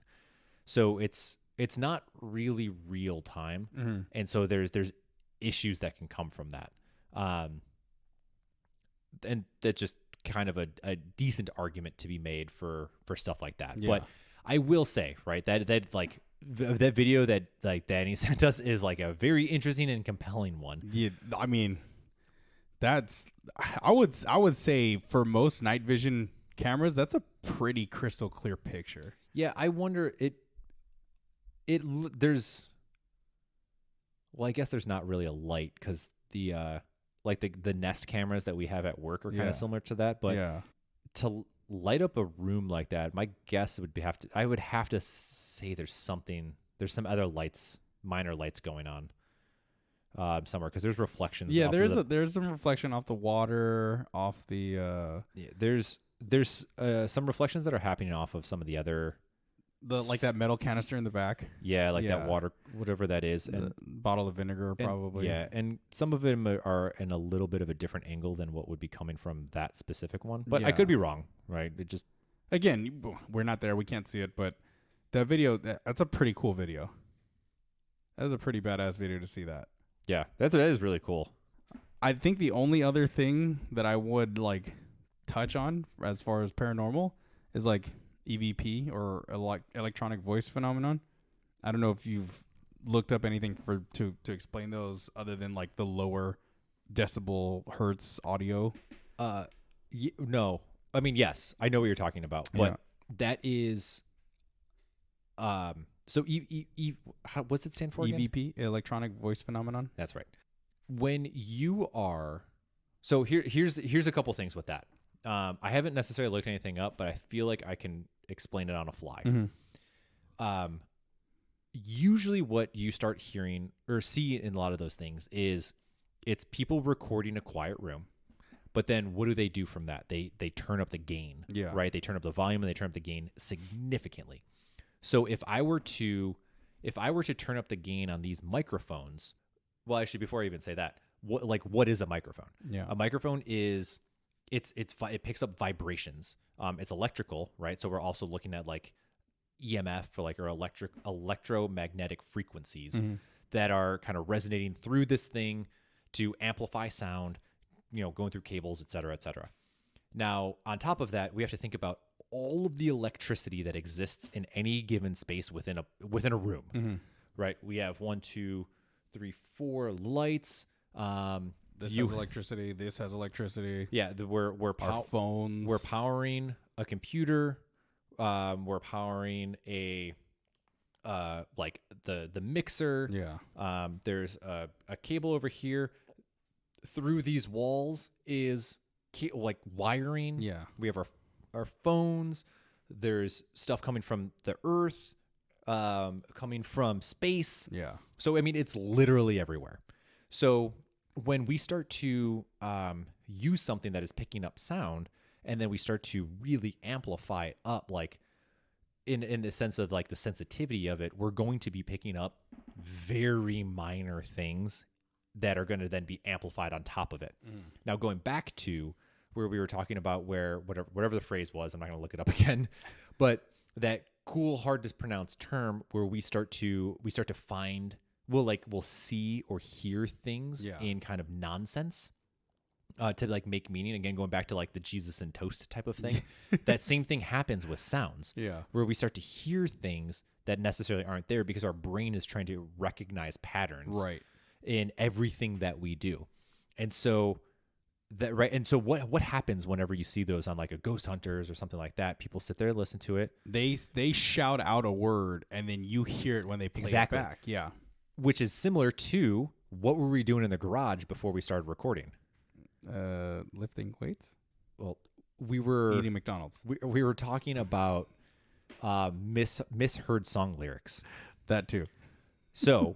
So it's not really real time. Mm-hmm. And so there's issues that can come from that. And that's just kind of a decent argument to be made for stuff like that. Yeah. But I will say, right, that like that video that like Danny sent us is like a very interesting and compelling one. Yeah, I mean, I would say for most night vision cameras, that's a pretty crystal clear picture. Yeah, I wonder there's, well, I guess there's not really a light because the like the Nest cameras that we have at work are kind of similar to that, but yeah. to light up a room like that, my guess I would have to say there's some other lights, minor lights going on somewhere, because there's reflections. Yeah, there's some reflection off the water, off the there's some reflections that are happening off of some of the other like that metal canister in the back. Yeah, like that water, whatever that is, and the bottle of vinegar probably. Yeah, and some of them are in a little bit of a different angle than what would be coming from that specific one. But I could be wrong, right? It just, again, we're not there, we can't see it, but that video, that's a pretty cool video. That is a pretty badass video to see that. Yeah, that is really cool. I think the only other thing that I would like touch on as far as paranormal is like EVP or electronic voice phenomenon. I don't know if you've looked up anything to explain those other than like the lower decibel hertz audio. No. I mean, yes, I know what you're talking about, but that is, so what's it stand for again? EVP, electronic voice phenomenon. That's right. When you are, so here's a couple things with that. I haven't necessarily looked anything up, but I feel like I can explain it on a fly. Mm-hmm. Usually what you start hearing or see in a lot of those things is it's people recording a quiet room. But then what do they do from that? They turn up the gain, right? They turn up the volume and they turn up the gain significantly. So if I were to turn up the gain on these microphones, well, actually, before I even say that, what is a microphone? Yeah, a microphone is it picks up vibrations. It's electrical, right? So we're also looking at like EMF for like our electromagnetic frequencies that are kind of resonating through this thing to amplify sound. Going through cables, et cetera, et cetera. Now, on top of that, we have to think about all of the electricity that exists in any given space within a room, right? We have 1, 2, 3, 4 lights. This has electricity. This has electricity. Yeah, our phones. We're powering a computer. We're powering a like the mixer. Yeah. There's a cable over here. Through these walls is like wiring. Yeah. We have our phones. There's stuff coming from the earth, coming from space. Yeah. So, I mean, it's literally everywhere. So when we start to use something that is picking up sound, and then we start to really amplify it up, like in the sense of like the sensitivity of it, we're going to be picking up very minor things that are going to then be amplified on top of it. Now, going back to where we were talking about whatever the phrase was, I'm not going to look it up again, but that cool, hard to pronounce term where we start to find, we'll see or hear things in kind of nonsense to like make meaning. Again, going back to like the Jesus and toast type of thing, that same thing happens with sounds. Yeah. Where we start to hear things that necessarily aren't there because our brain is trying to recognize patterns. Right. In everything that we do. And so what happens whenever you see those on like a Ghost Hunters or something like that? People sit there and listen to it. They shout out a word and then you hear it when they play it back. Yeah. Which is similar to what were we doing in the garage before we started recording? Lifting weights? Well, we were eating McDonald's. We were talking about misheard song lyrics. That too. So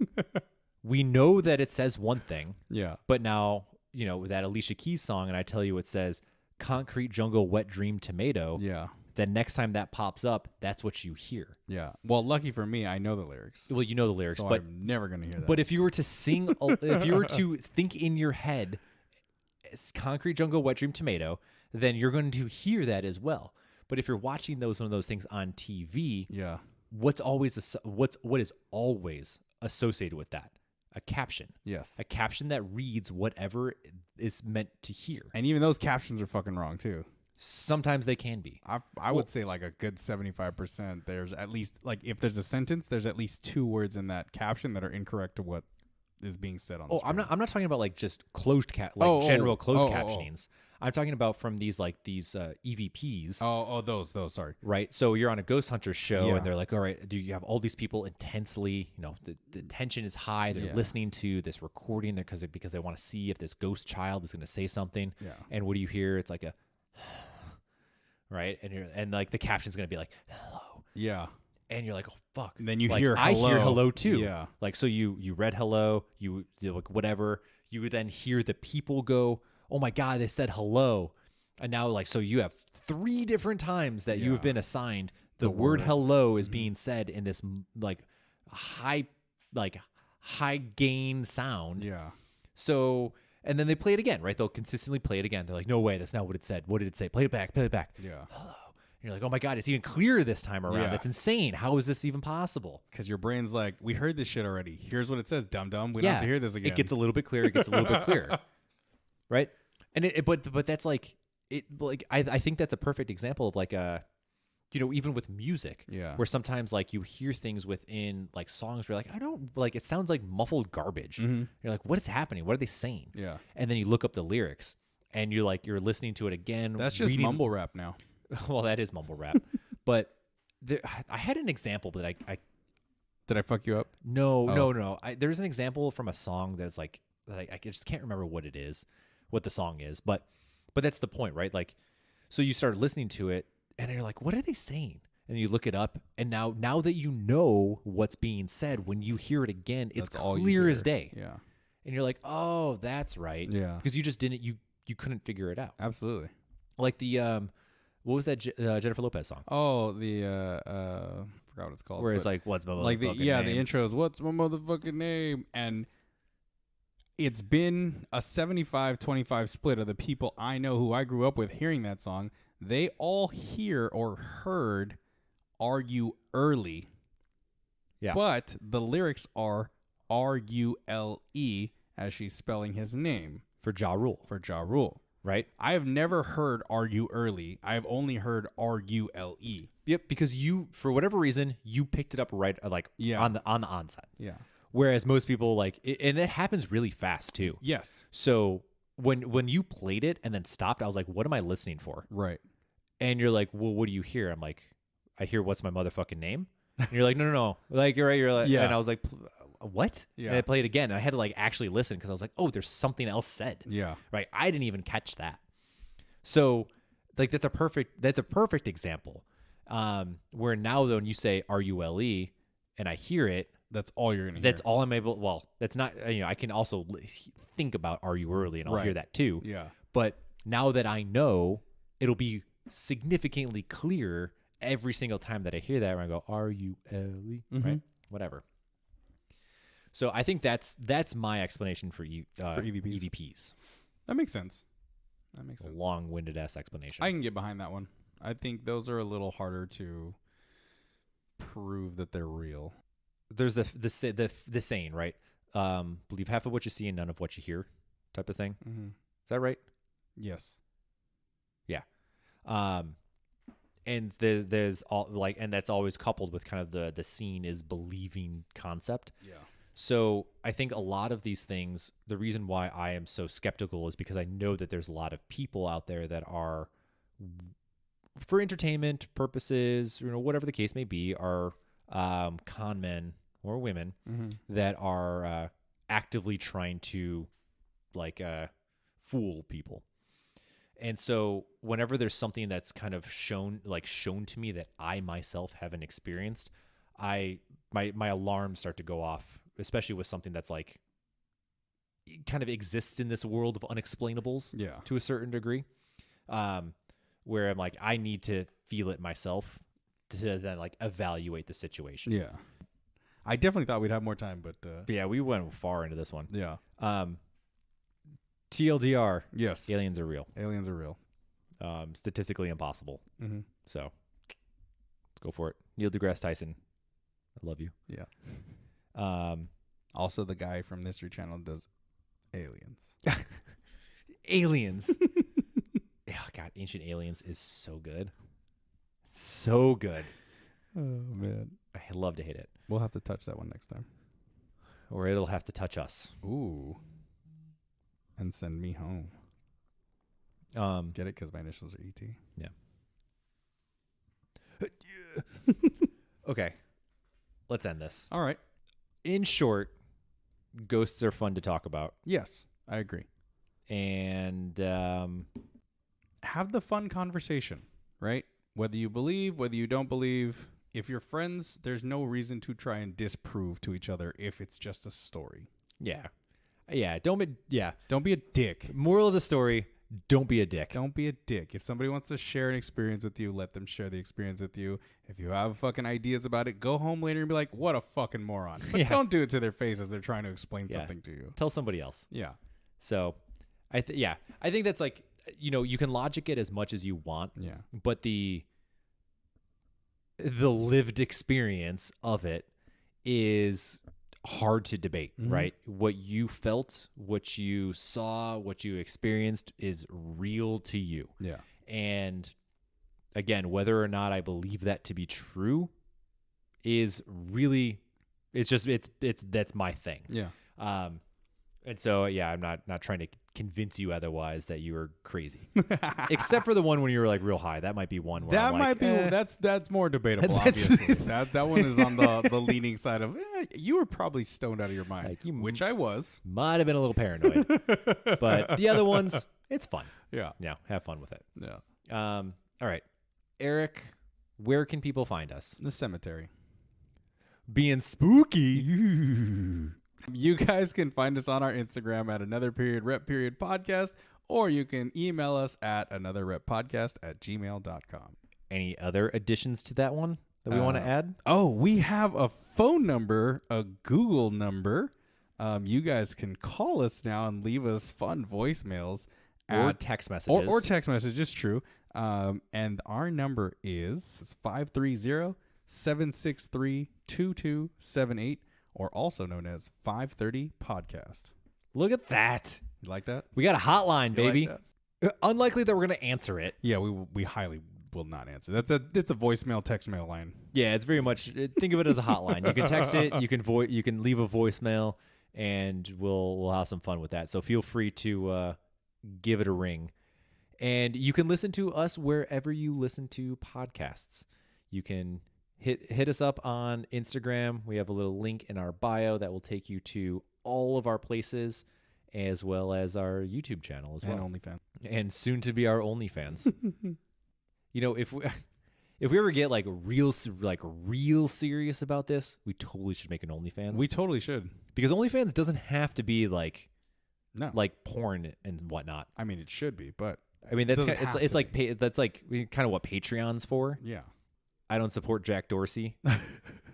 we know that it says one thing. Yeah. But now, that Alicia Keys song, and I tell you it says Concrete Jungle Wet Dream Tomato. Yeah. Then next time that pops up, that's what you hear. Yeah. Well, lucky for me, I know the lyrics. Well, you know the lyrics, so but I'm never going to hear that. But if you were to sing, if you were to think in your head, Concrete Jungle Wet Dream Tomato, then you're going to hear that as well. But if you're watching one of those things on TV, what is always associated with that? A caption. Yes. A caption that reads whatever is meant to hear. And even those captions are fucking wrong too. Sometimes they can be. I would say like a good 75%. There's at least, like, if there's a sentence, there's at least 2 words in that caption that are incorrect to what is being said on the screen. I'm not talking about like just closed general closed captionings. I'm talking about from these EVPs. Those, sorry. Right. So you're on a Ghost Hunter show and they're like, all right, do you have all these people intensely, the tension is high. They're listening to this recording because they want to see if this ghost child is going to say something. Yeah. And what do you hear? It's like a, right. And like the caption's going to be like, hello. Yeah. And you're like, oh, fuck. And then you hear hello. I hear hello too. Yeah. Like, so you read hello, you like whatever. You would then hear the people go, oh my God, they said hello. And now like, so you have 3 different times that you have been assigned the word hello is being said in this like high gain sound. Yeah. So, and then they play it again, right? They'll consistently play it again. They're like, no way, that's not what it said. What did it say? Play it back. Yeah. Hello. And you're like, oh my God, it's even clearer this time around. Yeah. That's insane. How is this even possible? Because your brain's like, we heard this shit already. Here's what it says, dum-dum. We don't have to hear this again. It gets a little bit clearer. Right? And but that's like, I think that's a perfect example of like even with music, where sometimes like you hear things within like songs where you're like, I don't like, it sounds like muffled garbage. You're like, what is happening? What are they saying? Yeah. And then you look up the lyrics and you're listening to it again. That's just mumble rap now. Well, that is mumble rap. But I had an example, but I did I fuck you up? No. There's an example from a song that's like, that I just can't remember what the song is, but that's the point, right? Like, so you start listening to it and you're like, what are they saying? And you look it up, and now that you know what's being said, when you hear it again, it's clear as day. Yeah. And you're like, oh, that's right. Yeah. Because you just didn't, you couldn't figure it out. Absolutely. Like the, what was that Jennifer Lopez song? Oh, the, forgot what it's called. Where it's like, what's my motherfucking like name? The intro is, what's my motherfucking name? And it's been a 75-25 split of the people I know who I grew up with hearing that song. They all hear or heard "Are You Early?" Yeah. But the lyrics are "R-U-L-E" as she's spelling his name. For Ja Rule. For Ja Rule. Right? I have never heard "Are You Early?" I have only heard "R-U-L-E." Yep, because you, for whatever reason, you picked it up right, like, on the onset. Yeah. Whereas most people, like, and it happens really fast, too. Yes. So when you played it and then stopped, I was like, what am I listening for? Right. And you're like, well, what do you hear? I'm like, I hear what's my motherfucking name? And you're like, no. Like, you're right. You're like, yeah. And I was like, what? Yeah. And I played it again. And I had to, like, actually listen because I was like, oh, there's something else said. Yeah. Right. I didn't even catch that. So, like, that's a perfect example. Where now, though, when you say R-U-L-E and I hear it, that's all you're going to hear. That's all I'm able. Well, that's not, I can also think about "Are You Early?" and I'll hear that too. Yeah. But now that I know, it'll be significantly clearer every single time that I hear that, where I go, "Are you Ellie?" Right? Whatever. So I think that's my explanation for EVPs. That makes sense. A long-winded ass explanation. I can get behind that one. I think those are a little harder to prove that they're real. There's the saying, right? Believe half of what you see and none of what you hear, type of thing. Mm-hmm. Is that right? Yes. Yeah. And there's all like, and that's always coupled with kind of the seeing is believing concept. Yeah. So I think a lot of these things, the reason why I am so skeptical is because I know that there's a lot of people out there that are, for entertainment purposes, whatever the case may be, are con men or women that are actively trying to like fool people. And so whenever there's something that's kind of shown to me that I myself haven't experienced, my alarms start to go off, especially with something that's like kind of exists in this world of unexplainables to a certain degree, where I'm like, I need to feel it myself to then like evaluate the situation. Yeah. I definitely thought we'd have more time, but yeah, we went far into this one. Yeah. TLDR. Yes. Aliens are real. Aliens are real. Statistically impossible. Mm-hmm. So let's go for it. Neil deGrasse Tyson. I love you. Yeah. Also the guy from Mystery Channel does Aliens. Aliens. Oh, God, Ancient Aliens is so good. So good. Oh, man. I love to hate it. We'll have to touch that one next time. Or it'll have to touch us. Ooh. And send me home. Get it? Because my initials are ET. Yeah. Okay. Let's end this. All right. In short, ghosts are fun to talk about. Yes, I agree. And have the fun conversation, right? Whether you believe, whether you don't believe. If you're friends, there's no reason to try and disprove to each other if it's just a story. Yeah. Yeah. Don't be a dick. Moral of the story, don't be a dick. Don't be a dick. If somebody wants to share an experience with you, let them share the experience with you. If you have fucking ideas about it, go home later and be like, what a fucking moron. But don't do it to their face as they're trying to explain something to you. Tell somebody else. Yeah. So I think that's like, you can logic it as much as you want. Yeah. But the lived experience of it is hard to debate, right? What you felt, what you saw, what you experienced is real to you. Yeah. And again, whether or not I believe that to be true is really, it's that's my thing. Yeah. And so, yeah, I'm not trying to convince you otherwise that you were crazy, except for the one when you were like real high. That might be one where That I'm might like, be that's more debatable. Obviously, that one is on the leaning side of you were probably stoned out of your mind, Like, which I was. might have been a little paranoid, but the other ones, it's fun. Yeah, Have fun with it. yeah. All right, Eric, where can people find us? The cemetery. Being spooky. You guys can find us on our Instagram at another_rep_podcast, or you can email us at anotherreppodcast@gmail.com. Any other additions to that one that we want to add? Oh, we have a phone number, a Google number. You guys can call us now and leave us fun voicemails. Or text messages. Or text messages, true. And our number is 530-763-2278. Or also known as 530 Podcast. Look at that. You like that? We got a hotline, baby. Like Unlikely that we're going to answer it. Yeah, we highly will not answer. It's a voicemail, text mail line. Yeah, it's very much, think of it as a hotline. You can text it, you can leave a voicemail, and we'll have some fun with that. So feel free to give it a ring. And you can listen to us wherever you listen to podcasts. You can hit us up on Instagram. We have a little link in our bio that will take you to all of our places, as well as our YouTube channel as well. And OnlyFans. And soon to be our OnlyFans. You know, if we ever get like real serious about this, we totally should make an OnlyFans. We totally should. Because OnlyFans doesn't have to be like porn and whatnot. I mean, it should be, but I mean that's kind of, it's like that's like kind of what Patreon's for. Yeah. I don't support Jack Dorsey,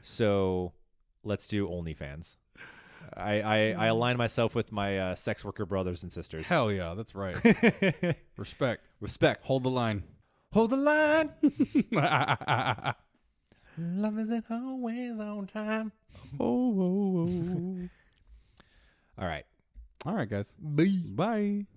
so let's do OnlyFans. I align myself with my sex worker brothers and sisters. Hell yeah, that's right. Respect. Hold the line. Hold the line. Love isn't always on time. Oh. All right. All right, guys. Bye. Bye.